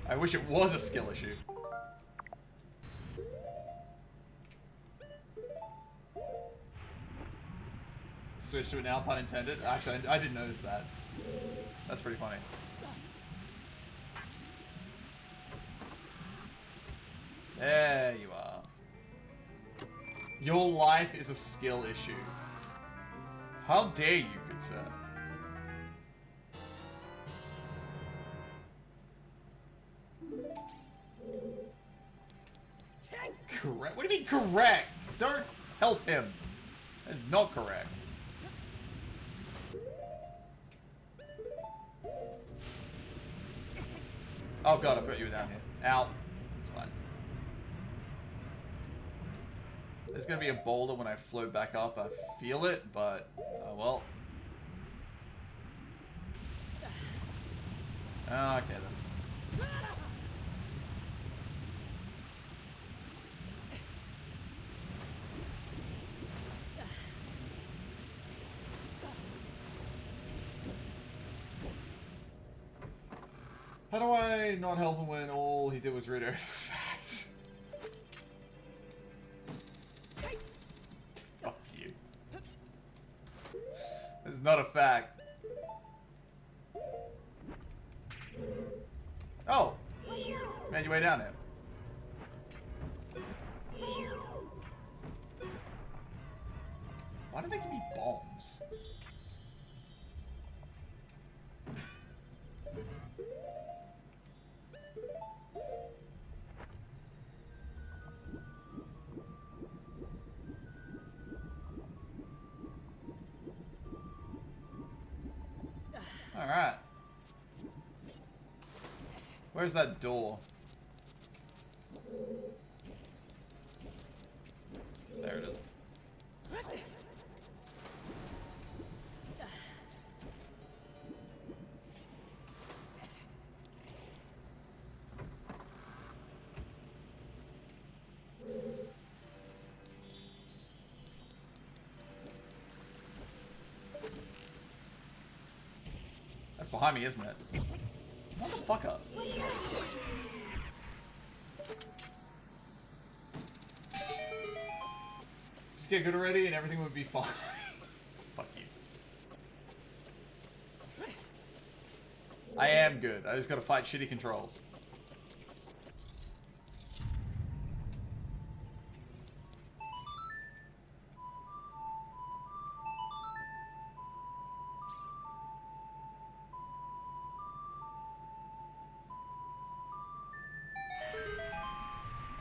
I wish it was a skill issue. Switch to it now, pun intended. Actually, I didn't notice that. That's pretty funny. There you are. Your life is a skill issue. How dare you, good sir? Correct? What do you mean correct? Don't help him. That is not correct. Oh god, I forgot you were down here. Ow. It's fine. There's gonna be a boulder when I float back up. I feel it, but oh well. Okay then. How do I not help him when all he did was read artifacts? Fuck you. This is not a fact. Oh! Made your way down here. Why do they give me bombs? Alright. Where's that door? There it is. That's behind me, isn't it? Motherfucker. Just get good already and everything would be fine. Fuck you. I am good. I just gotta fight shitty controls.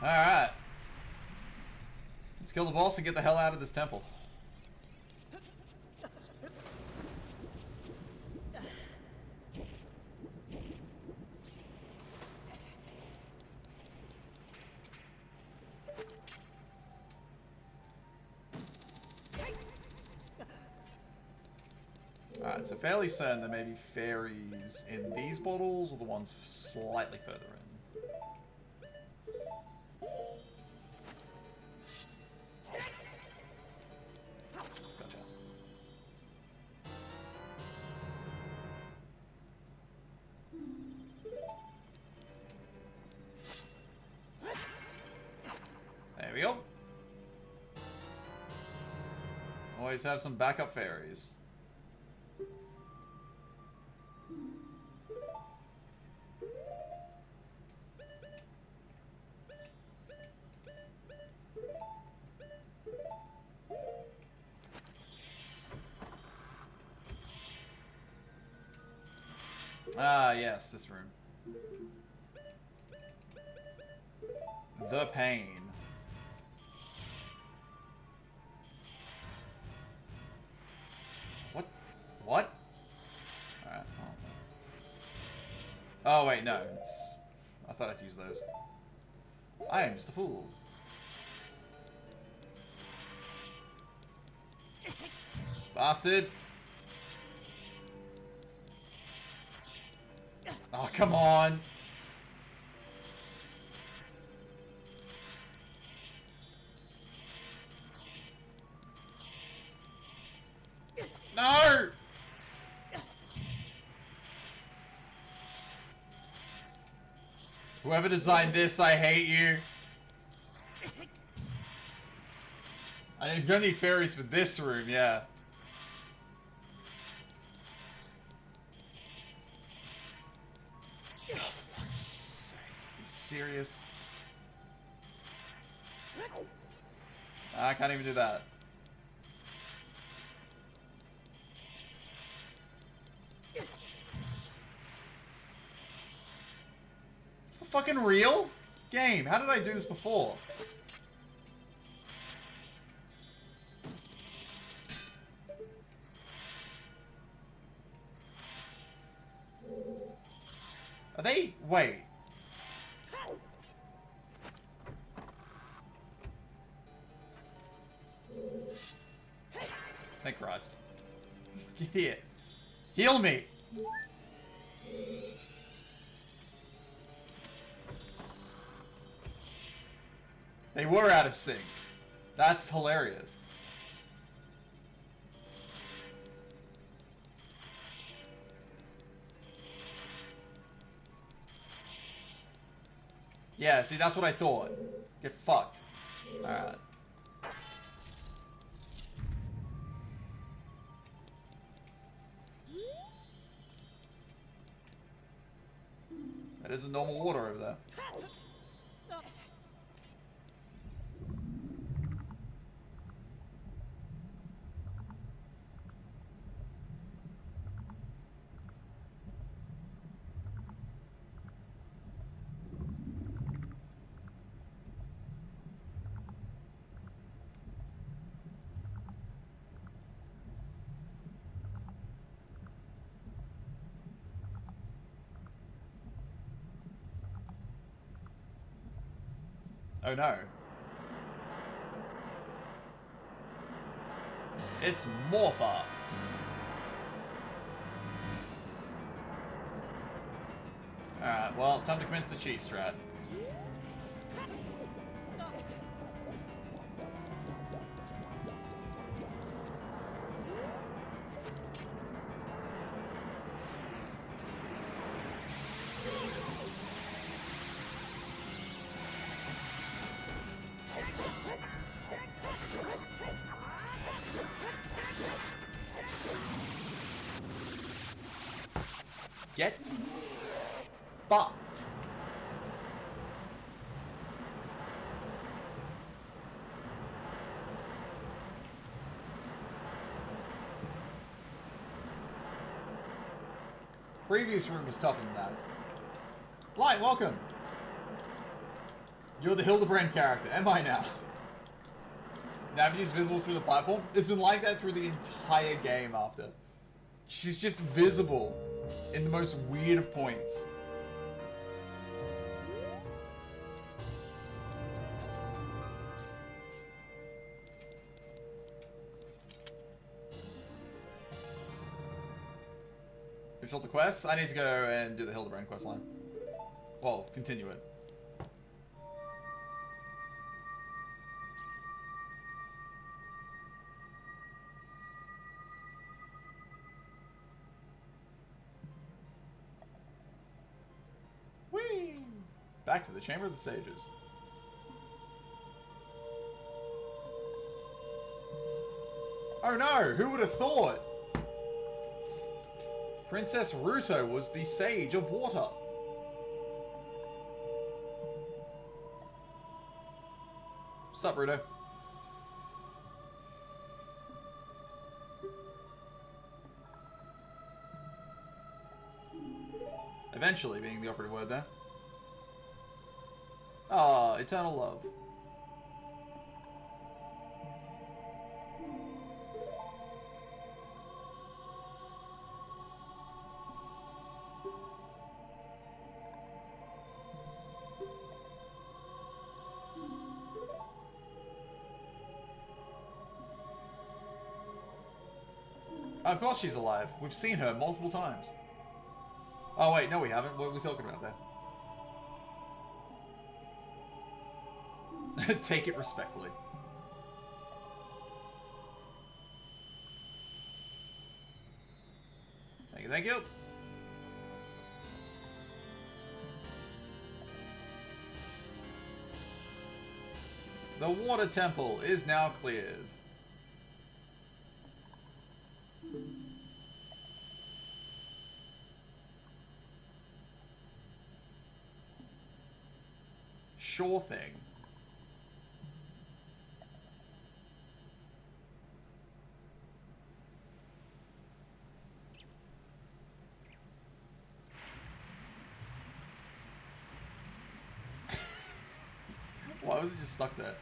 Alright. Let's kill the boss and get the hell out of this temple. Alright, so fairly certain there may be fairies in these bottles or the ones slightly further in. Gotcha. There we go. Always have some backup fairies. Ah, yes, this room. The pain. What? What? Alright, oh wait, no. It's... I thought I'd use those. I am just a fool. Bastard! Oh, come on! No! Whoever designed this, I hate you. I'm gonna need fairies for this room, yeah. Oh, for fuck's sake. Are you serious? I can't even do that. For fucking real? Game, how did I do this before? Are they... Wait. Thank Christ. Get here. Heal me! They were out of sync. That's hilarious. Yeah, see, that's what I thought. Get fucked. Alright. That isn't normal water over there. Oh no. It's Morpha. Alright, well, time to commence the cheese strat. Get fucked. Previous room was tougher than that. Light, welcome. You're the Hildebrand character. Am I now? Navity's visible through the platform. It's been like that through the entire game after. She's just visible in the most weird of points. Finish all the quests. I need to go and do the Hildebrand quest line. Well, continue it. Whee! Back to the Chamber of the Sages. Oh no! Who would have thought? Princess Ruto was the Sage of Water. What's up, Ruto? Eventually being the operative word there. Ah, eternal love. Of course she's alive. We've seen her multiple times. Oh wait, no we haven't. What are we talking about there? Take it respectfully. Thank you, thank you. The water temple is now cleared. Sure thing. Why was it just stuck there?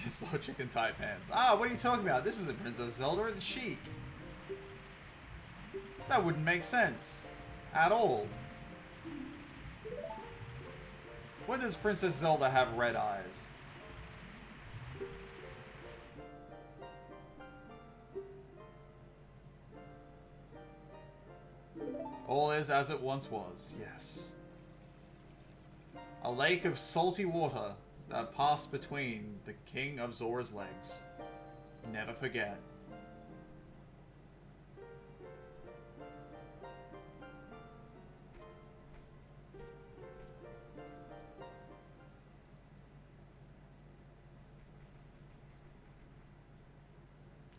Slow chicken tight pants. Ah, what are you talking about? This isn't Princess Zelda or the Sheik. That wouldn't make sense. At all. When does Princess Zelda have red eyes? All is as it once was, yes. A lake of salty water that passed between the king of Zora's legs. Never forget.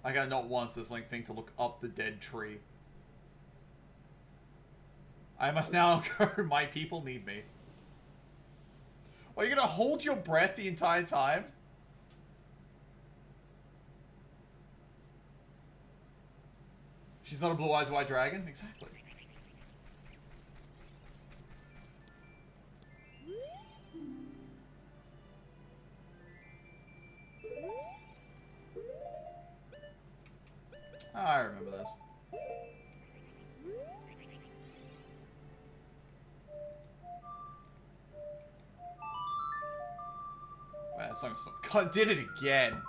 I got not once this Link thing to look up the dead tree. I must now go. My people need me. Are you gonna hold your breath the entire time? She's not a blue eyes white dragon? Exactly. Oh, I remember this. Wait, that song's still... God, did it again.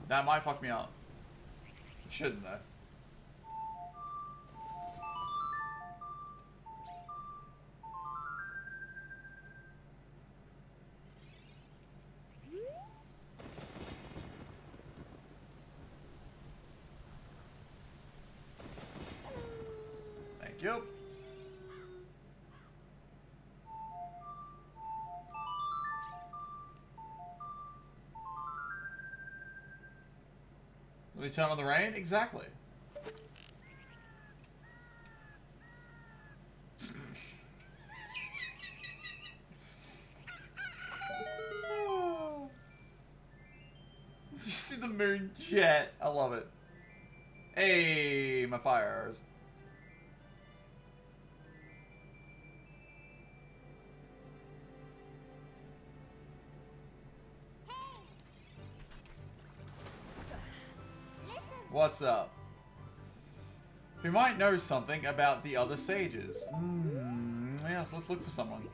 That might fuck me up. It shouldn't, though. Thank you. Let me turn on the rain? Exactly. You see the moon jet. I love it. Hey, my fires. What's up? We might know something about the other sages. Yes, let's look for someone.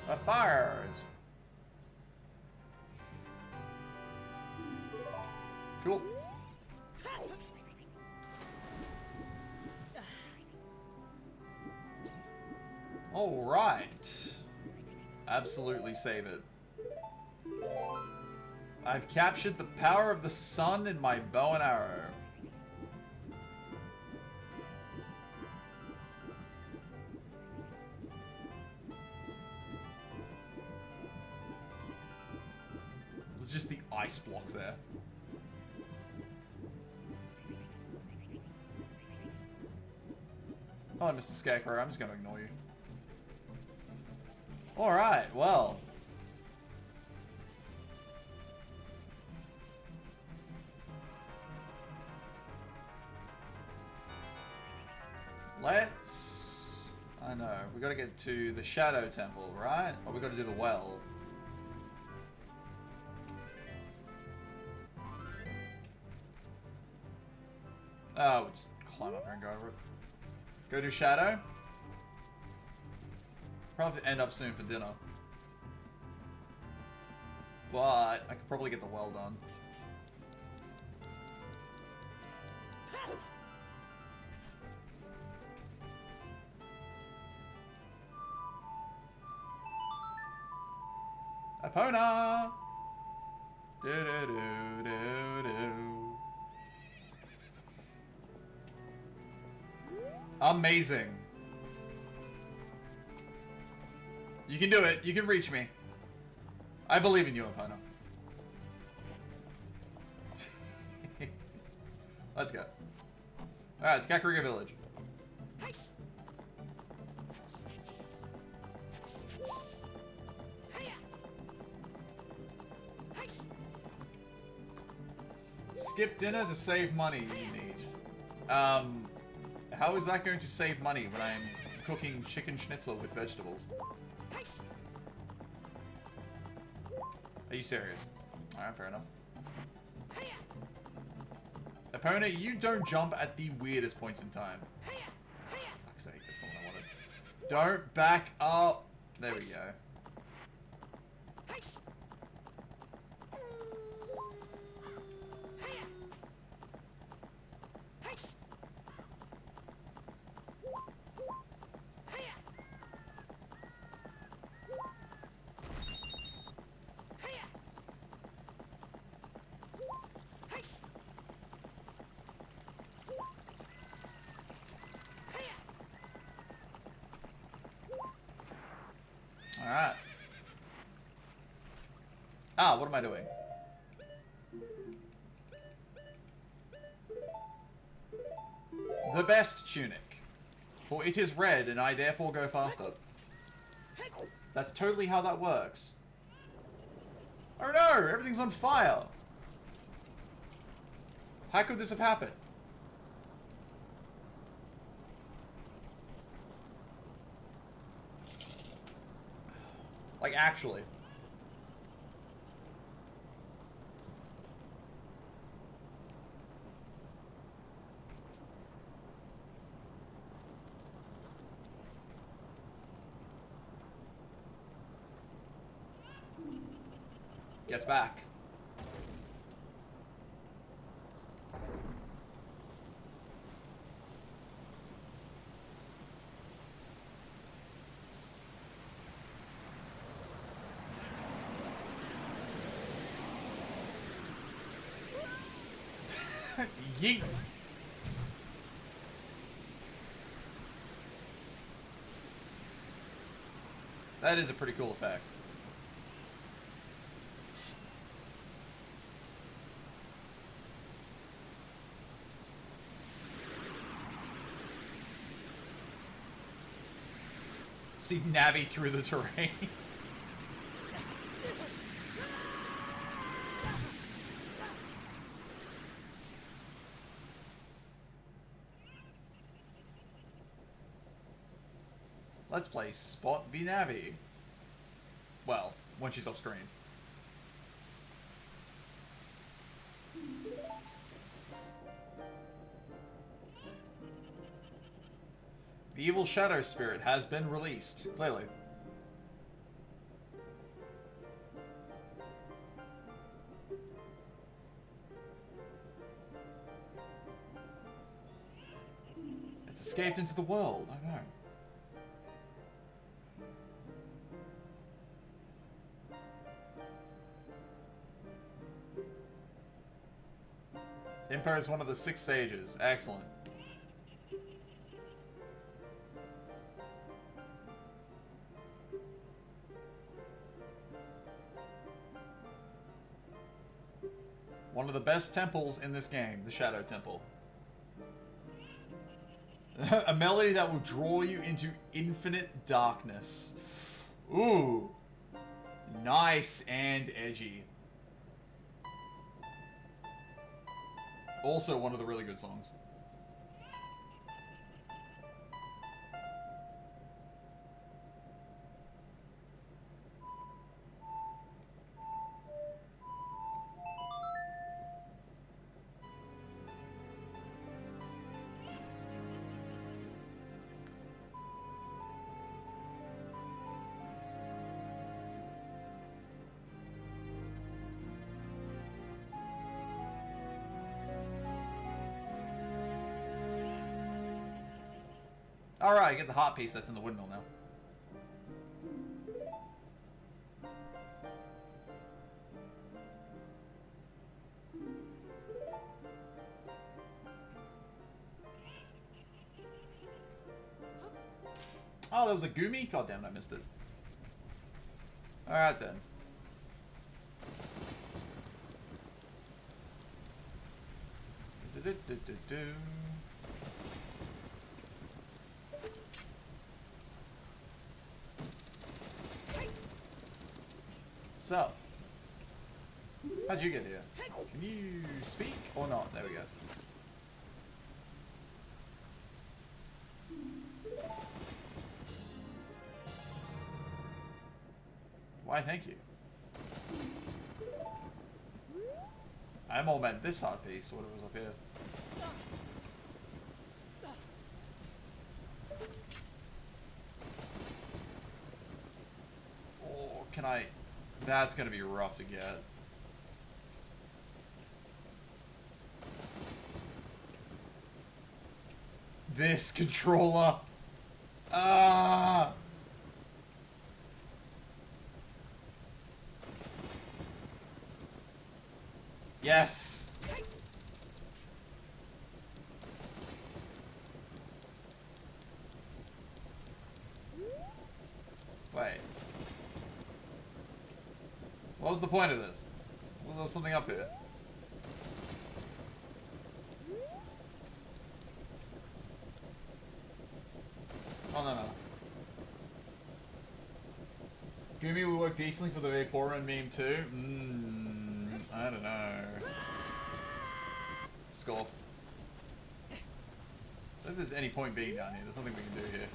The fires. Cool. All right. Absolutely save it. I've captured the power of the sun in my bow and arrow. There's just the ice block there. Oh, Mr. Scarecrow, I'm just going to ignore you. Alright, well. Let's... I know, we gotta get to the Shadow Temple, right? Or we gotta do the well. Oh, we'll just climb up here and go over it. Go do Shadow. Probably end up soon for dinner. But I could probably get the well done. Epona! Do do do do do. Amazing. You can do it. You can reach me. I believe in you, Epona. Let's go. Alright, it's Kakarika Village. Skip dinner to save money, you need. How is that going to save money when I'm cooking chicken schnitzel with vegetables? Are you serious? Alright, fair enough. Epona, you don't jump at the weirdest points in time. Fuck's sake, that's not what I wanted. Don't back up. There we go. Alright. Ah, what am I doing? The best tunic. For it is red, and I therefore go faster. That's totally how that works. Oh no! Everything's on fire! How could this have happened? Like, actually. Gets back. Yeet! That is a pretty cool effect. See Navi through the terrain. Let's play Spot v Navi. Well, when she's off screen. The evil shadow spirit has been released, clearly. It's escaped into the world, I know. Impa is one of the 6 sages. Excellent. One of the best temples in this game, the Shadow Temple. A melody that will draw you into infinite darkness. Ooh. Nice and edgy. Also one of the really good songs. Alright, get the hot piece that's in the windmill now. Oh, there was a Goomy? God damn it, I missed it. Alright then. So, how'd you get here? Can you speak or not? There we go. Why, thank you. I'm all meant this heart piece, or whatever was up here. Oh, can I... That's gonna be rough to get. This controller! Ah! Yes! Wait. What was the point of this? Well, there was something up here. Oh, no, no. Gumi will work decently for the Vaporeon meme too? I don't know. Score. I don't think there's any point being down here. There's nothing we can do here.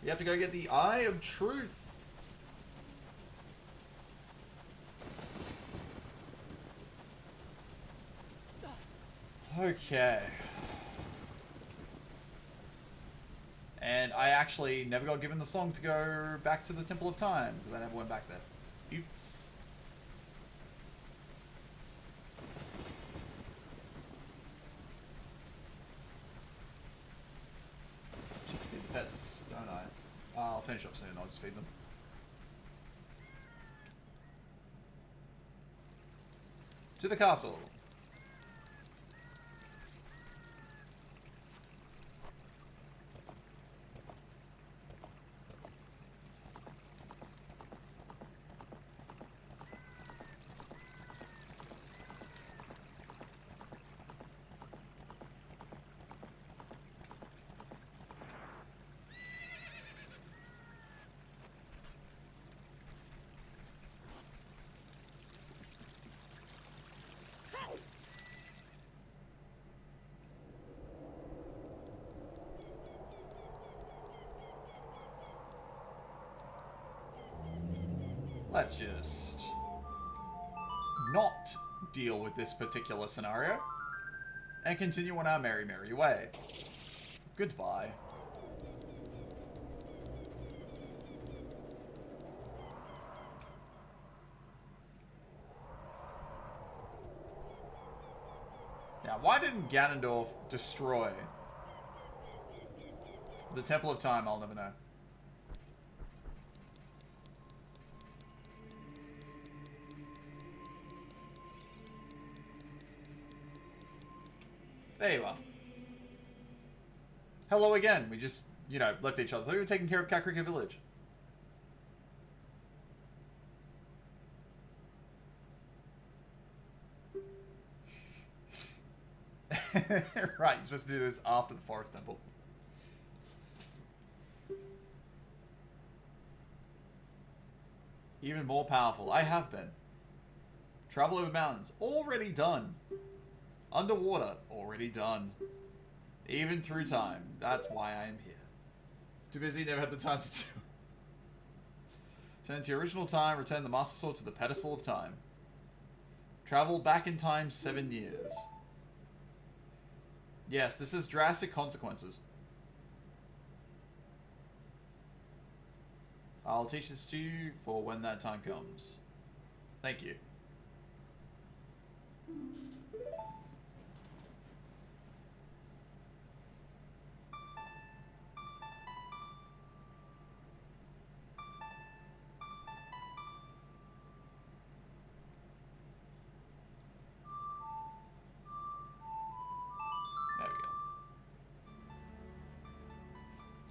You have to go get the Eye of Truth. Okay. And I actually never got given the song to go back to the Temple of Time, because I never went back there. Oops. Should feed the pets, don't I? I'll finish up soon, I'll just feed them. To the castle. Let's just not deal with this particular scenario and continue on our merry, merry way. Goodbye. Now, why didn't Ganondorf destroy the Temple of Time? I'll never know. There you are. Hello again. We just, you know, left each other. We were taking care of Kakariko Village. Right, you're supposed to do this after the Forest Temple. Even more powerful. I have been. Travel over mountains. Already done. Underwater. Already done. Even through time. That's why I am here. Too busy, never had the time to do. Turn to your original time, return the Master Sword to the pedestal of time. Travel back in time 7 years. Yes, this is drastic consequences. I'll teach this to you for when that time comes. Thank you.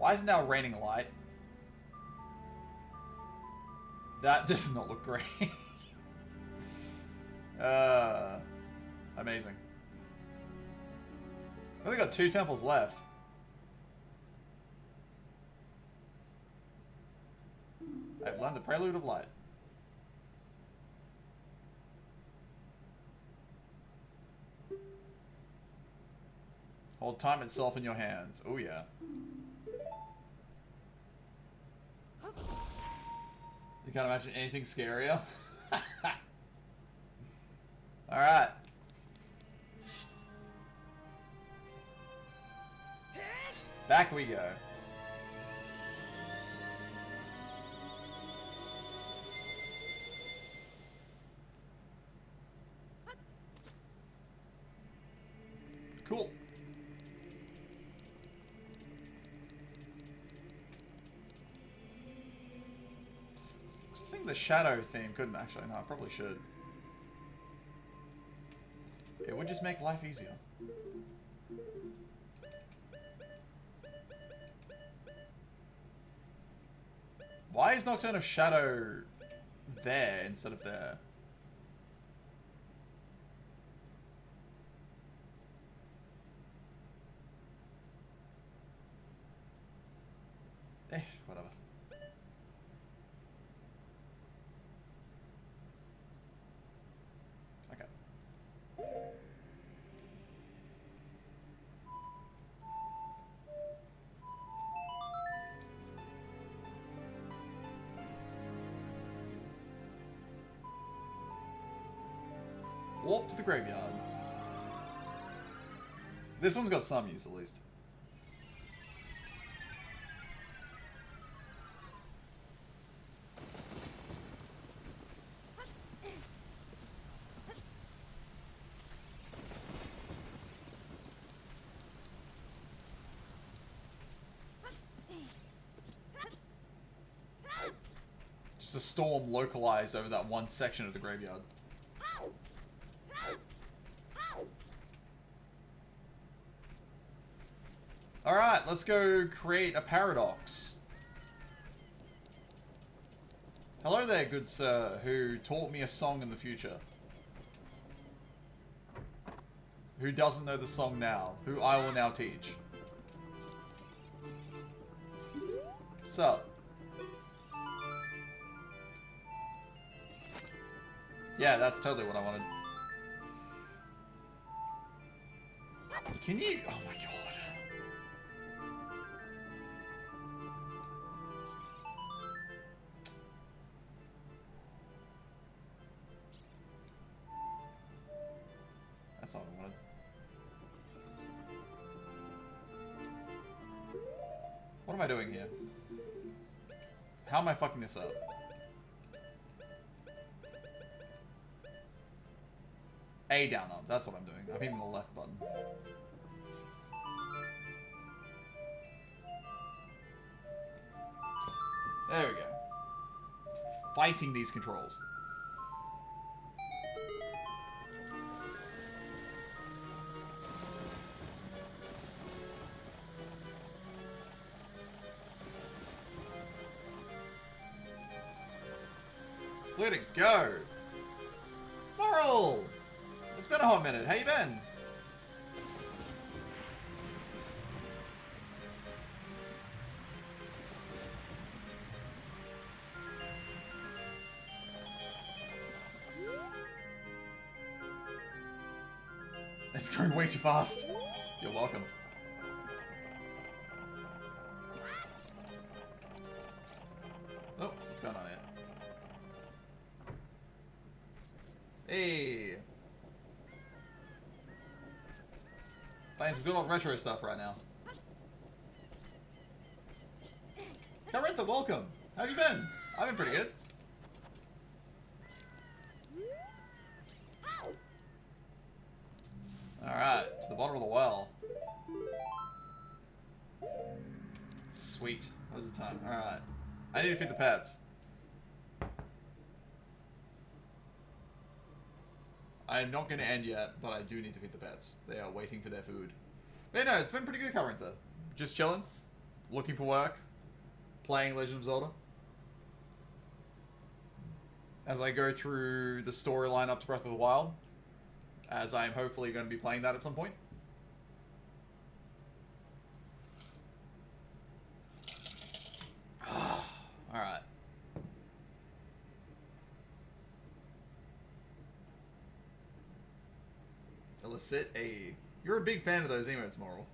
Why is it now raining light? That does not look great. Amazing. I've only got 2 temples left. I've learned the Prelude of Light. Hold time itself in your hands. Oh yeah. You can't imagine anything scarier. Alright. Back we go. Cool. Sing the shadow theme, couldn't actually. No, I probably should. It would just make life easier. Why is Nocturne of Shadow there instead of there? Whatever. Okay. Warp to the graveyard. This one's got some use at least. Just a storm localized over that one section of the graveyard. Alright, let's go create a paradox. Hello there, good sir, who taught me a song in the future. Who doesn't know the song now, who I will now teach. So. Yeah, that's totally what I wanted. Can you... Oh my god. That's not what I wanted. What am I doing here? How am I fucking this up? A down up, that's what I'm doing. I'm hitting the left button. There we go. Fighting these controls. Let it go! Laurel! It's been a hot minute. How you been? It's going way too fast. You're welcome. Oh, what's going on here? Hey! Playing some good old retro stuff right now. Carintha, welcome! How have you been? I've been pretty good. Alright, to the bottom of the well. Sweet. How's the time? Alright. I need to feed the pets. I'm not going to end yet, but I do need to feed the pets. They are waiting for their food. But no, it's been pretty good, Carintha. Just chilling. looking for work, playing Legend of Zelda. As I go through the storyline up to Breath of the Wild, as I am hopefully going to be playing that at some point. Alright. Elicit a... You're a big fan of those emotes, Moral.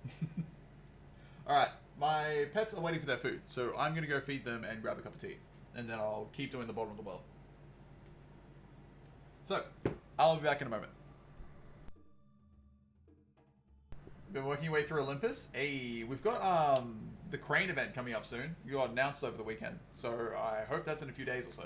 Alright, my pets are waiting for their food, so I'm going to go feed them and grab a cup of tea. And then I'll keep doing the bottom of the well. So, I'll be back in a moment. Been working your way through Olympus. Hey, we've got the crane event coming up soon. You got announced over the weekend, so I hope that's in a few days or so.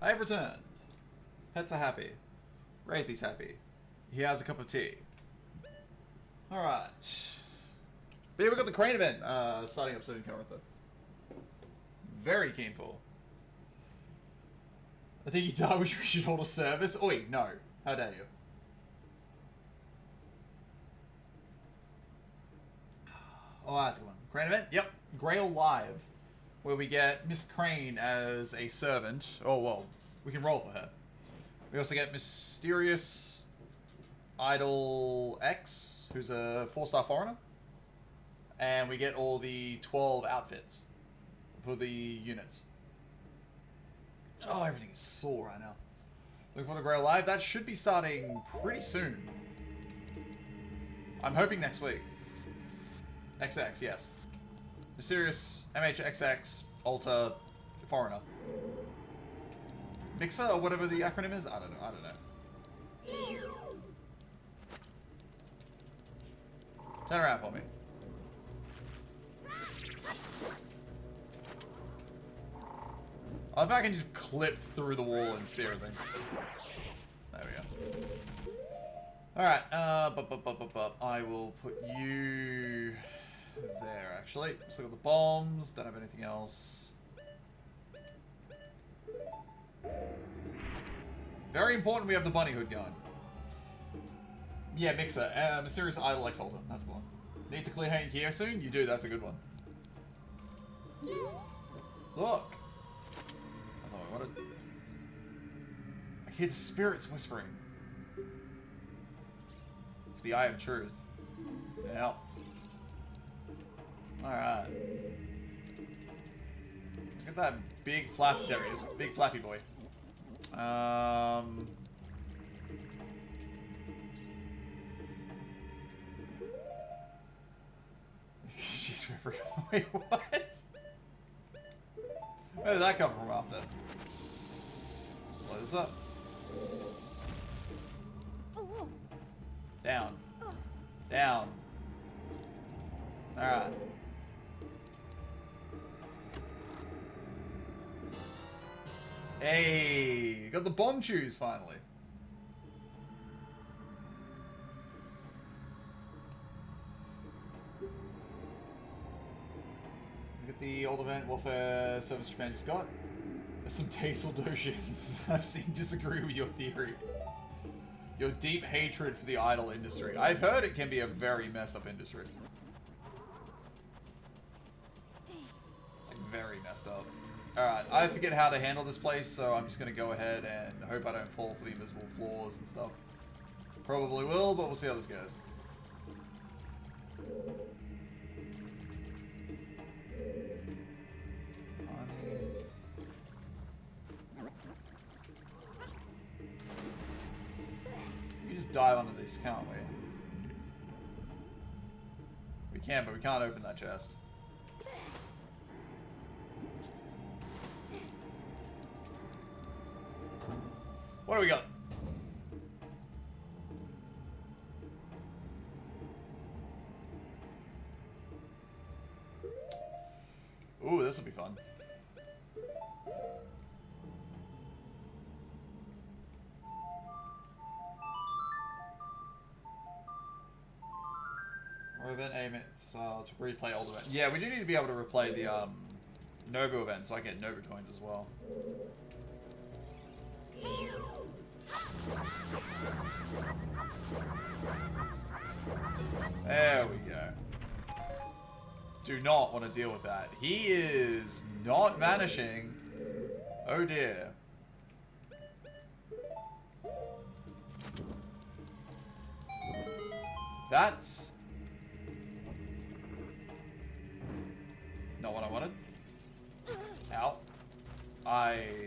I have returned. Pets are happy. Wraithy's happy. He has a cup of tea. Alright. But yeah, we got the crane event starting up soon, Karatha. Very keen for. I think you died. We should hold a service. Oh wait, no. How dare you? Oh, that's a good one. Crane event? Yep. Grail Live. Where we get Miss Crane as a servant. Oh, well. We can roll for her. We also get Mysterious Idol X, who's a 4-star foreigner. And we get all the 12 outfits for the units. Oh, everything is sore right now. Looking for the Grail Live. That should be starting pretty soon. I'm hoping next week. XX, yes. Mysterious MHXX Alta Foreigner. Mixer or whatever the acronym is? I don't know. Turn around for me. I love if I can just clip through the wall and see everything. There we go. Alright, I will put you there, actually. Let's look at the bombs. Don't have anything else. Very important we have the bunny hood going. Yeah, Mixer. Mysterious Idol Exalter. That's the one. Need to clear Hank here soon? You do, that's a good one. Look! That's all I wanted. I hear the spirits whispering. With the Eye of Truth. Yeah. Alright. Look at that big flap. There he is. Big flappy boy. She's river. Wait, what? Where did that come from after? Blow this up. Down. Down. Alright. Hey, got the bomb shoes finally. Look at the old event Warfare Service Japan just got. There's some tasteful notions I've seen disagree with your theory. Your deep hatred for the idol industry. I've heard it can be a very messed up industry. Like, very messed up. Alright, I forget how to handle this place, so I'm just going to go ahead and hope I don't fall for the invisible floors and stuff. Probably will, but we'll see how this goes. We just dive under this, can't we? We can, but we can't open that chest. What do we got? Ooh, this will be fun. Or event aim it's to replay old event. Yeah, we do need to be able to replay the Nobu event, so I get Nobu coins as well. There we go. Do not want to deal with that. He is not vanishing. Oh dear. That's not what I wanted. Ow. Well.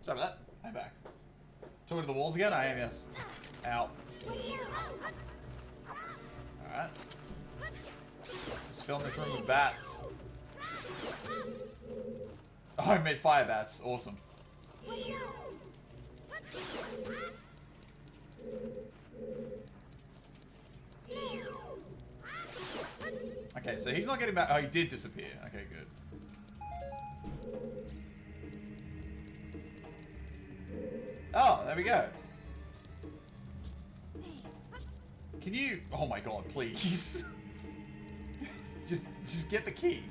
Sorry about that. I'm back. Talking to the walls again? I am, yes. Ow. Alright. Let's fill this room with bats. Oh, I made fire bats. Awesome. Okay, so he's not getting back. Oh, he did disappear. Okay, good. Oh, there we go. Can you... Oh my god, please. just get the key.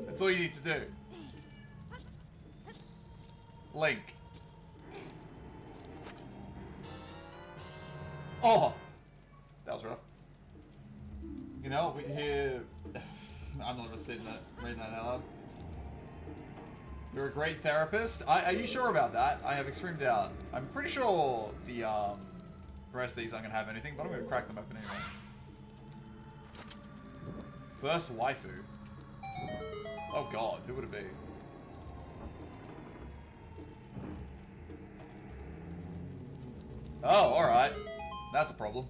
That's all you need to do. Link. Oh! That was rough. You know, we hear... I'm not gonna sit that, reading that out loud. You're a great therapist? Are you sure about that? I have extreme doubt. I'm pretty sure the rest of these aren't gonna have anything, but I'm gonna crack them open anyway. First waifu. Oh god, who would it be? Oh, alright. That's a problem.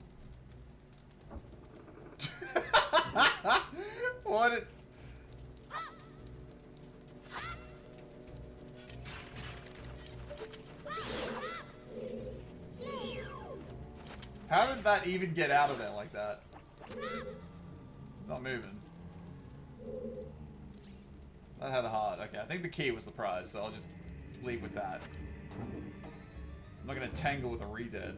What it... How did that even get out of there like that? It's not moving. That had a heart. Okay, I think the key was the prize, so I'll just leave with that. I'm not gonna tangle with a re-dead.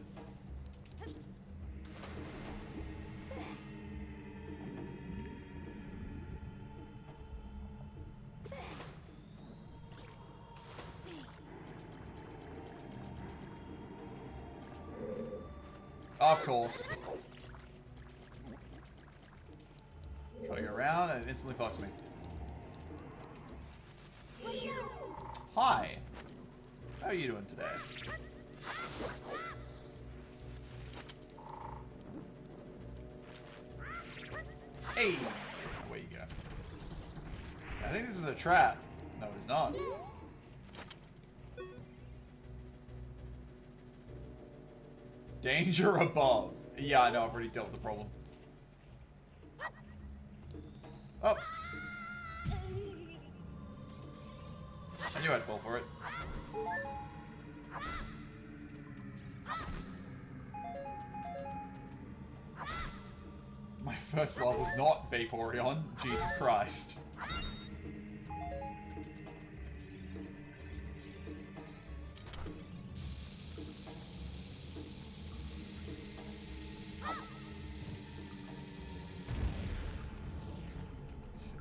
Of course. Try to go around and it instantly fucks me. Hi. How are you doing today? Hey! Where you go? I think this is a trap. No, it is not. Danger above. Yeah, I know, I've already dealt with the problem. Oh. I knew I'd fall for it. My first love was not Vaporeon. Jesus Christ.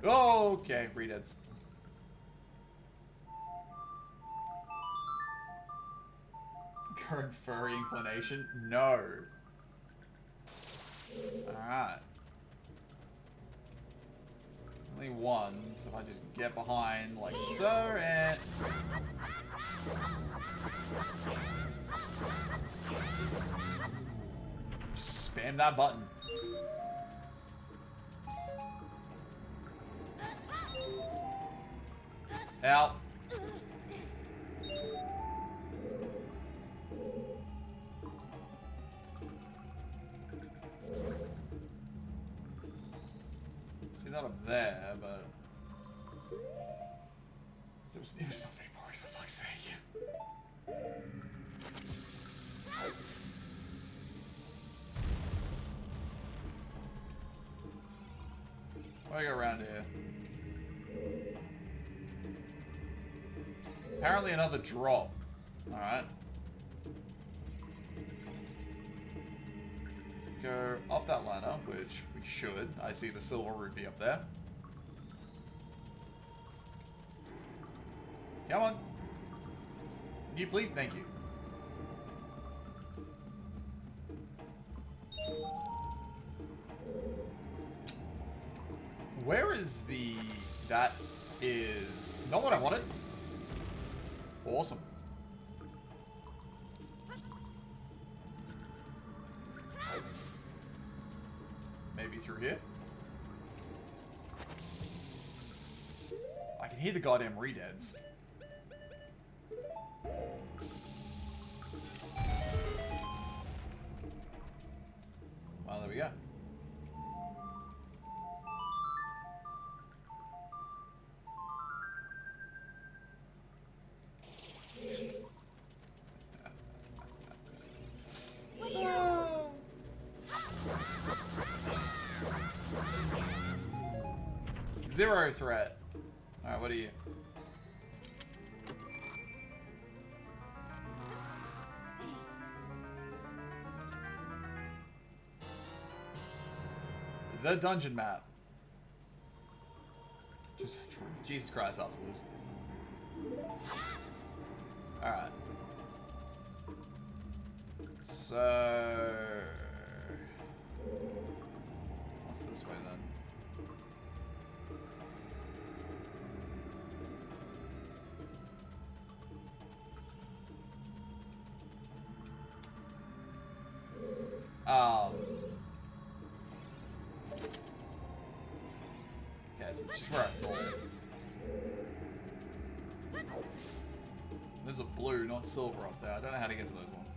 Okay, redeads. Current furry inclination? No. Alright. Only one, so if I just get behind like so, and... Just spam that button. Out. See that up there, but it was not Vaporeon for fuck's sake. What do I go around here? Apparently another drop. Alright. Go up that ladder, which we should. I see the silver rupee up there. Come on. Can you please? Thank you. Where is the... That is... Not what I wanted. Awesome. Maybe through here? I can hear the goddamn redeads. we go. Zero threat. Alright, what are you? The dungeon map. Jesus Christ, I'll lose. Alright. So... what's this way then? Okay, so it's just where I fall. There's a blue, not silver up there. I don't know how to get to those ones.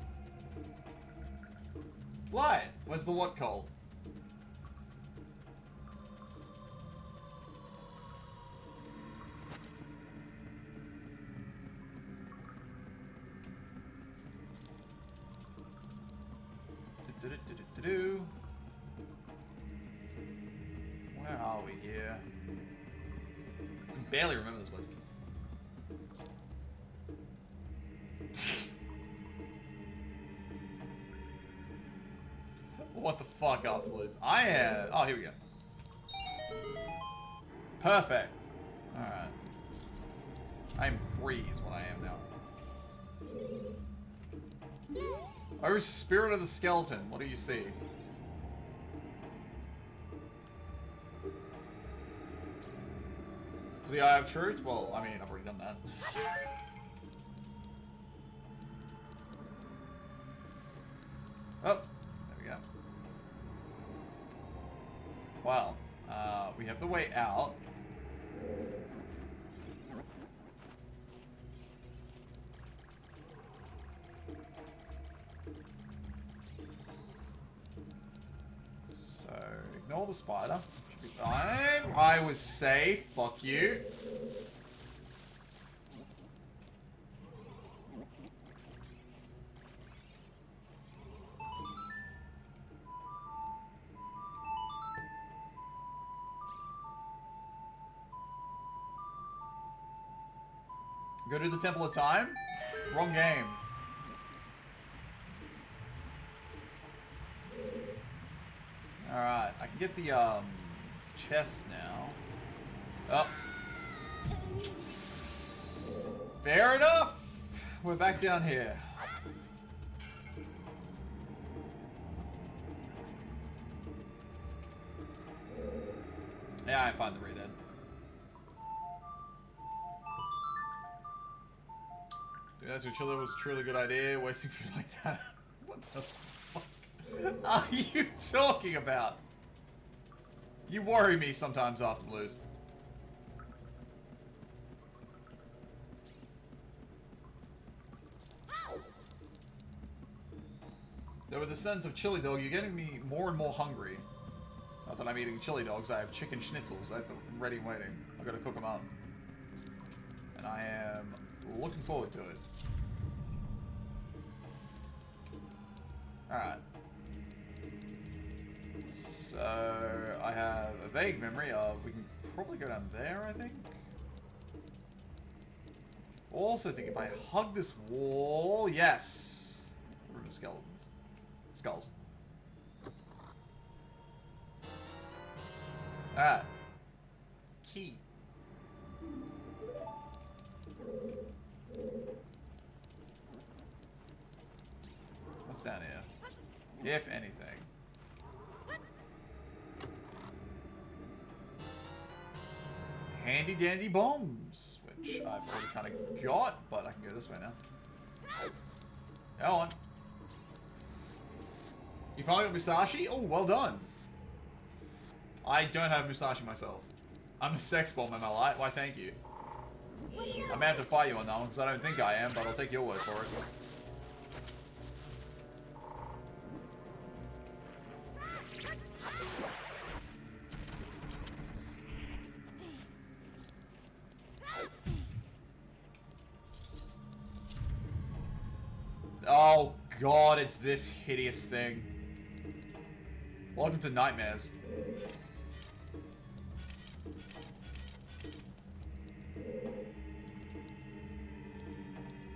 Light! Where's the what cold? Where are we here? I can barely remember this place. What the fuck afterwards? I am. Oh, here we go. Perfect. Alright. I'm free is what I am now. Oh, Spirit of the Skeleton. What do you see? For the Eye of Truth? Well, I mean, I've already done that. Oh, there we go. Well, we have the way out. So, ignore the spider. Should be fine. I was safe. Fuck you. Go to the Temple of Time? Wrong game. Alright, I can get the chest now. Oh. Fair enough! We're back down here. Yeah, I find the redhead. Dude, that's what Chiller was a truly good idea, wasting food like that. What the fuck are you talking about? You worry me sometimes after lose. Though with the sense of chili dog, you're getting me more and more hungry. Not that I'm eating chili dogs, I have chicken schnitzels. I have them ready and waiting. I've got to cook them up. And I am looking forward to it. Alright. So, I have a vague memory of we can probably go down there, I think. Also think if I hug this wall, yes. Room of skeletons. Skulls. Alright. Key. What's down here? If anything. Handy dandy bombs, which I've already kind of got, but I can go this way now. Go on. You finally got Musashi? Oh, well done. I don't have Musashi myself. I'm a sex bomb, am I right? Why, thank you. I may have to fight you on that one, because I don't think I am, but I'll take your word for it. Oh god, it's this hideous thing. Welcome to nightmares.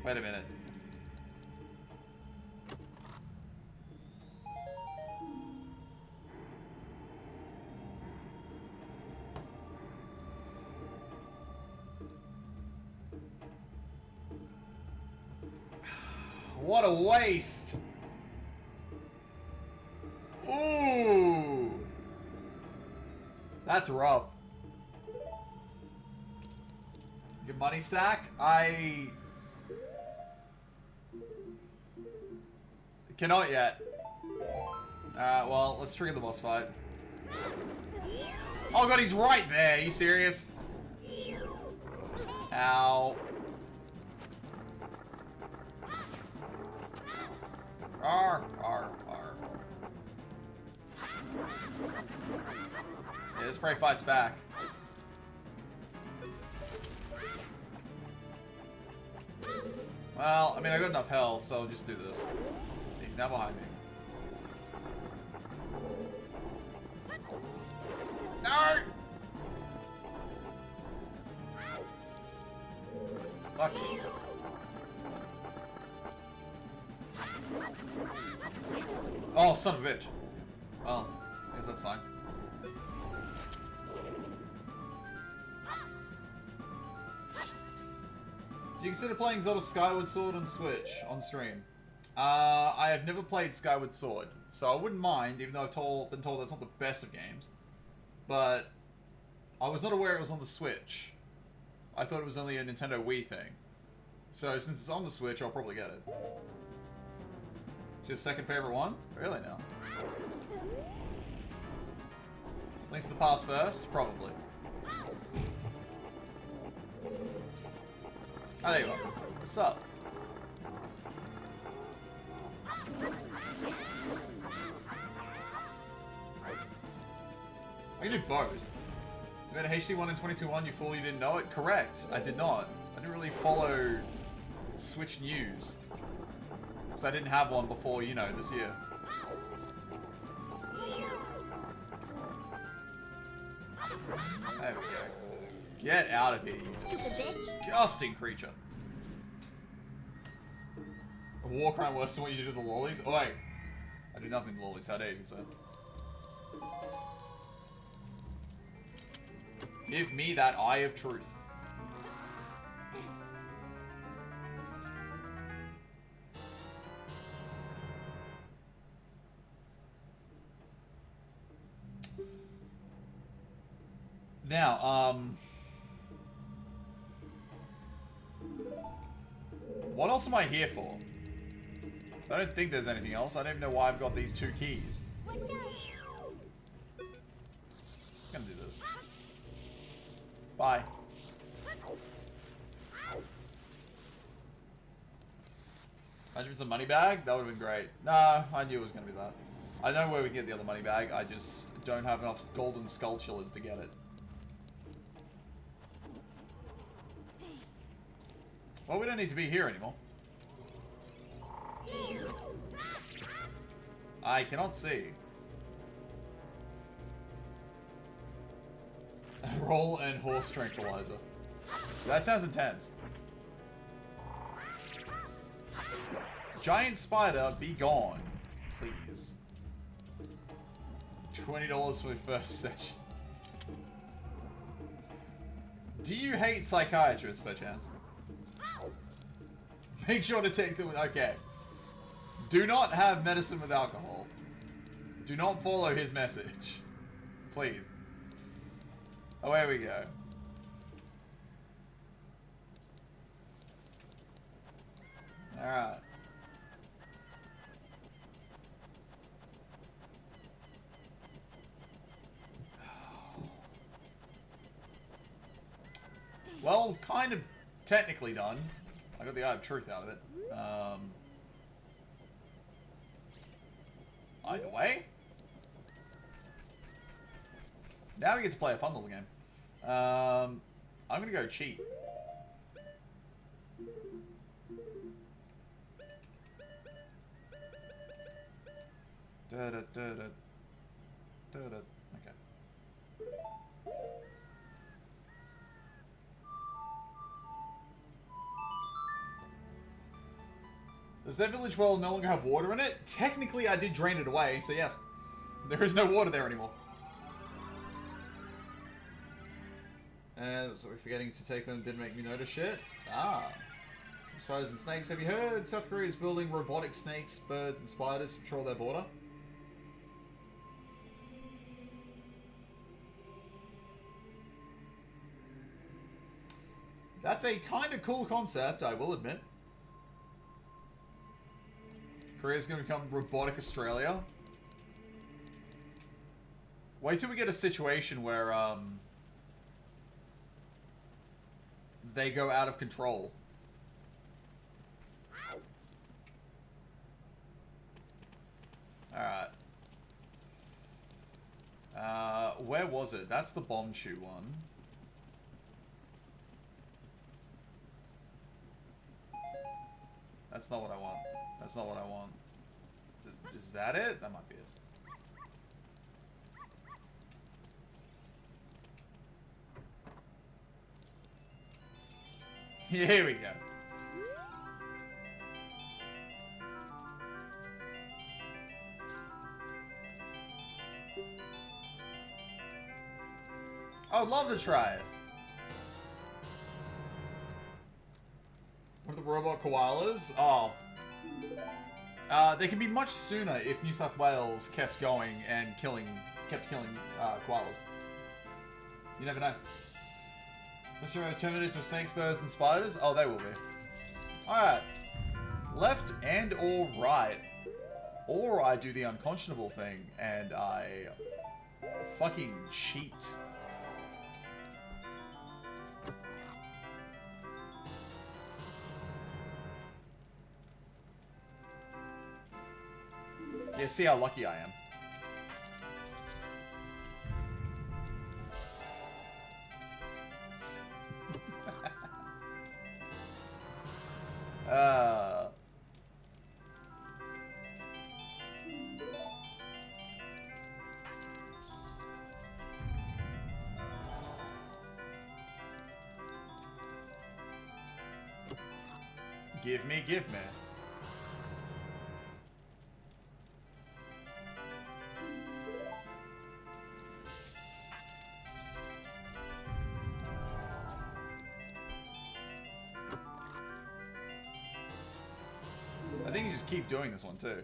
Wait a minute. What a waste! Ooh! That's rough. Your money sack? I cannot yet. Alright, well, let's trigger the boss fight. Oh god, he's right there. Are you serious? Ow. Arr, arr, arr. Yeah, this prey fights back. Well, I mean, I got enough health, so I'll just do this. He's now behind me. No! Fuck. Oh, son of a bitch. Well, I guess that's fine. Do you consider playing Zelda Skyward Sword on Switch on stream? I have never played Skyward Sword, so I wouldn't mind, even though I've been told it's not the best of games. But I was not aware it was on the Switch. I thought it was only a Nintendo Wii thing. So since it's on the Switch, I'll probably get it. It's your second favorite one? Really now? Link to the Past first? Probably. Oh, there you are. What's up? I can do both. You made a HD one in 22.1, you fool, you didn't know it? Correct, I did not. I didn't really follow Switch news. Because I didn't have one before, you know, this year. There we go. Get out of here, you disgusting creature. A walk around worse than what you do to the lollies? Oh wait. I do nothing to the lollies, how dare you, sir. Give me that eye of truth. Now, what else am I here for? 'Cause I don't think there's anything else. I don't even know why I've got these two keys. I'm gonna do this. Bye. Imagine it's a money bag? That would have been great. Nah, I knew it was gonna be that. I know where we can get the other money bag. I just don't have enough golden skulltulas to get it. Well, we don't need to be here anymore. I cannot see. Roll and horse tranquilizer. That sounds intense. Giant spider, be gone, please. $20 for the first session. Do you hate psychiatrists, perchance? Make sure to take them with... Okay. Do not have medicine with alcohol. Do not follow his message. Please. Away we go. Alright. Well, kind of technically done. I got the Eye of Truth out of it. Either way. Now we get to play a fun little game. I'm gonna go cheat. Da da da da da da. Okay. Does that village well no longer have water in it? Technically, I did drain it away, so yes. There is no water there anymore. So we're forgetting to take them didn't make me notice shit. Ah. Spiders and snakes. Have you heard South Korea is building robotic snakes, birds, and spiders to patrol their border? That's a kind of cool concept, I will admit. Korea's going to become robotic Australia. Wait till we get a situation where they go out of control. Alright. Where was it? That's the bomb shoe one. That's not what I want. That's not what I want. Is that it? That might be it. Here we go. I would love to try it. What are the robot koalas? Oh. They can be much sooner if New South Wales kept going and kept killing koalas. You never know. Let's show Terminators with snakes, birds, and spiders. Oh, they will be. Alright. Left and or right. Or I do the unconscionable thing and I fucking cheat. Yeah, see how lucky I am. Give me. I think you just keep doing this one too.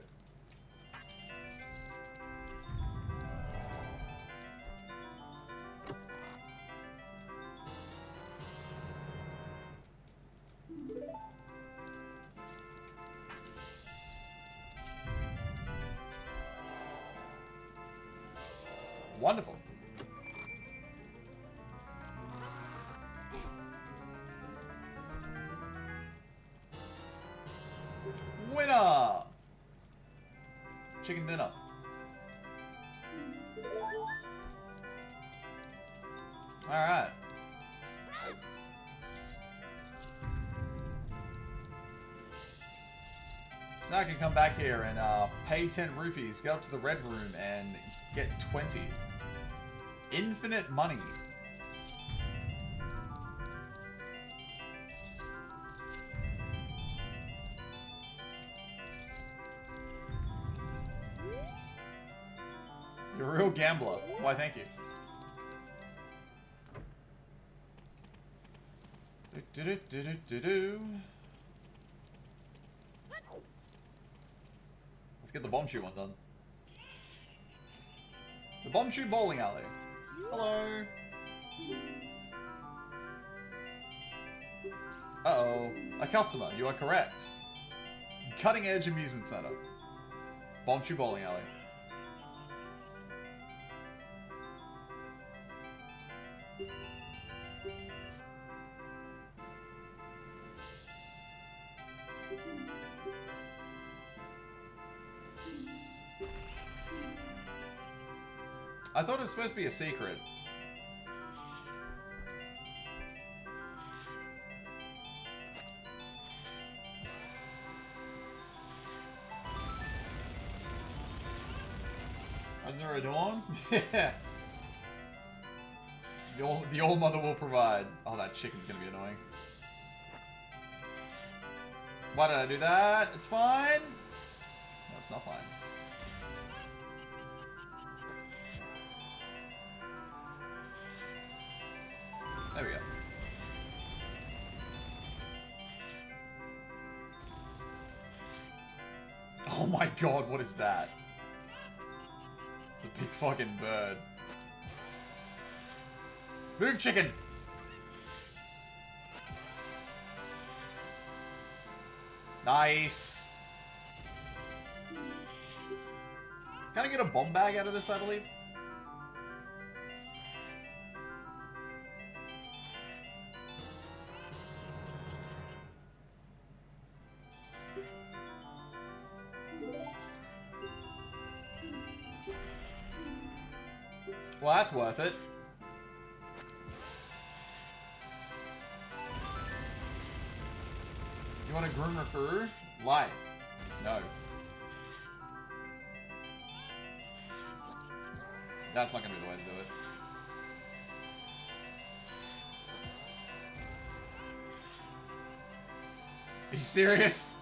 Wonderful. Winner! Chicken dinner. Alright. So now I can come back here and pay 10 rupees, go up to the red room and get 20. Infinite money. You're a real gambler. Why, thank you. Let's get the bomb shoe one done. The bomb shoe bowling alley. Hello. Uh-oh. A customer. You are correct. Cutting Edge Amusement Center. Bomb shoe bowling alley. I thought it was supposed to be a secret. Is there a dawn? Yeah. The old mother will provide. Oh, that chicken's gonna be annoying. Why did I do that? It's fine. No, it's not fine. There we go. Oh my god, what is that? It's a big fucking bird. Move, chicken! Nice! Can I get a bomb bag out of this, I believe? Well, that's worth it. You want a groom refer? Lie. No. That's not gonna be the way to do it. Are you serious?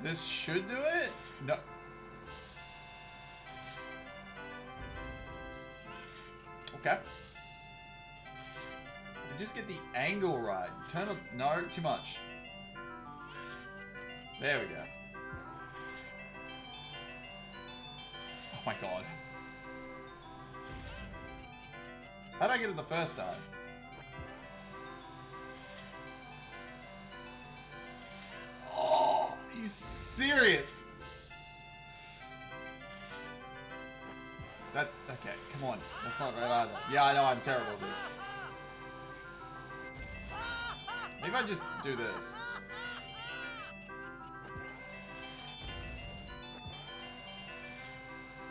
This should do it? No. Okay. Just get the angle right. Turn it. No, too much. There we go. Oh my god. How did I get it the first time? Oh, are you serious? That's okay. Come on. That's not right either. Yeah, I know I'm terrible, dude. Maybe I just do this.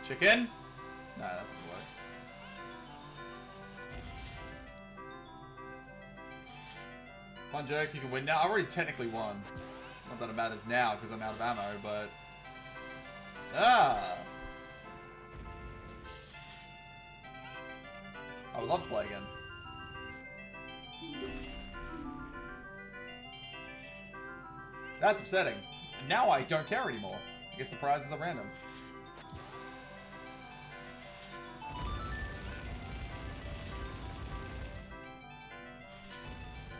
Chicken? Nah, that's not gonna work. Fun joke, you can win now. I already technically won. Not that it matters now because I'm out of ammo, but... Ah! I would love to play again. That's upsetting. Now I don't care anymore. I guess the prizes are random.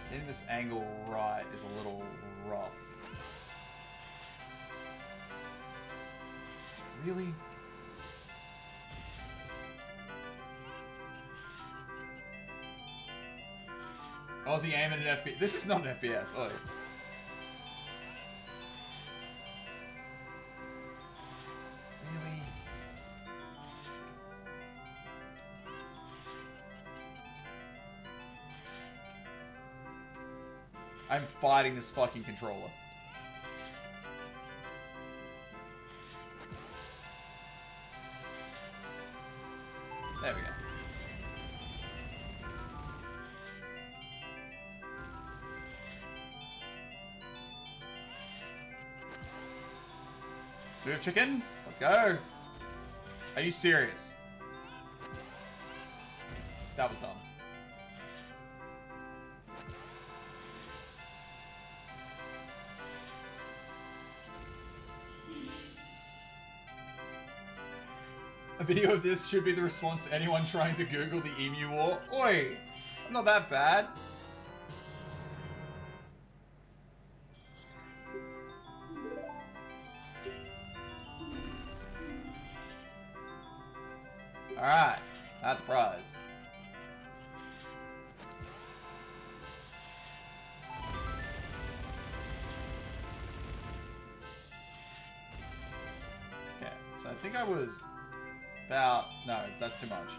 Getting this angle right is a little rough. Really? Aussie aiming an FPS. This is not an FPS. Oh. Really? I'm fighting this fucking controller. There we go. Do we have chicken? Let's go. Are you serious? That was dumb. A video of this should be the response to anyone trying to Google the Emu War. Oi! I'm not that bad. Alright, that's a prize. Okay, so I think I was about... No, that's too much.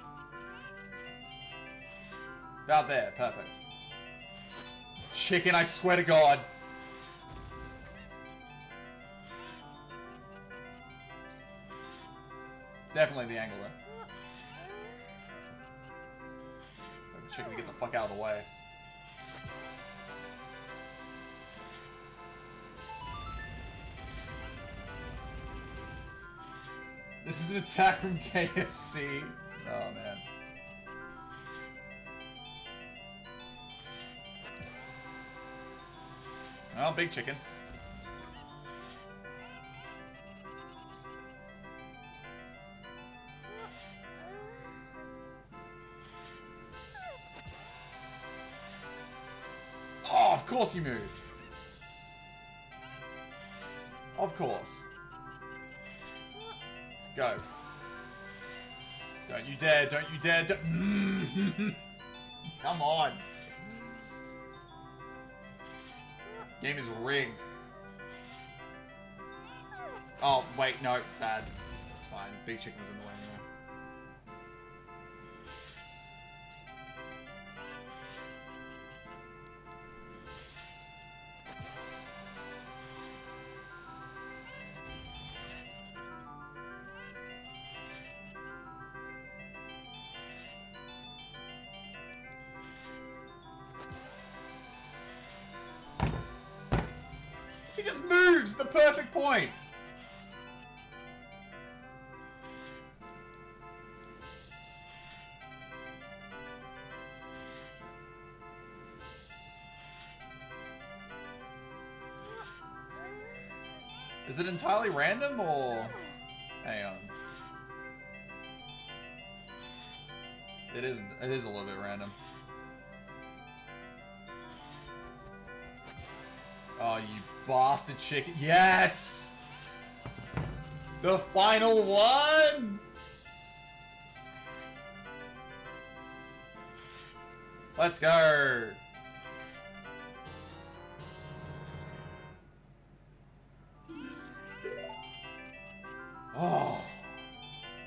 About there, perfect. Chicken, I swear to God. Definitely the angle, though. Chicken to get the fuck out of the way. This is an attack from KFC. Oh, man. Oh, big chicken. Oh, of course you moved. Of course. Go. Don't you dare, don't you dare, don't... Come on. Game is rigged. Oh, wait, no, bad. It's fine. Big chicken was in the way anyway. He just moves the perfect point. Is it entirely random or... Hang on. It is a little bit random. Oh, you bastard chicken. Yes! The final one! Let's go! Oh.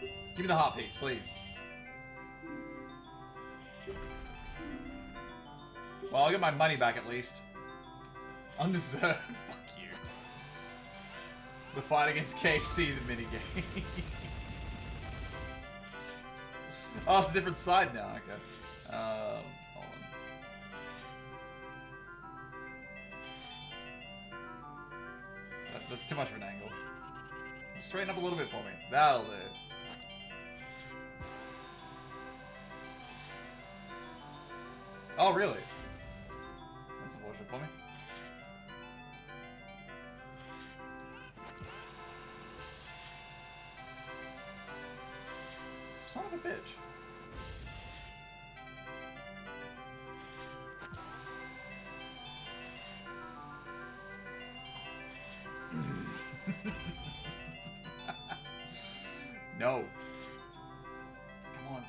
Give me the heart piece, please. Well, I'll get my money back at least. Undeserved. Fuck you. The fight against KFC, the minigame. Oh, it's a different side now. Okay. Hold on. That's too much of an angle. Straighten up a little bit for me. That'll do. Oh, really? That's unfortunate for me. Son of a bitch. No. Come on.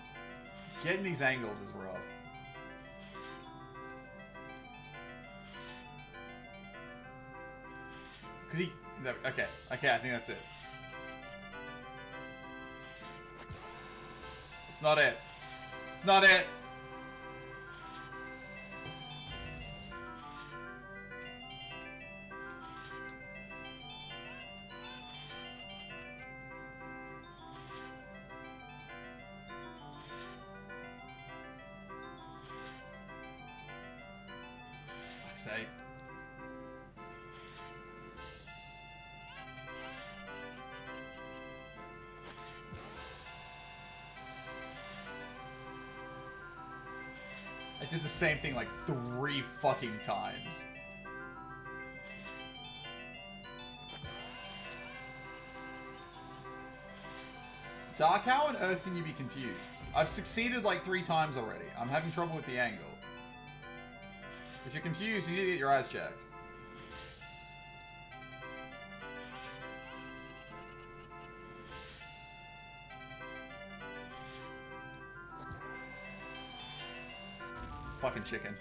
Getting these angles is rough. Cause he... Okay, I think that's it. It's not it. It's not it. For fuck's sake. I did the same thing like 3 fucking times. Dark, how on earth can you be confused? I've succeeded like 3 times already. I'm having trouble with the angle. If you're confused, you need to get your eyes checked. Fucking chicken.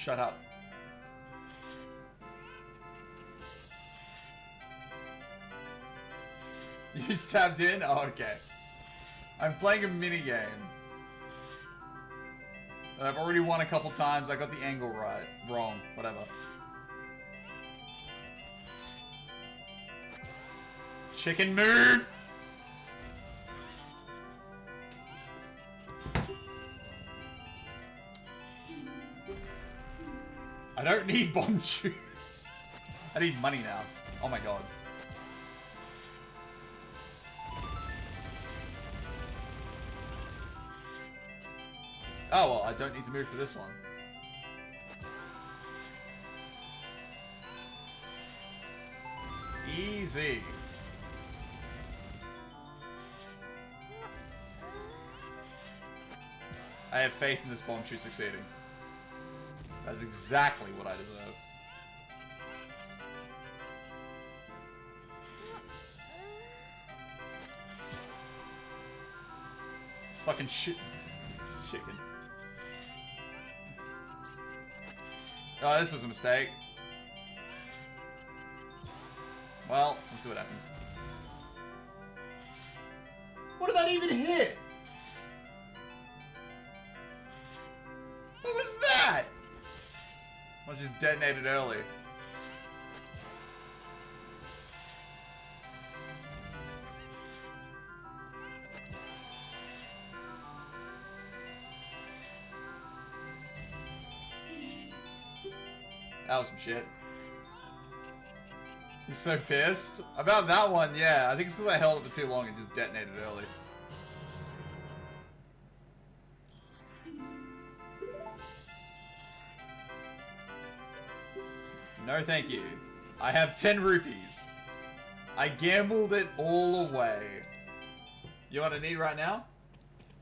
Shut up. You just tapped in? Oh, okay. I'm playing a minigame. And I've already won a couple times. I got the angle right. Wrong. Whatever. Chicken move! I don't need bomb shoes. I need money now. Oh my god. Oh, well, I don't need to move for this one. Easy. I have faith in this bomb shoe succeeding. That's exactly what I deserve. It's fucking shit. It's chicken. Oh, this was a mistake. Well, let's see what happens. What did that even hit? What was that? I was just detonated early. That was some shit. He's so pissed. About that one, yeah. I think it's because I held it for too long and just detonated early. No thank you. I have 10 rupees. I gambled it all away. You know what I need right now?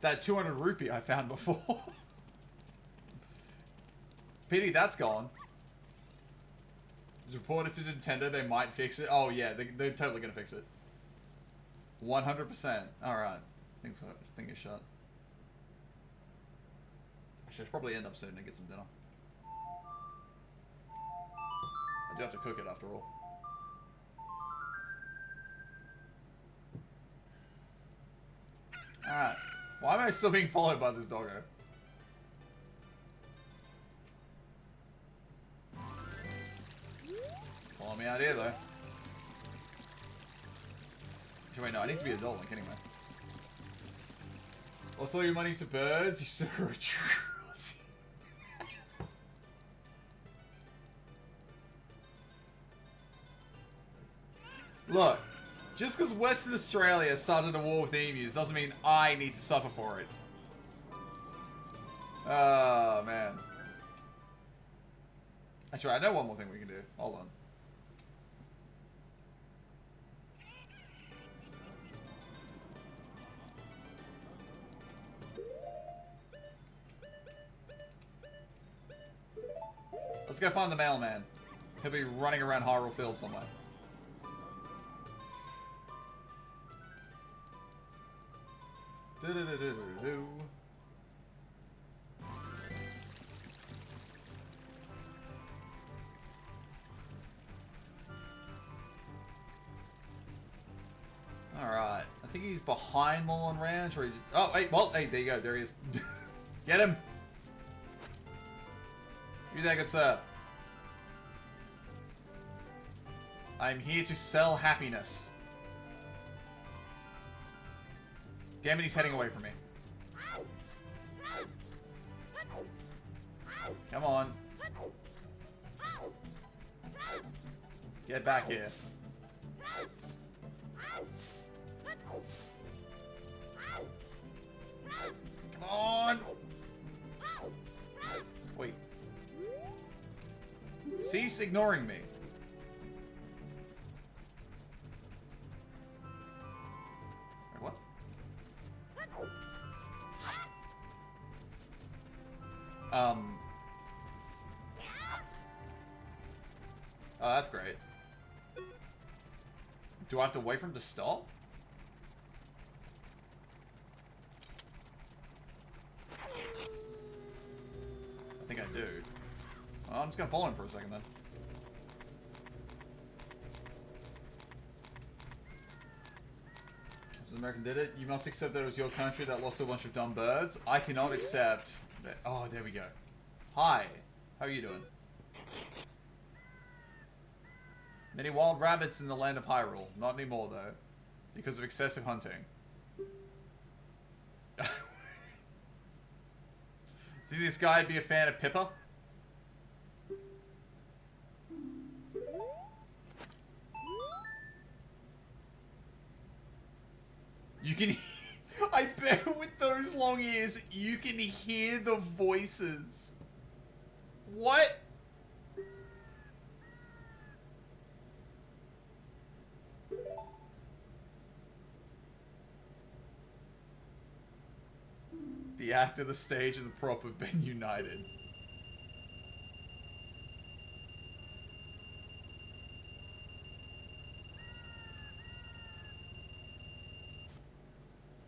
That 200 rupee I found before. Pity that's gone. It's reported to Nintendo they might fix it. Oh yeah, they're totally gonna fix it. 100%. Alright. Thing is shut. I should probably end up soon and get some dinner. I do have to cook it after all. Alright. Why am I still being followed by this doggo? Follow me out here, though. Actually, wait, no, I need to be a adult link anyway. Also, your money to birds, you so atrocious. Look, just because Western Australia started a war with emus doesn't mean I need to suffer for it. Oh, man. Actually, I know one more thing we can do. Hold on. Let's go find the mailman. He'll be running around Hyrule Field somewhere. Do-do-do-do-do-do. Alright. I think he's behind Lolland Ranch, or he... Oh, wait, well, hey, there you go, there he is. Get him! You there, good sir. I'm here to sell happiness. Damn it, he's heading away from me. Come on. Get back here. Come on! Wait. Cease ignoring me. Wait, what? Oh, that's great. Do I have to wait for him to stop? I think I do. Well, I'm just gonna follow him for a second then. So the American did it. You must accept that it was your country that lost a bunch of dumb birds. I cannot accept that. Oh, there we go. Hi. How are you doing? Many wild rabbits in the land of Hyrule. Not anymore, though. Because of excessive hunting. Think this guy would be a fan of Pippa? You can... I bet with those long ears, you can hear the voices. What? The actor, the stage, and the prop have been united.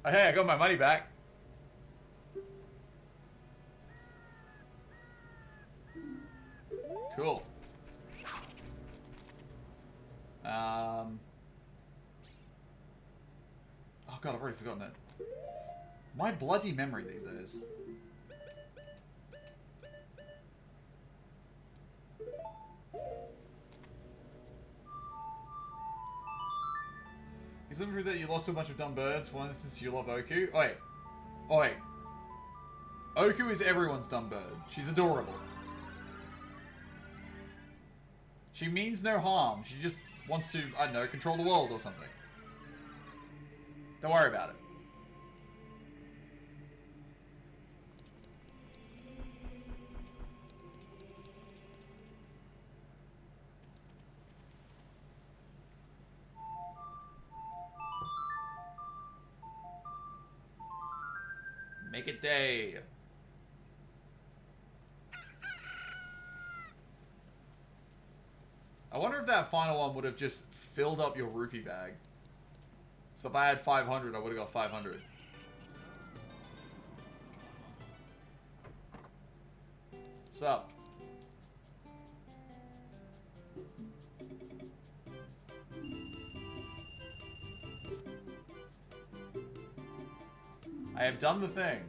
Oh, hey, I got my money back. Cool. Oh god, I've already forgotten it. My bloody memory these days. Is it true that you lost a bunch of dumb birds? One instance you love Oku? Oi. Oi. Oku is everyone's dumb bird. She's adorable. She means no harm. She just wants to, I don't know, control the world or something. Don't worry about it. Make it day. I wonder if that final one would have just filled up your rupee bag. So if I had 500, I would have got 500. What's up? I have done the thing.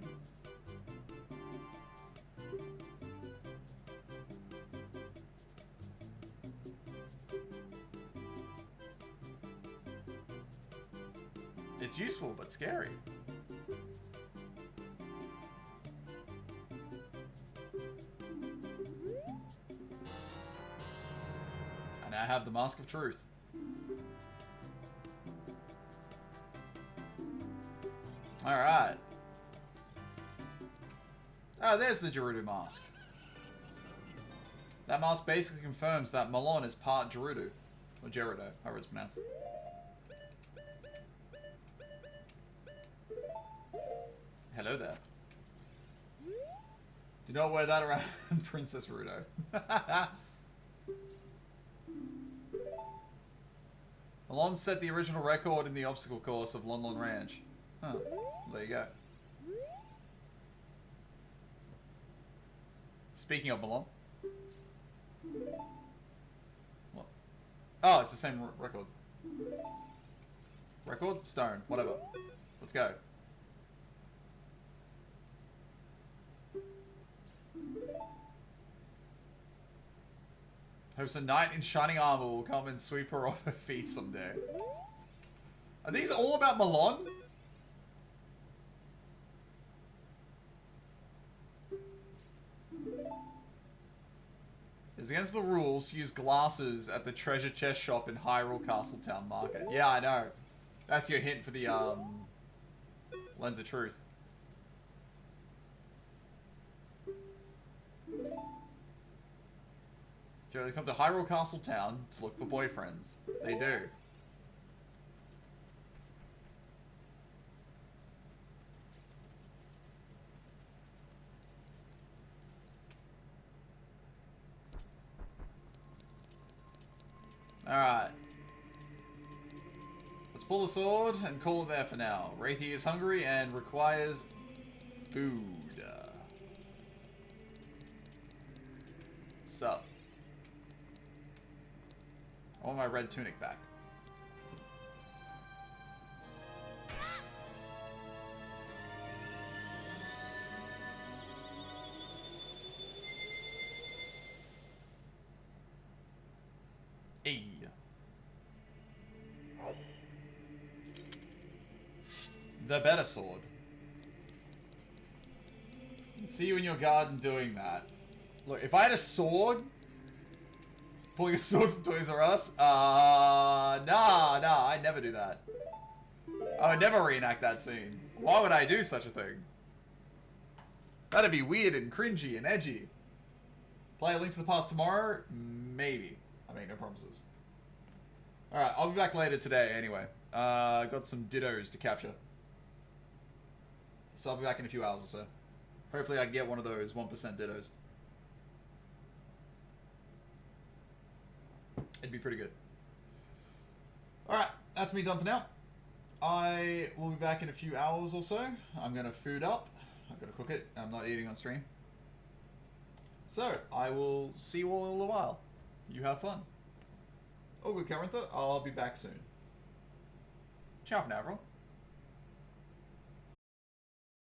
It's useful, but scary. And I have the Mask of Truth. Alright. Oh, there's the Gerudo mask. That mask basically confirms that Malon is part Gerudo. Or Gerudo, however it's pronounced. Hello there. Do not wear that around Princess Rudo. Malon set the original record in the obstacle course of Lon Lon Ranch. Huh. There you go. Speaking of Malon. What? Oh, it's the same record. Record? Stone. Whatever. Let's go. Hopes a knight in shining armor will come and sweep her off her feet someday. Are these all about Malon? It's against the rules to use glasses at the treasure chest shop in Hyrule Castletown Market. Yeah, I know. That's your hint for the, Lens of Truth. They come to Hyrule Castletown to look for boyfriends. They do. Alright. Let's pull the sword and call it there for now. Wraithy is hungry and requires food. Sup? I want my red tunic back. Hey. The better sword. See you in your garden doing that. Look, if I had a sword, pulling a sword from Toys R Us, nah, I'd never do that. I would never reenact that scene. Why would I do such a thing? That'd be weird and cringy and edgy. Play A Link to the Past tomorrow? Maybe. I make no promises. Alright, I'll be back later today anyway. Got some dittos to capture. So I'll be back in a few hours or so. Hopefully I can get one of those 1% dittos. It'd be pretty good. Alright, that's me done for now. I will be back in a few hours or so. I'm going to food up. I've got to cook it. I'm not eating on stream. So, I will see you all in a little while. You have fun. Oh, good, Carintha. I'll be back soon. Ciao for now, everyone.